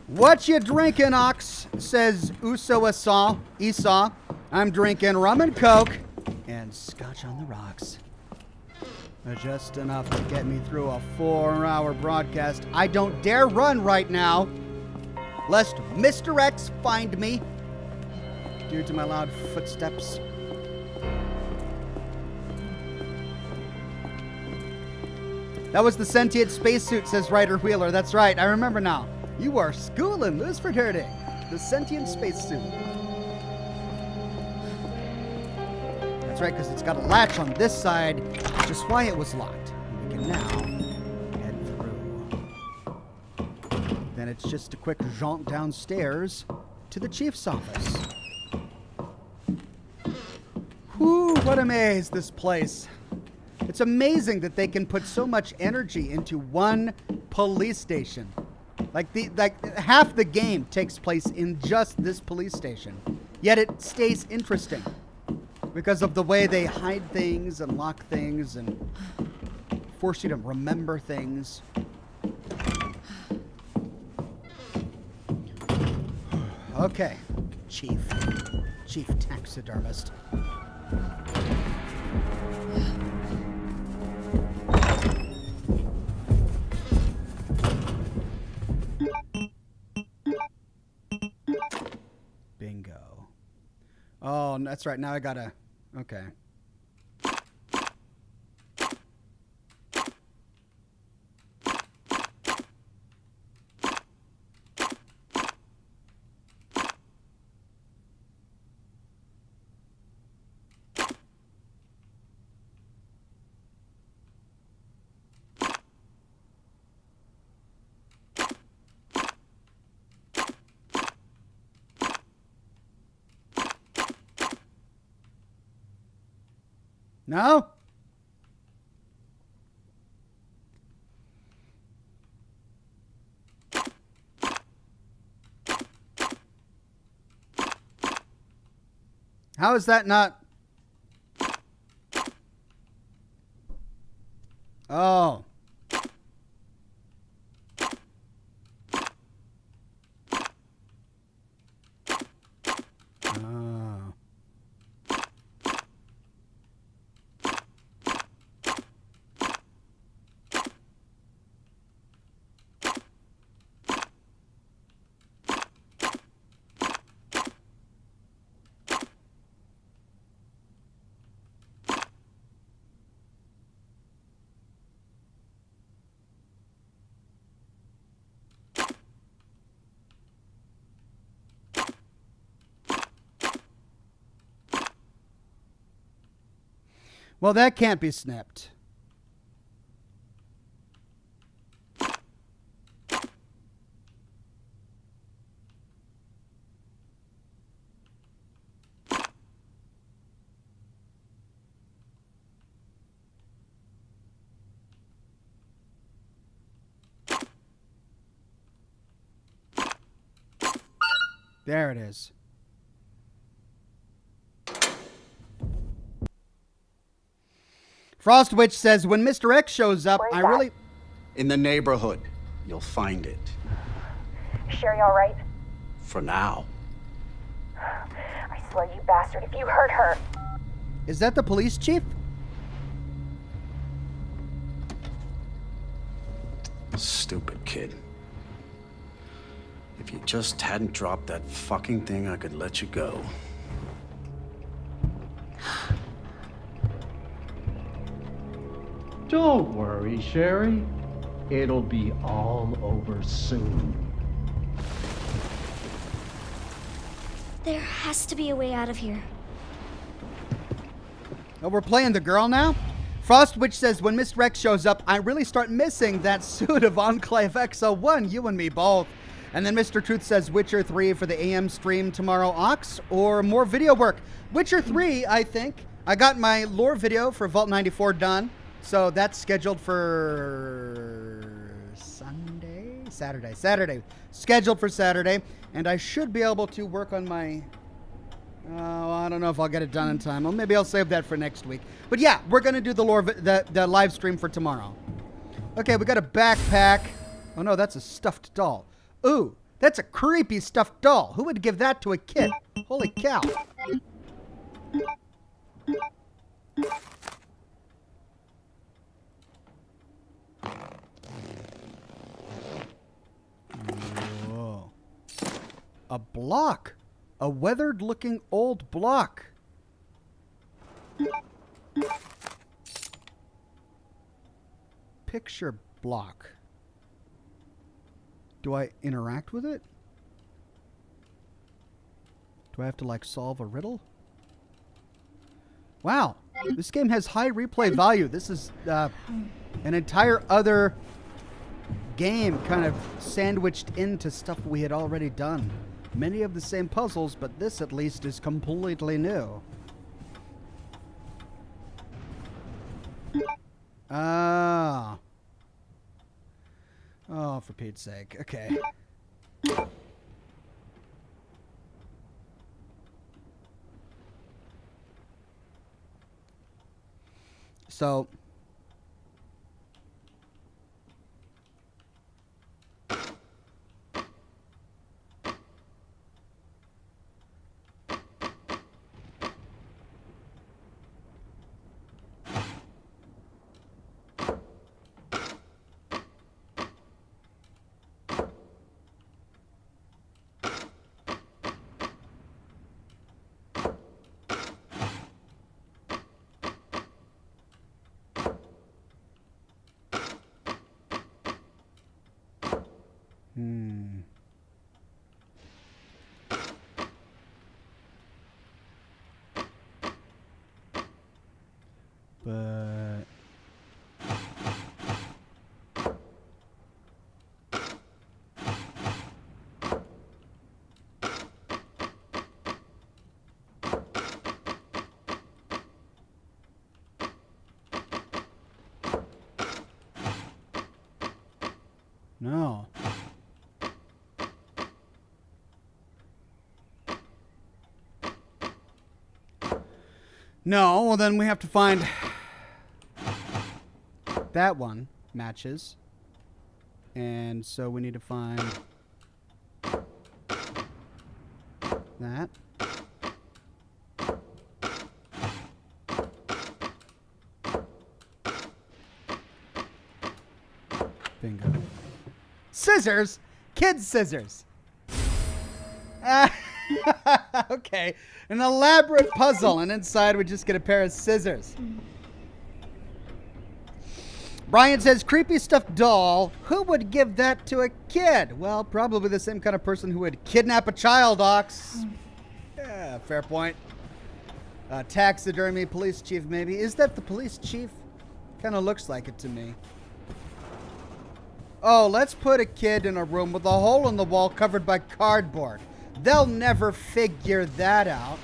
What you drinking, Ox? Says Esau. I'm drinking rum and coke and scotch on the rocks. Just enough to get me through a 4-hour broadcast. I don't dare run right now, lest Mr. X find me due to my loud footsteps. That was the sentient spacesuit, says Ryder Wheeler. That's right, I remember now. You are school and loose for dirting. The sentient spacesuit. That's right, because it's got a latch on this side, which is why it was locked. We can now head through. Then it's just a quick jaunt downstairs to the chief's office. Whew, what a maze, this place. It's amazing that they can put so much energy into one police station. Like half the game takes place in just this police station. Yet it stays interesting because of the way they hide things and lock things and force you to remember things. Okay, Chief Taxidermist. Bingo. Oh, that's right. Now I gotta... Okay. No? How is that not? Oh. Oh. Well, that can't be snipped. There it is. Frostwitch says, when Mr. X shows up, I really... In the neighborhood. You'll find it. Sherry all right? For now. I swear, you bastard, if you hurt her... Is that the police chief? stupid, kid. If you just hadn't dropped that fucking thing, I could let you go. Don't worry, Sherry. It'll be all over soon. There has to be a way out of here. Oh, we're playing the girl now? Frost Witch says, when Miss Rex shows up, I really start missing that suit of Enclave XO1, you and me both. And then Mr. Truth says, Witcher 3 for the AM stream tomorrow, Ox, or more video work. Witcher 3, I think. I got my lore video for Vault 94 done, so that's scheduled for Saturday. Scheduled for Saturday, and I should be able to work on my... Oh, I don't know if I'll get it done in time. Well, maybe I'll save that for next week. But yeah, we're going to do the the live stream for tomorrow. Okay, we got a backpack. Oh no, that's a stuffed doll. Ooh, that's a creepy stuffed doll. Who would give that to a kid? Holy cow. Whoa. A block. A weathered-looking old block. Picture block. Do I interact with it? Do I have to, like, solve a riddle? Wow. This game has high replay value. This is an entire other game kind of sandwiched into stuff we had already done. Many of the same puzzles, but this at least is completely new. Ah. Oh, for Pete's sake. Okay. So... But... No. No, well then we have to find... That one matches. And so we need to find... that. Bingo. Scissors? Kids' scissors. Okay. An elaborate puzzle, and inside we just get a pair of scissors. Brian says, creepy stuffed doll. Who would give that to a kid? Well, probably the same kind of person who would kidnap a child, Ox. Yeah, fair point. Taxidermy, police chief, maybe. Is that the police chief? Kind of looks like it to me. Oh, let's put a kid in a room with a hole in the wall covered by cardboard. They'll never figure that out.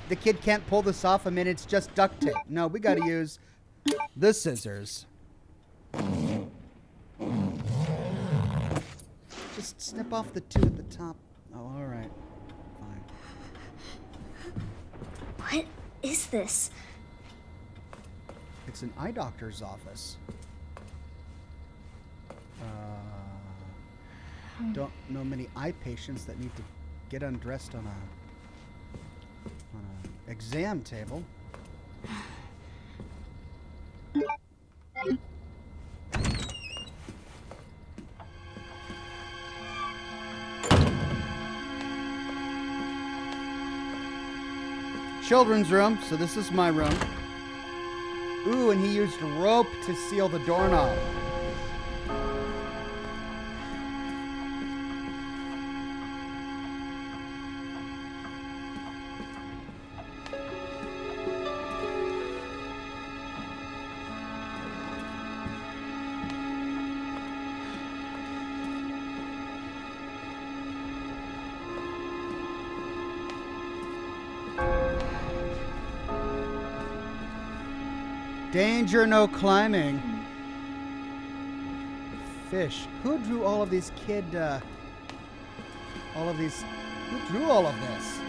The kid can't pull this off. I mean, it's just duct tape. No, we got to use the scissors. Just snip off the two at the top. Oh, all right. Fine. What is this? It's an eye doctor's office. Don't know many eye patients that need to get undressed on a exam table. children's room, so this is my room. Ooh, and he used rope to seal the doorknob. Danger, no climbing. Fish. Who drew all of these who drew all of this?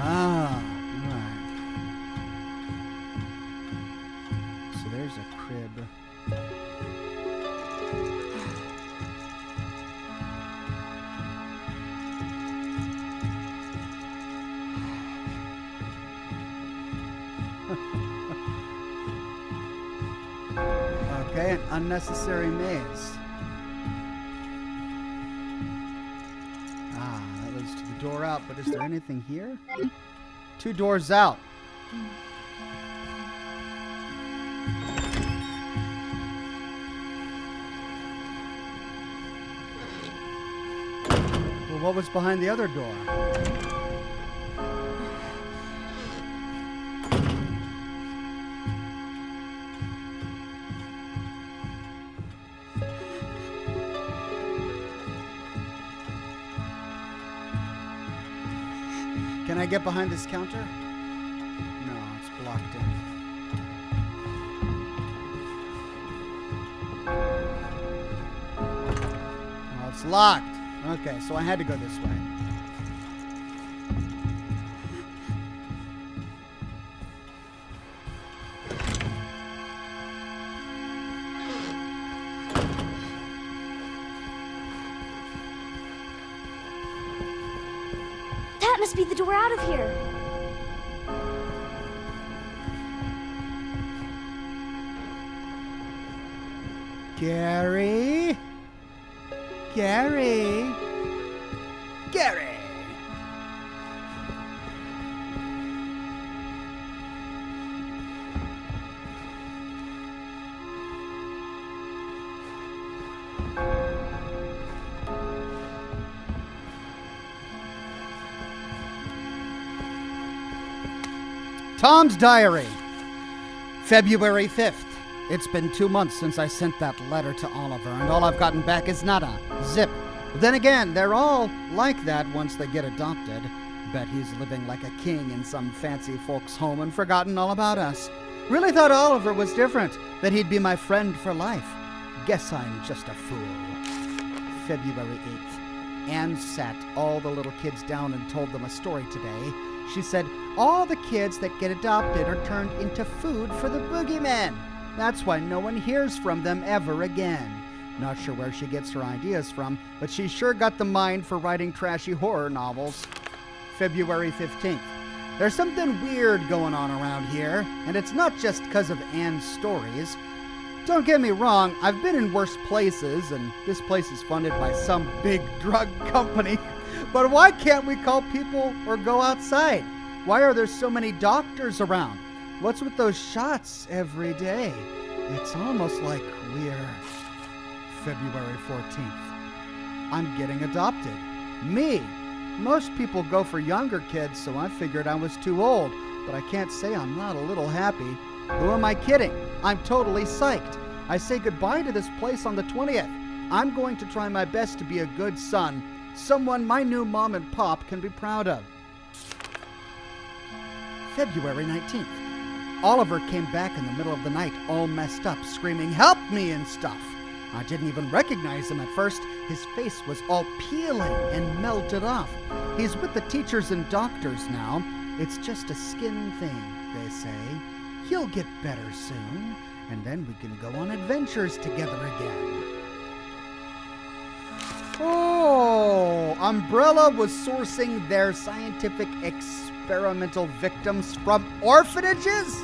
Ah, right. So there's a crib. Okay, an unnecessary maze. Ah, that leads to the door out, but is there anything here? 2 doors out. Well, what was behind the other door? Can I get behind this counter? No, it's blocked in. Oh, it's locked. Okay, so I had to go this way. That must be the door out of here. Gary? Gary? Gary! Tom's diary, February 5th. It's been 2 months since I sent that letter to Oliver, and all I've gotten back is nada. Zip. But then again, they're all like that once they get adopted. Bet he's living like a king in some fancy folks' home and forgotten all about us. Really thought Oliver was different, that he'd be my friend for life. Guess I'm just a fool. February 8th. Anne sat all the little kids down and told them a story today. She said, all the kids that get adopted are turned into food for the boogeyman. That's why no one hears from them ever again. Not sure where she gets her ideas from, but she's sure got the mind for writing trashy horror novels. February 15th. There's something weird going on around here, and it's not just because of Anne's stories. Don't get me wrong, I've been in worse places, and this place is funded by some big drug company. But why can't we call people or go outside? Why are there so many doctors around? What's with those shots every day? It's almost like we're... February 14th. I'm getting adopted. Me. Most people go for younger kids, so I figured I was too old. but I can't say I'm not a little happy. Who am I kidding? I'm totally psyched. I say goodbye to this place on the 20th. I'm going to try my best to be a good son, someone my new mom and pop can be proud of. February 19th. Oliver came back in the middle of the night, all messed up, screaming, "Help me!" and stuff. I didn't even recognize him at first. His face was all peeling and melted off. He's with the teachers and doctors now. It's just a skin thing, they say. He'll get better soon, and then we can go on adventures together again. Oh, Umbrella was sourcing their scientific experimental victims from orphanages?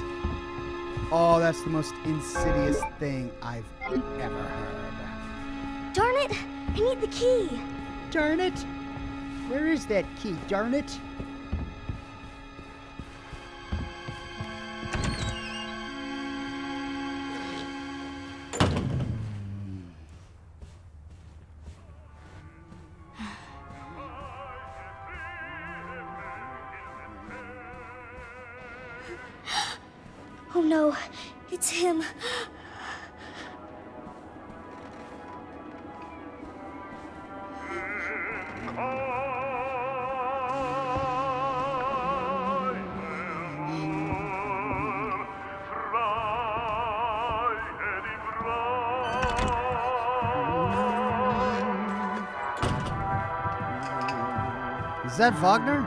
Oh, that's the most insidious thing I've ever heard. Darn it! I need the key. Darn it! Where is that key, darn it? Oh no, it's him. Is that Wagner?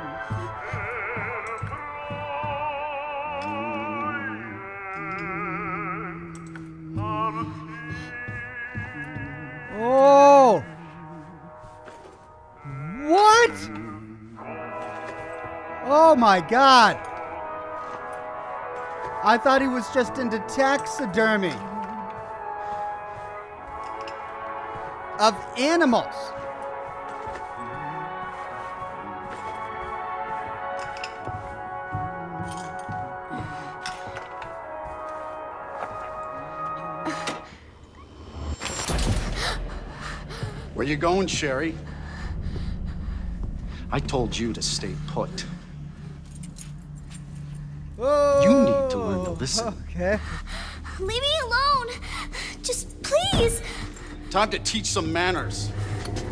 Oh! What? Oh my God! I thought he was just into taxidermy of animals. Where you going, Sherry? I told you to stay put. Oh, You need to learn to listen. Okay. Leave me alone. Just please. Time to teach some manners.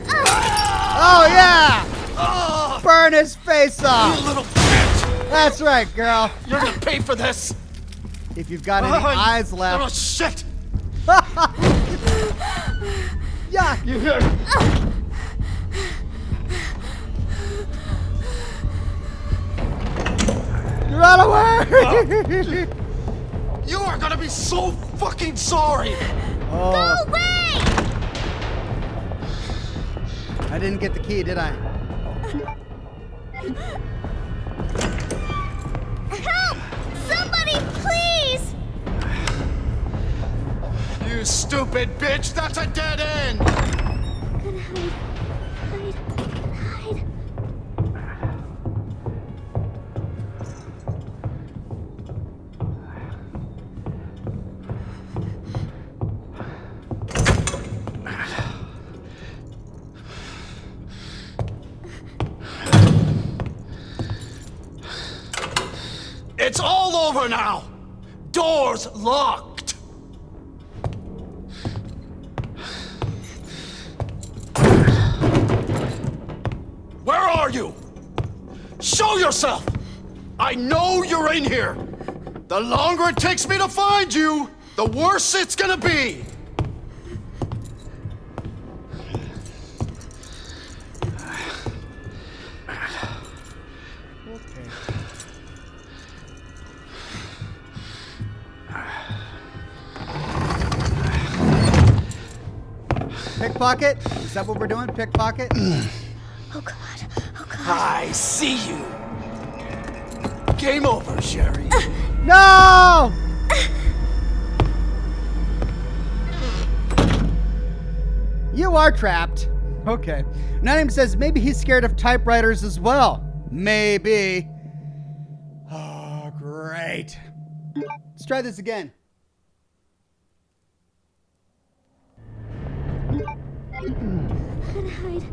Oh yeah! Burn his face off. You little bitch! That's right, girl. You're gonna pay for this! If you've got any eyes Oh, left. shit! Yuck! You hear? Run away! You are gonna be so fucking sorry! Oh, Go away! I didn't get the key, did I? Help! Somebody, please! You stupid bitch! That's a dead end! Gonna hide. Hide. It's all over now! Doors locked! Where are you? Show yourself! I know you're in here! The longer it takes me to find you, the worse it's gonna be! Okay. Pickpocket? Is that what we're doing? Pickpocket? Oh God. Oh God. I see you! Game over, Sherry. No! You are trapped. Okay. Nadim says maybe he's scared of typewriters as well. Maybe. Oh, great. Let's try this again. Gotta hide.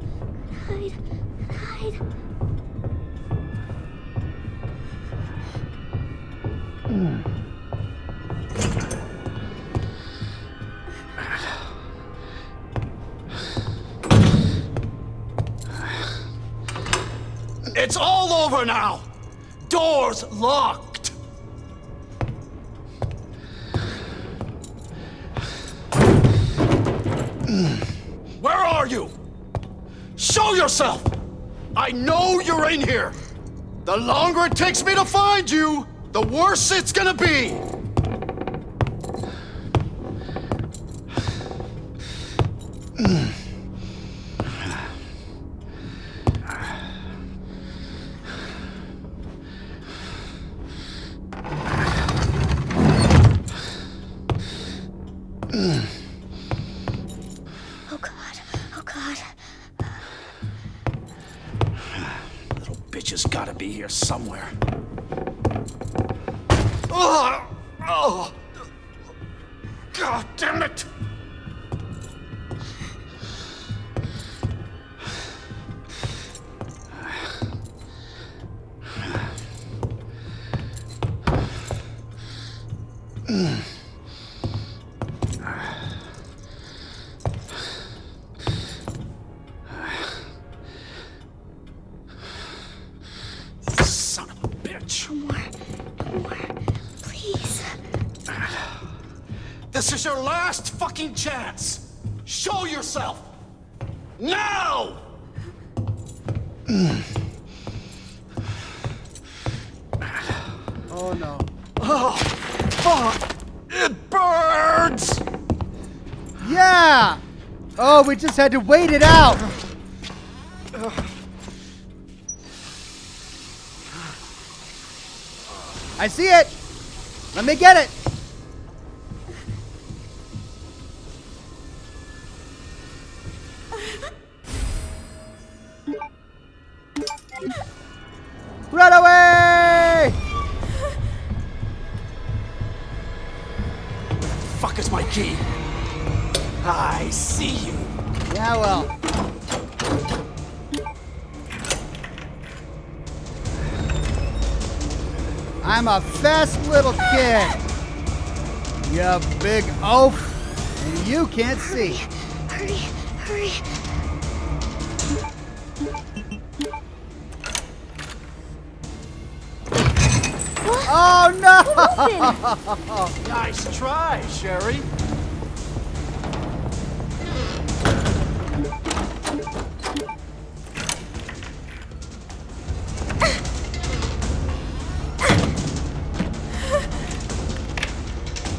Hide. It's all over now! Doors locked! Where are you? Show yourself! I know you're in here! The longer it takes me to find you, the worse it's gonna be! Oh God. Oh God. Little bitch has gotta be here somewhere. Oh! Oh! God damn it! Son of a bitch. No more. Please. This is your last fucking chance! Show yourself! Now! Oh no. Oh, fuck! It burns! Yeah! Oh, we just had to wait it out. I see it. Let me get it. Run away! Fuck is my key? I see you. Yeah, well. I'm a fast little kid. You big oaf. And you can't see. Hurry. Hurry. Oh no! Nice try, Sherry.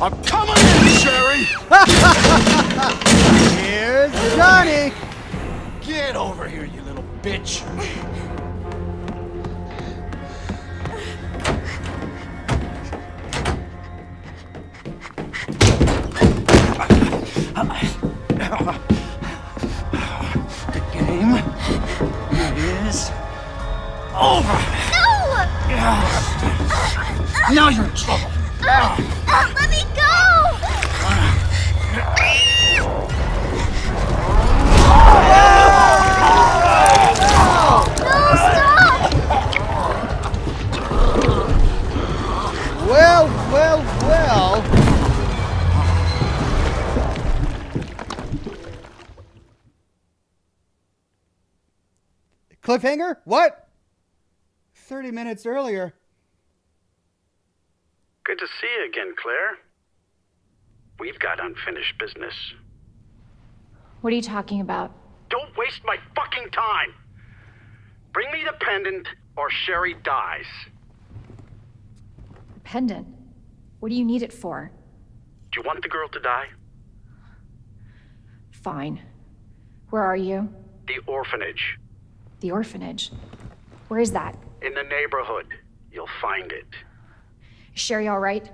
I'm coming in, Sherry! Here's Johnny. Get over here, you little bitch. The game is over. No! Now you're in trouble. Let me go! No, stop! Well. Cliffhanger? What? 30 minutes earlier. Good to see you again, Claire. We've got unfinished business. What are you talking about? Don't waste my fucking time! Bring me the pendant, or Sherry dies. Pendant? What do you need it for? Do you want the girl to die? Fine. Where are you? The orphanage. The orphanage. Where is that? In the neighborhood. You'll find it. Is Sherry all right?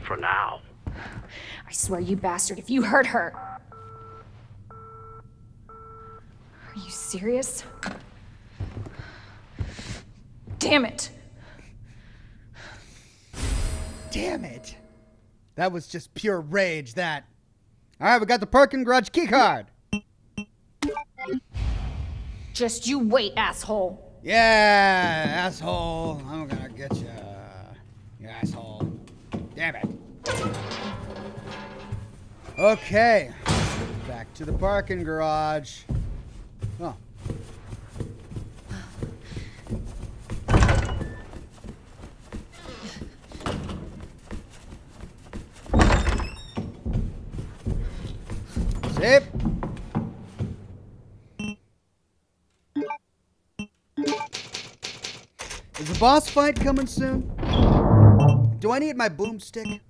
For now. I swear, you bastard, if you hurt her. Are you serious? Damn it. Damn it. That was just pure rage, that. All right, we got the parking garage key card. Just you wait, asshole. Yeah, asshole. I'm gonna get you. You asshole. Damn it. Okay. Back to the parking garage. Oh. Zip. Is the boss fight coming soon? Do I need my boomstick?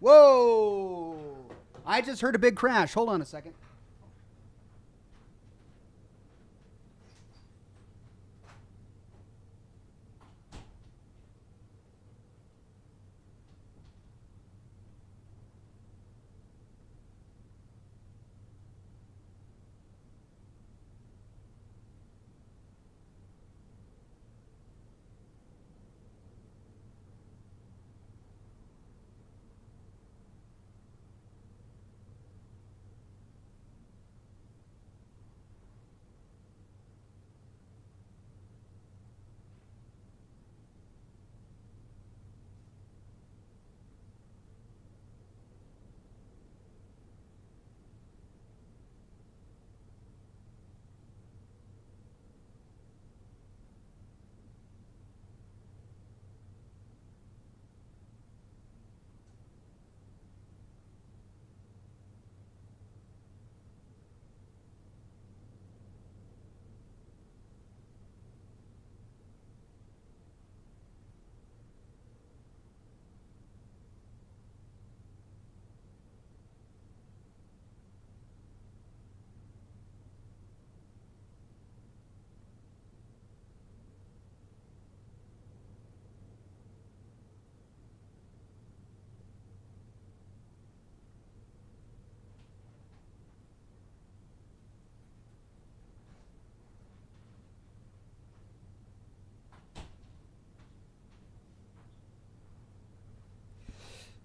Whoa! I just heard a big crash. Hold on a second.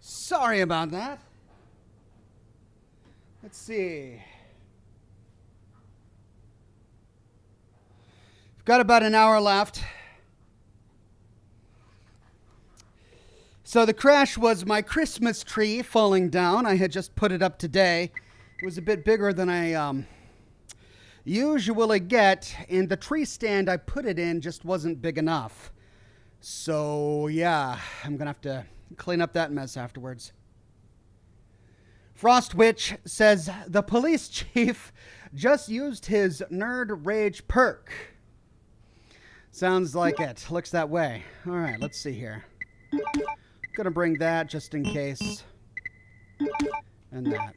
Sorry about that. Let's see. We've got about an hour left. So the crash was my Christmas tree falling down. I had just put it up today. It was a bit bigger than I usually get, and the tree stand I put it in just wasn't big enough. So yeah, I'm gonna have to clean up that mess afterwards. Frost Witch says the police chief just used his nerd rage perk. Sounds like it. Looks that way. All right, let's see here. Gonna bring that just in case. And that.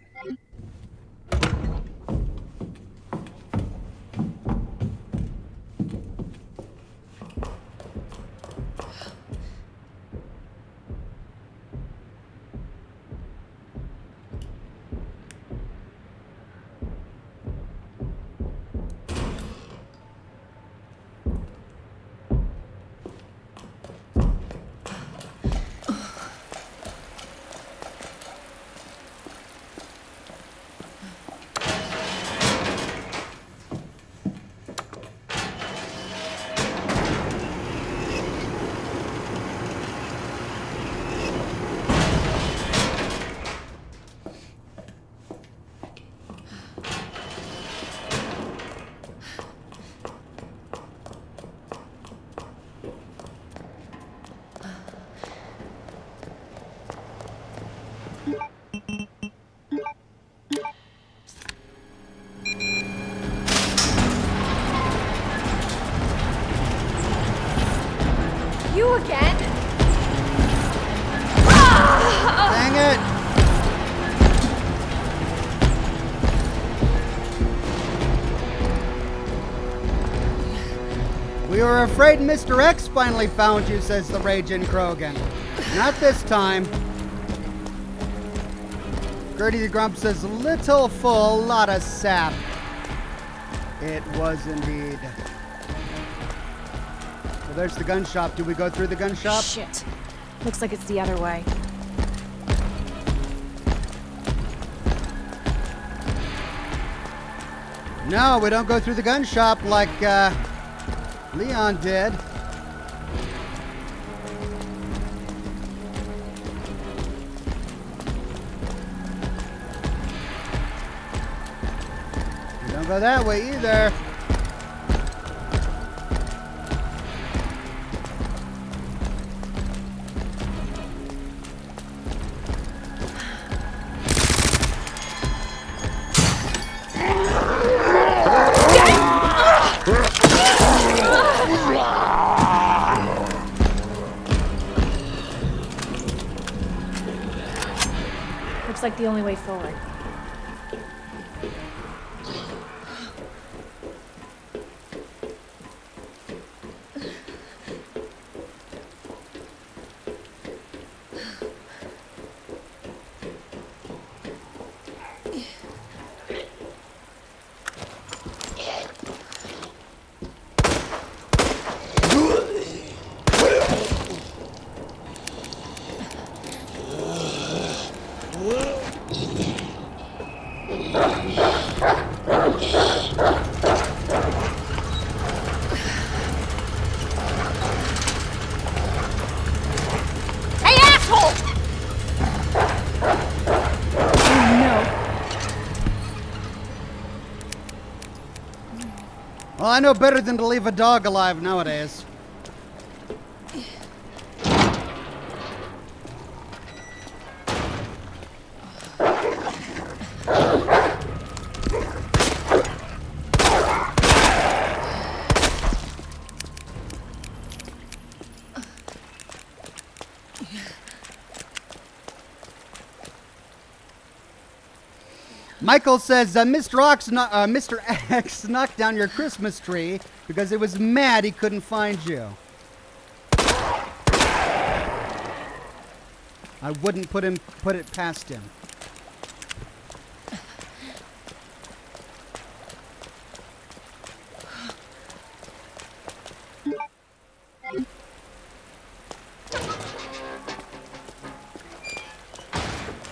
You again? Dang it! We were afraid Mr. X finally found you, says the Raging Krogan. Not this time. Gertie the Grump says, little full, lot of sap. It was indeed. Well, there's the gun shop. Do we go through the gun shop? Shit. Looks like it's the other way. No, we don't go through the gun shop like Leon did. Don't go that way either. Looks like the only way forward. Well, I know better than to leave a dog alive nowadays. Michael says, Mr. X knocked down your Christmas tree because he was mad he couldn't find you. I wouldn't put it past him.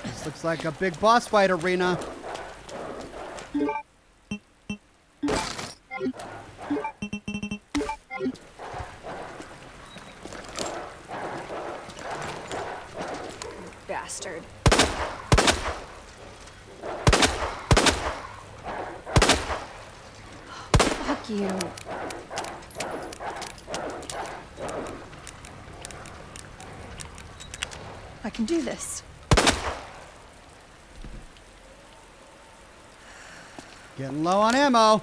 This looks like a big boss fight arena. Bastard. Fuck you. I can do this. Getting low on ammo.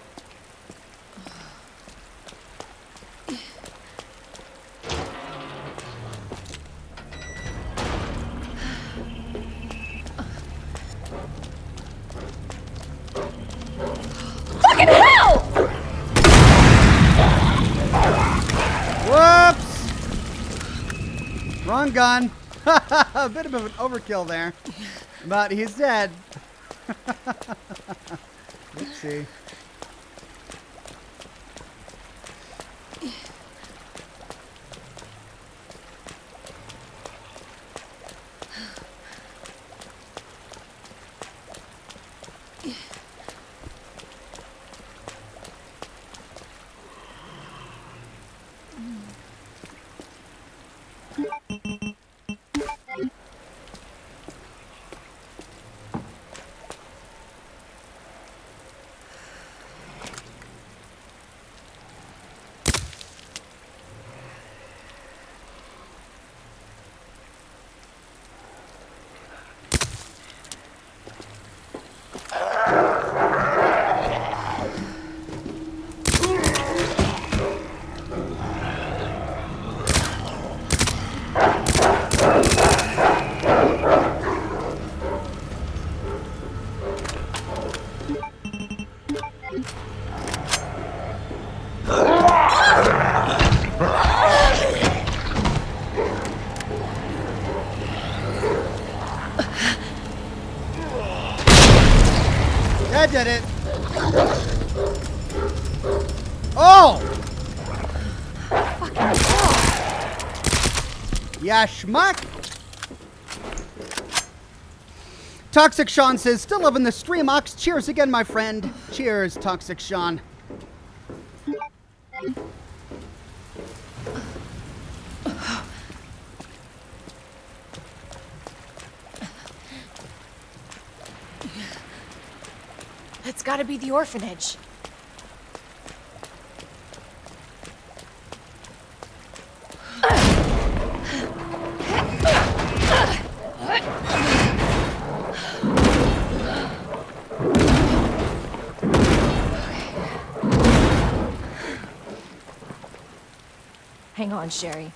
Fucking hell! Whoops! Wrong gun. A bit of an overkill there. But he's dead. Oopsie. That did it. Oh! Yeah, schmuck. Toxic Sean says, still loving the stream, Ox. Cheers again, my friend. Cheers, Toxic Sean. It's gotta be the orphanage. Hang on, Sherry.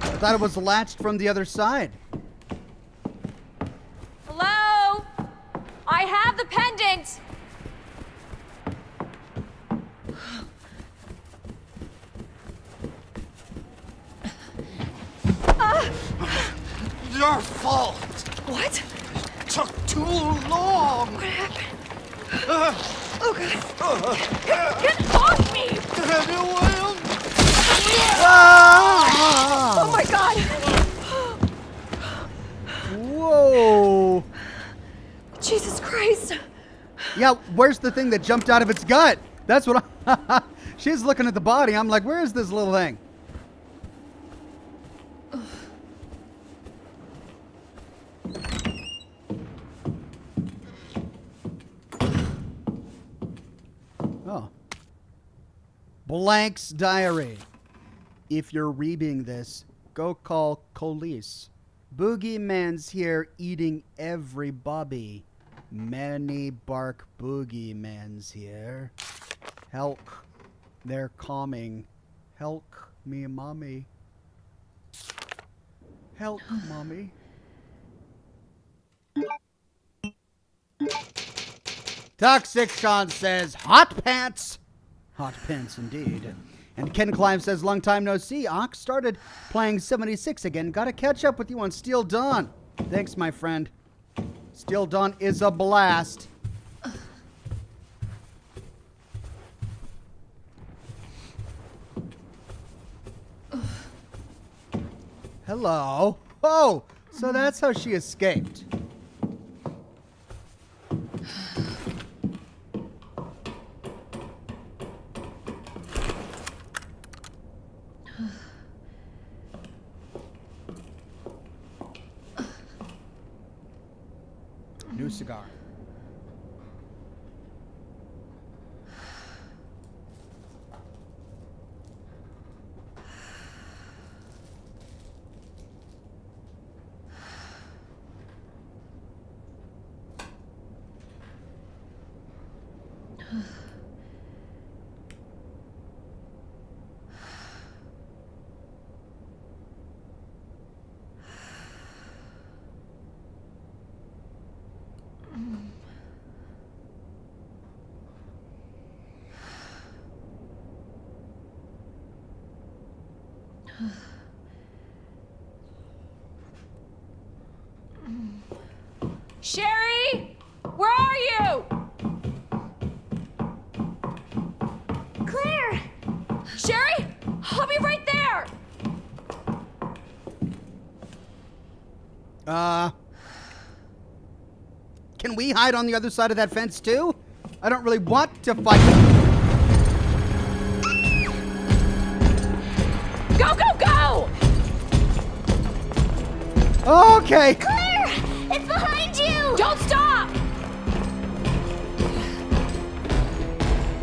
I thought it was latched from the other side. Hello? I have the pendant! Your fault. What? Took too long. What happened? Oh god. Get off me! Oh my god! Whoa. Jesus Christ! Yeah, where's the thing that jumped out of its gut? That's what I... She's looking at the body. I'm like, where is this little thing? Oh. Blank's diary. If you're reading this, go call police. Boogeyman's here eating every bobby. Many bark boogeyman's here. Help. They're coming. Help me, mommy. Help, mommy. Toxic Sean says, hot pants. Hot pants indeed. And Ken Climb says, long time no see. Ox started playing 76 again. Gotta catch up with you on Steel Dawn. Thanks, my friend. Steel Dawn is a blast. Hello. Oh, so that's how she escaped. New cigar. Sherry! Where are you? Claire! Sherry? I'll be right there! Can we hide on the other side of that fence too? I don't really want to fight. Go, go, go! Okay. Claire! It's behind you! Don't stop!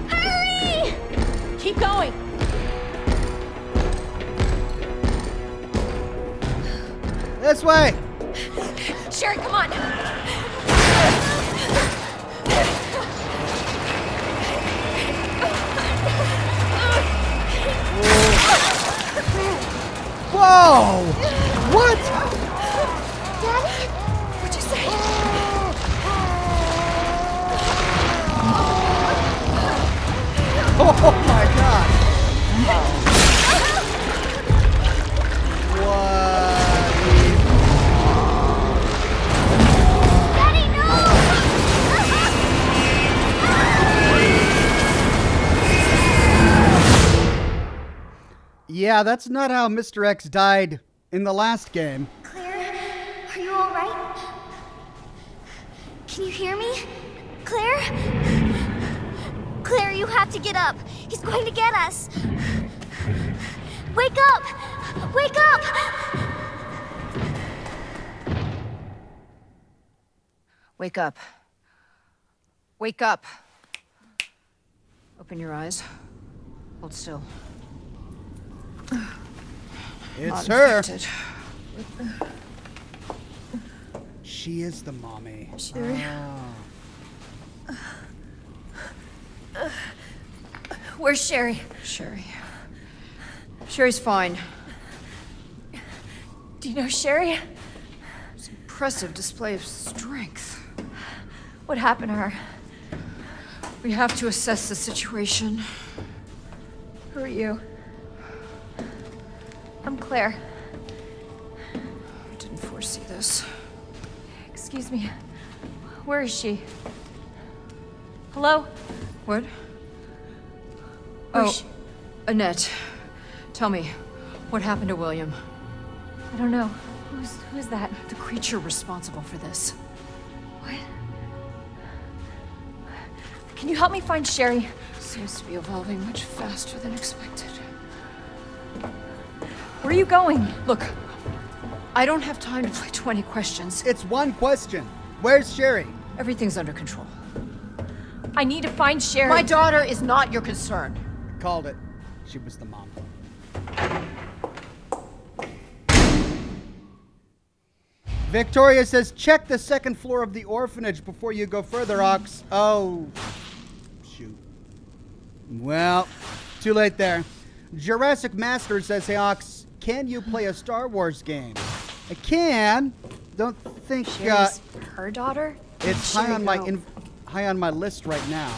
Hurry! Keep going. This way. Sherry, come on. Whoa! What? Daddy? What'd you say? Oh my god! What? Daddy, no! Yeah, that's not how Mr. X died in the last game. Claire, are you all right? Can you hear me? Claire? Claire, you have to get up. He's going to get us. Wake up! Wake up! Wake up. Wake up. Open your eyes. Hold still. It's Not her. infected. She is the mommy. Sherry. Where's Sherry? Sherry's fine. Do you know Sherry? It's an impressive display of strength. What happened to her? We have to assess the situation. Who are you? I'm Claire. I didn't foresee this. Excuse me. Where is she? Hello? What? Where's Oh, she? Annette. Tell me, what happened to William? I don't know. Who's that? The creature responsible for this. What? Can you help me find Sherry? Seems to be evolving much faster than expected. Where are you going? Look, I don't have time to play 20 questions. It's one question. Where's Sherry? Everything's under control. I need to find Sherry. My daughter is not your concern. Called it. She was the mom. Victoria says, check the second floor of the orphanage before you go further, Ox. Oh, shoot. Well, too late there. Jurassic Master says, hey, Ox, can you play a Star Wars game? I can. Don't think Sherry's her daughter? it's Where'd high on my Sherry go? high on my list right now.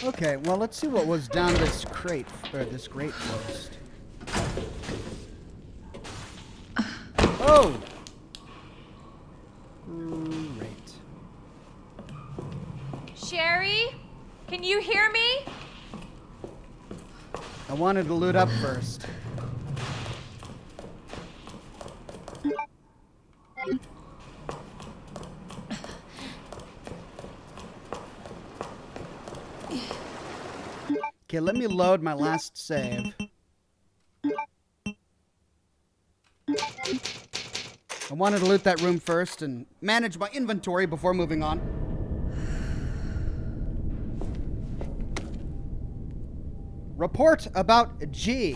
Okay, well, let's see what was down this crate, or this grate first. Oh! Great. Sherry? Can you hear me? I wanted to loot up first. Okay, let me load my last save. I wanted to loot that room first and manage my inventory before moving on. Report about G.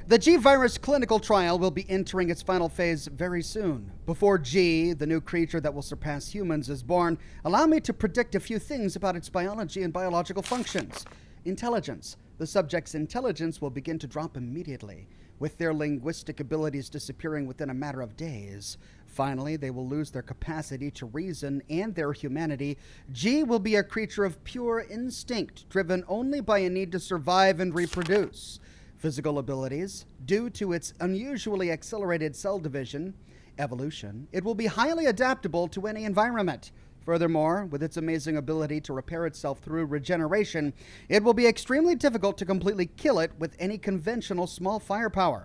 The G virus clinical trial will be entering its final phase very soon. Before G, the new creature that will surpass humans, is born, allow me to predict a few things about its biology and biological functions. Intelligence. The subject's intelligence will begin to drop immediately, with their linguistic abilities disappearing within a matter of days. Finally, they will lose their capacity to reason and their humanity. G will be a creature of pure instinct, driven only by a need to survive and reproduce. Physical abilities. Due to its unusually accelerated cell division, evolution, it will be highly adaptable to any environment. Furthermore, with its amazing ability to repair itself through regeneration, it will be extremely difficult to completely kill it with any conventional small firepower.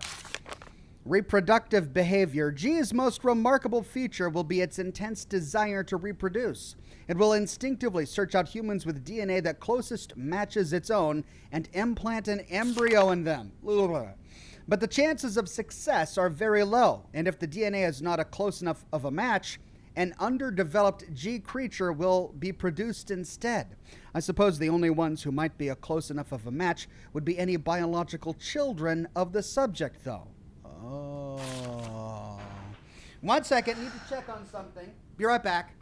Reproductive behavior. G's most remarkable feature will be its intense desire to reproduce. It will instinctively search out humans with DNA that closest matches its own and implant an embryo in them. But the chances of success are very low, and if the DNA is not a close enough of a match, an underdeveloped G creature will be produced instead. I suppose the only ones who might be a close enough of a match would be any biological children of the subject, though. Oh. 1 second, need to check on something. Be right back.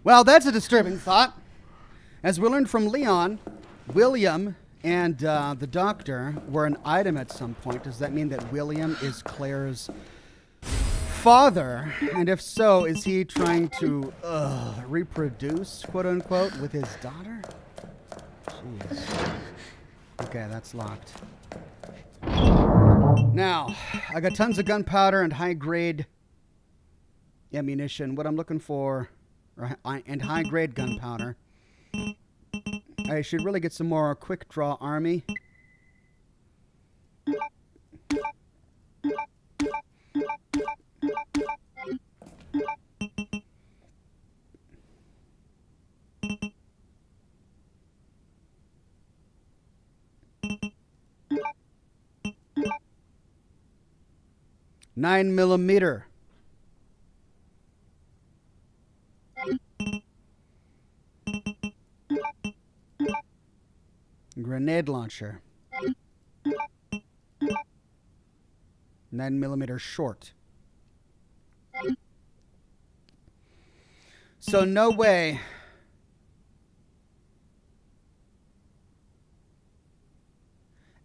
Well, that's a disturbing thought. As we learned from Leon, William and the doctor were an item at some point. Does that mean that William is Claire's father? And if so, is he trying to reproduce, quote unquote, with his daughter? Jeez. Okay, that's locked. Now, I got tons of gunpowder and high-grade ammunition. What I'm looking for, and high-grade gunpowder. I should really get some more quick-draw army. Nine millimeter. Grenade launcher. 9 millimeter short. So no way.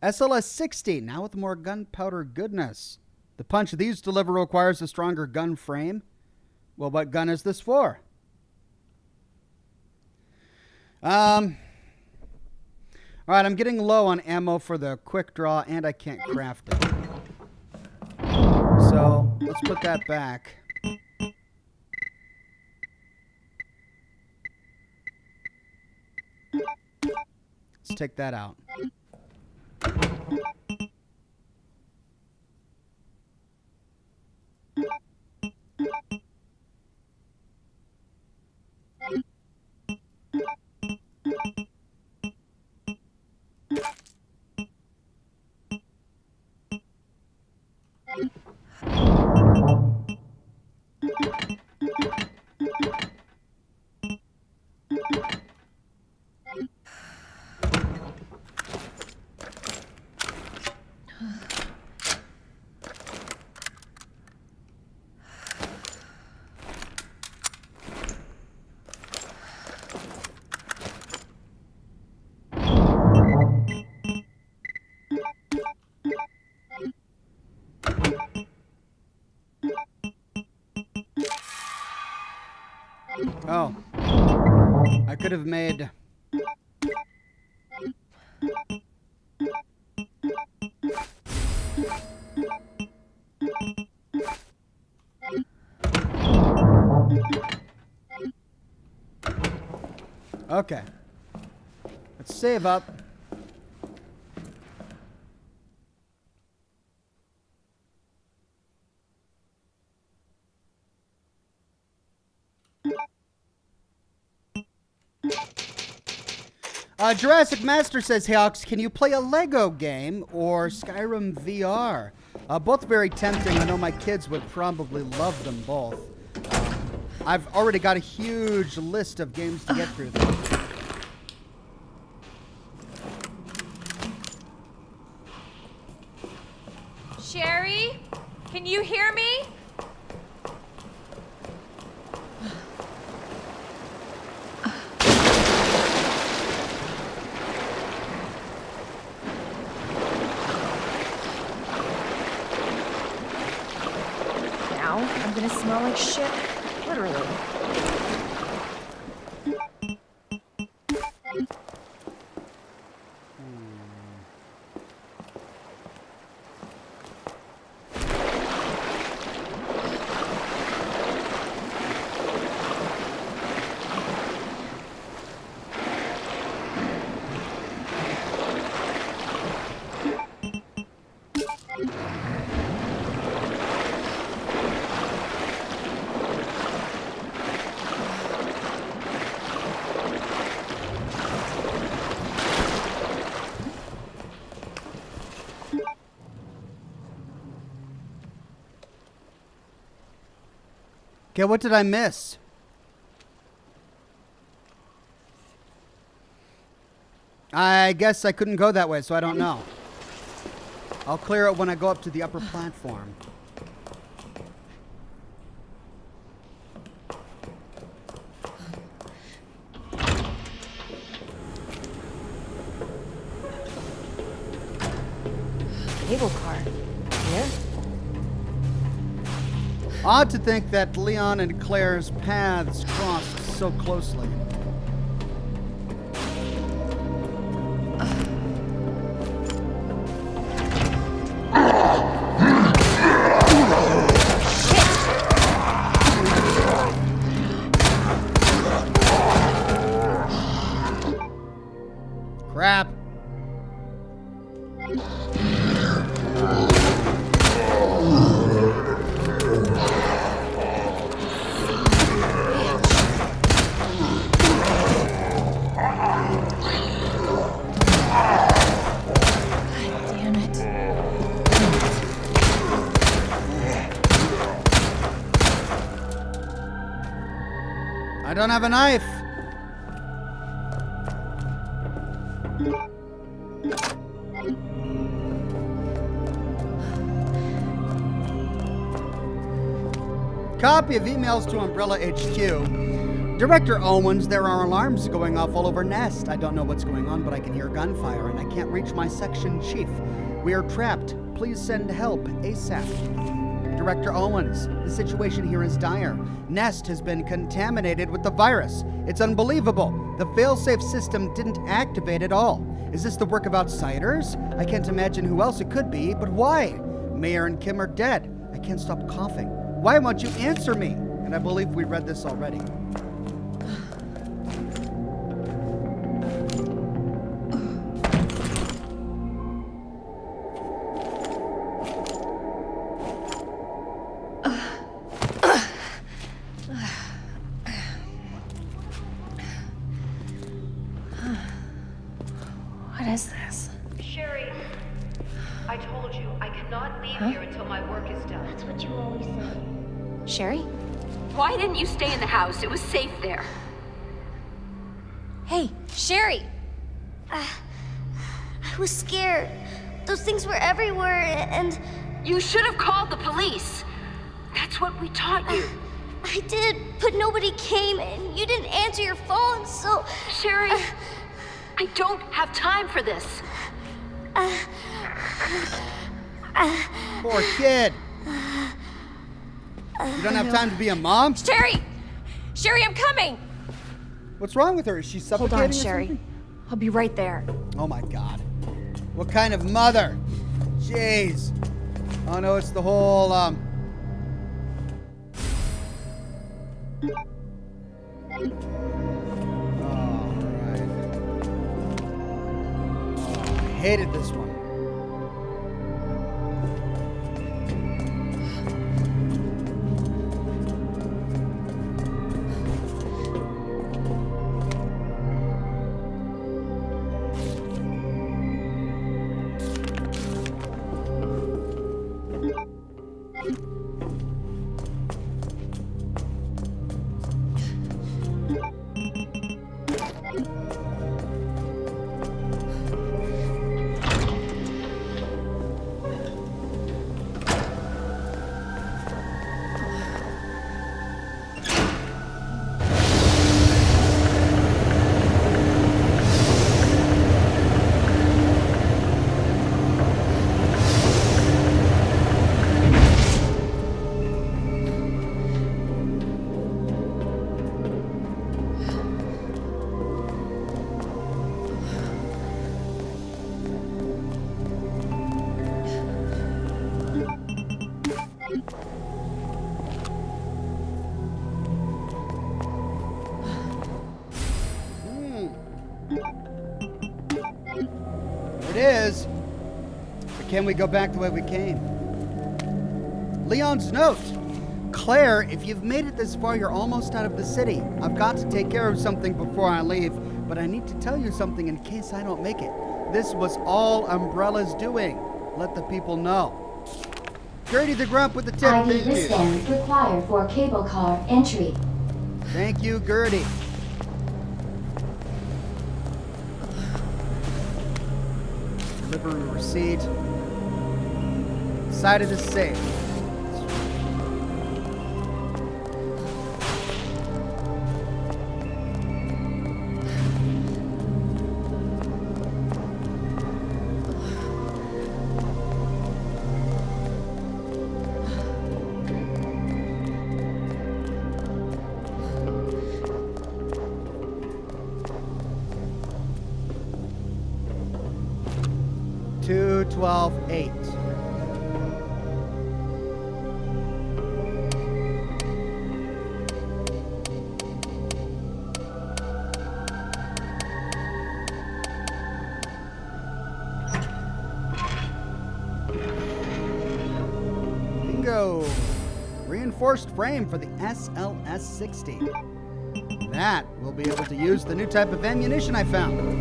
SLS 60, now with more gunpowder goodness. The punch these deliver requires a stronger gun frame. Well, what gun is this for? All right, I'm getting low on ammo for the quick draw, and I can't craft it. So let's put that back. Let's take that out. Oh, I could have made... Okay, let's save up. Jurassic Master says, "Hey Ox, can you play a Lego game or Skyrim VR? Both very tempting. I know my kids would probably love them both. I've already got a huge list of games to get through though." Sherry, can you hear me? Now I'm gonna smell like shit, literally. Okay, what did I miss? I guess I couldn't go that way, so I don't know. I'll clear it when I go up to the upper platform. cable car. Here? Odd to think that Leon and Claire's paths crossed so closely. Crap. Damn it. I don't have a knife. Copy of emails to Umbrella HQ. Director Owens, there are alarms going off all over Nest. I don't know what's going on, but I can hear gunfire and I can't reach my section chief. We are trapped. Please send help ASAP. Director Owens, the situation here is dire. Nest has been contaminated with the virus. It's unbelievable. The failsafe system didn't activate at all. Is this the work of outsiders? I can't imagine who else it could be, but why? Mayor and Kim are dead. I can't stop coughing. Why won't you answer me? And I believe we read this already. What is this? Sherry, I told you, I cannot leave here until my work is done. That's what you always say. Sherry? Why didn't you stay in the house? It was safe there. Hey, Sherry! I was scared. Those things were everywhere, and You should have called the police. That's what we taught you. I did, but nobody came, and you didn't answer your phone, so... Sherry, I don't have time for this. Poor kid. You don't have time to be a mom? Sherry! Sherry, I'm coming! What's wrong with her? Is she Hold suffocating on, or Sherry. something? I'll be right there. Oh my God. What kind of mother? Jeez. Oh no, it's the whole, Alright. Oh, I hated this one. It is. But can we go back the way we came? Leon's note. Claire, if you've made it this far, you're almost out of the city. I've got to take care of something before I leave, but I need to tell you something in case I don't make it. This was all Umbrella's doing. Let the people know. Gertie the Grump with the tip. ID Thank you. wristband required for cable car entry. Thank you, Gertie. Delivery receipt. Side of the safe. 12, 8. Bingo! Reinforced frame for the SLS-60. That will be able to use the new type of ammunition I found.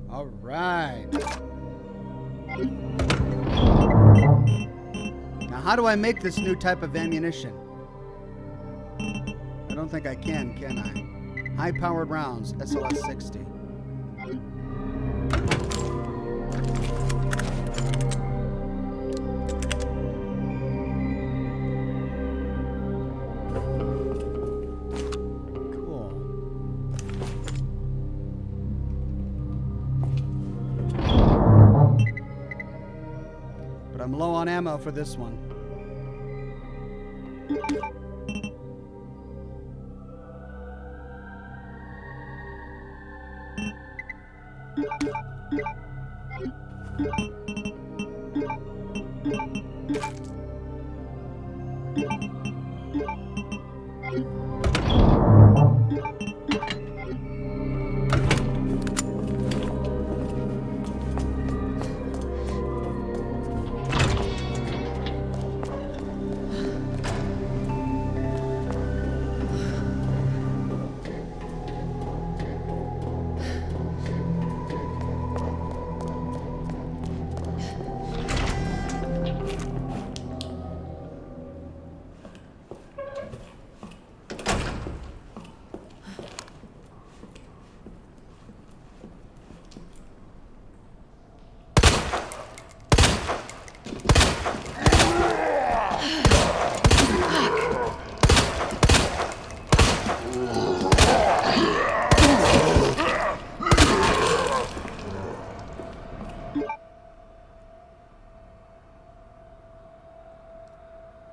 All right. Now, how do I make this new type of ammunition? I don't think I can I? High-powered rounds, SLS-60. I'm low on ammo for this one.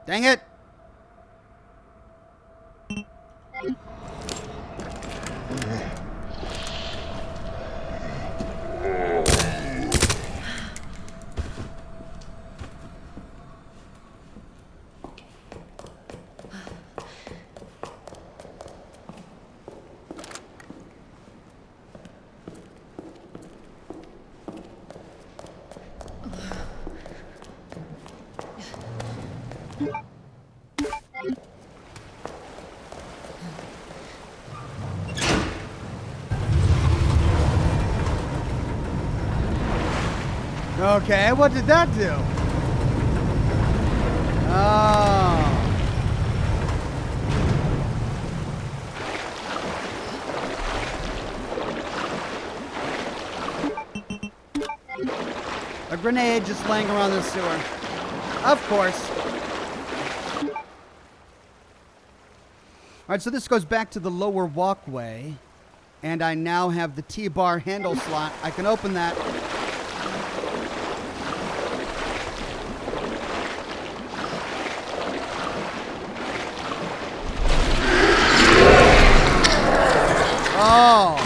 Dang it! Okay, what did that do? Oh. A grenade just laying around the sewer. Of course. Alright, so this goes back to the lower walkway. And I now have the T-bar handle slot. I can open that. Oh.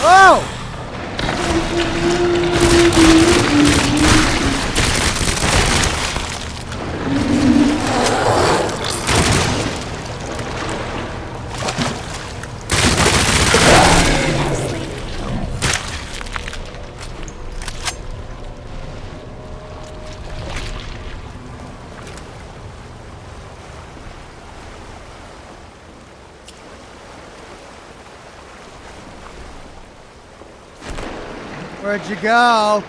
Oh! Where'd you go?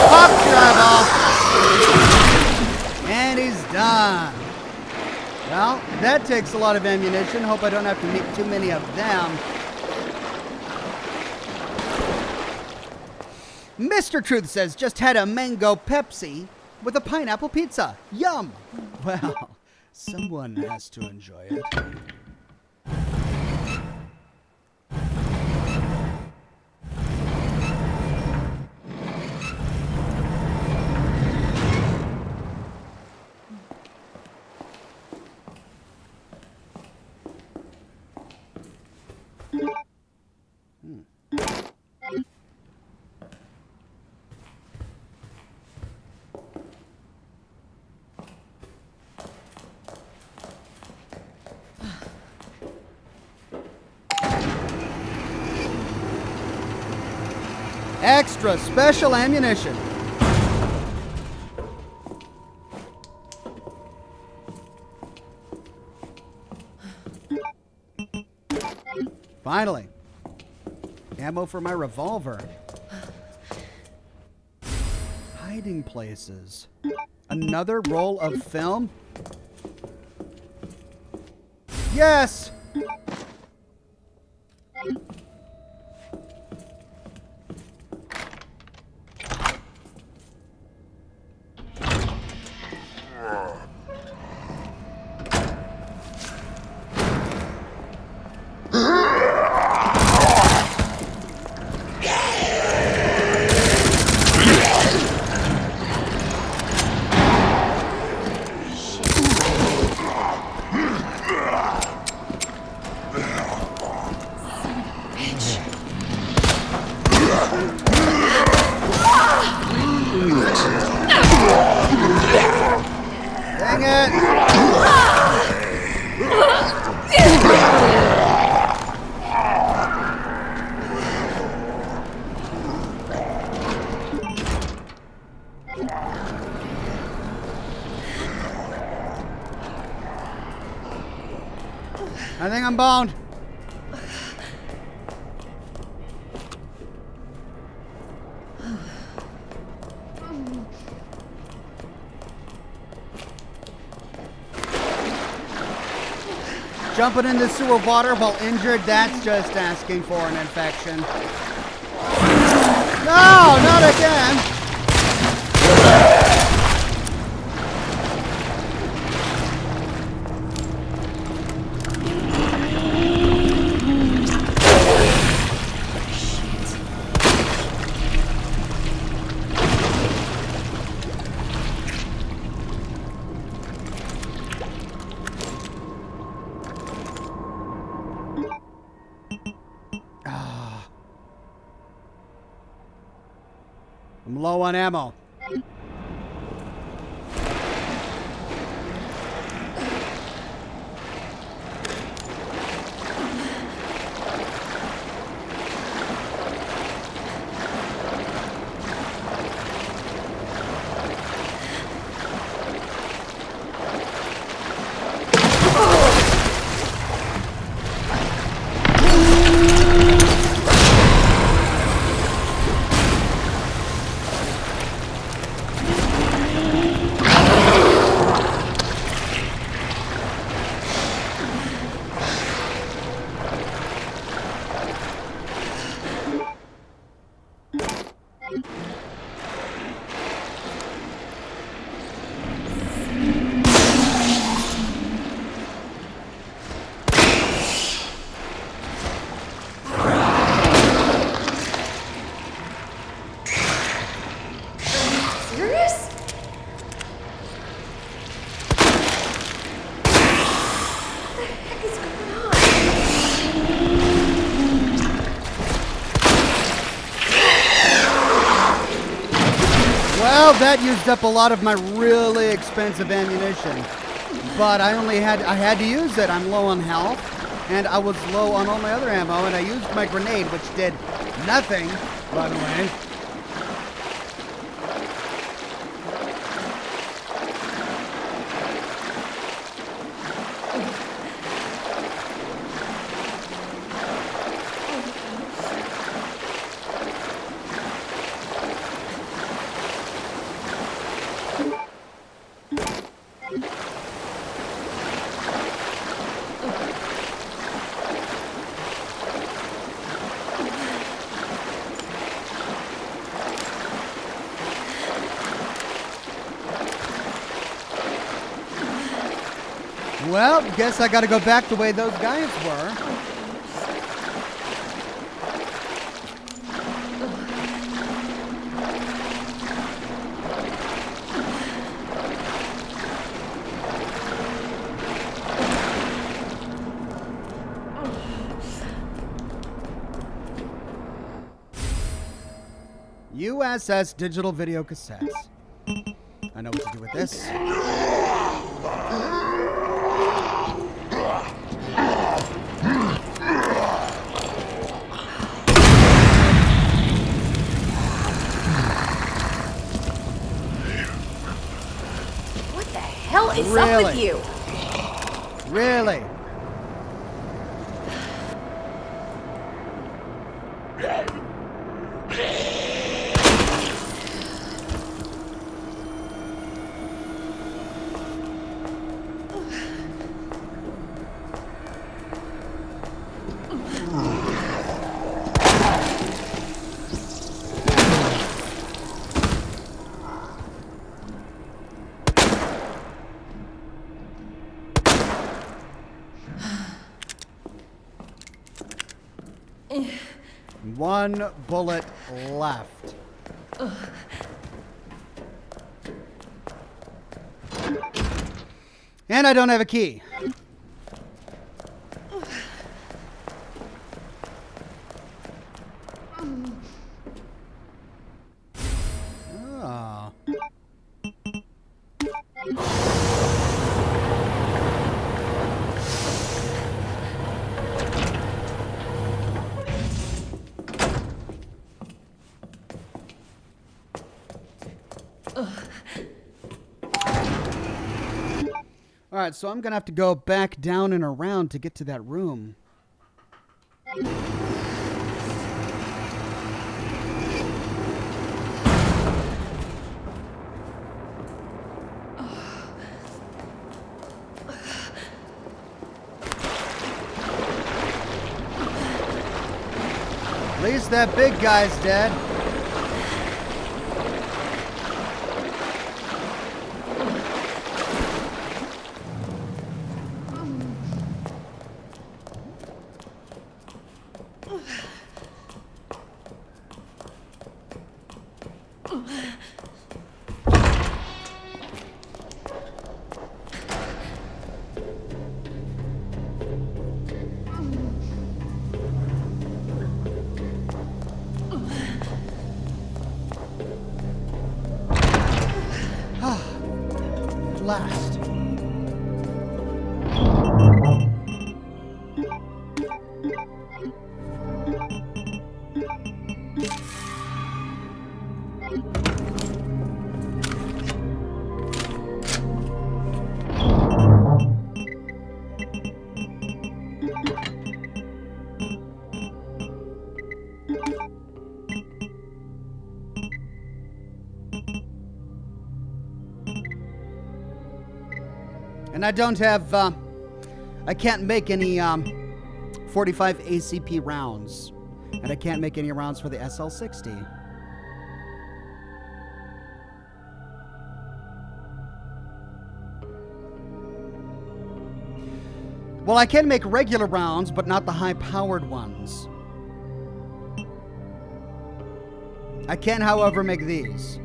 Fuck trouble. And he's done. Well, that takes a lot of ammunition. Hope I don't have to meet too many of them. Mr. Truth says, just had a mango Pepsi with a pineapple pizza. Yum. Well, someone has to enjoy it. Extra special ammunition. Finally. Ammo for my revolver. Hiding places. Another roll of film? Yes! Dang it! I think I'm boned. Jumping in the sewer water while injured, that's just asking for an infection. No, not again! I'm low on ammo. Well, that used up a lot of my really expensive ammunition. But I had to use it. I'm low on health. and I was low on all my other ammo, and I used my grenade, which did nothing, by the way. Well, guess I gotta go back the way those guys were. USS digital video cassettes. I know what to do with this. What the hell is up with you? Really? One bullet left. And I don't have a key. Oh. Alright, so I'm gonna have to go back down and around to get to that room. At least that big guy's dead. Last. And I don't have, I can't make any 45 ACP rounds. And I can't make any rounds for the SL60. Well, I can make regular rounds, but not the high-powered ones. I can, however, make these.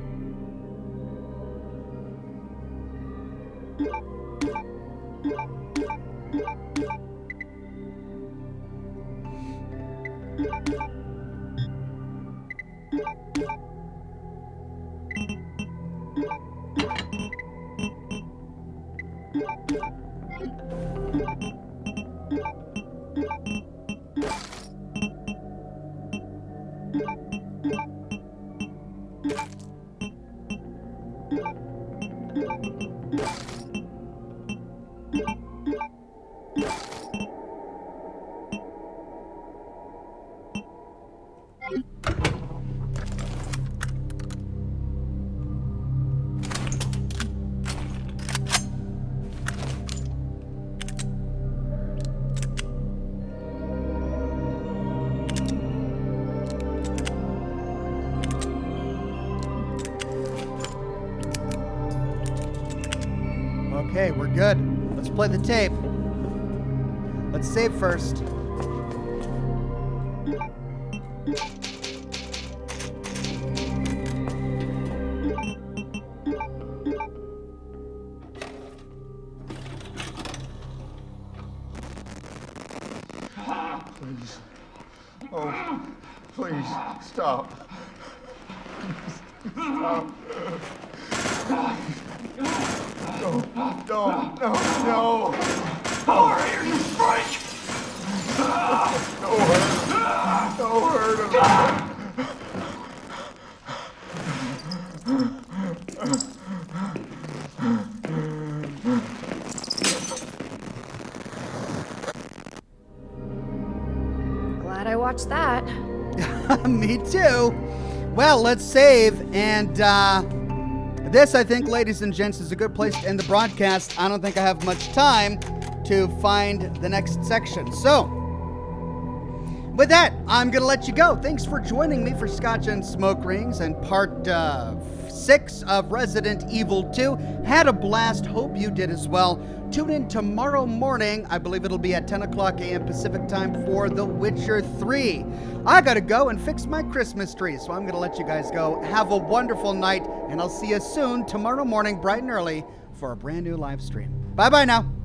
Okay, we're good. Let's play the tape. Let's save first. Please. Oh, please, stop. Stop. No. Over here, you freak! No hurt. Glad I watched that. Me too. Well, let's save. And this, I think, ladies and gents, is a good place to end the broadcast. I don't think I have much time to find the next section. So, with that, I'm going to let you go. Thanks for joining me for Scotch and Smoke Rings and part 6 of Resident Evil 2. Had a blast. Hope you did as well. Tune in tomorrow morning. I believe it'll be at 10 o'clock a.m. Pacific time for The Witcher 3. I got to go and fix my Christmas tree, so I'm going to let you guys go. Have a wonderful night, and I'll see you soon tomorrow morning, bright and early, for a brand new live stream. Bye-bye now.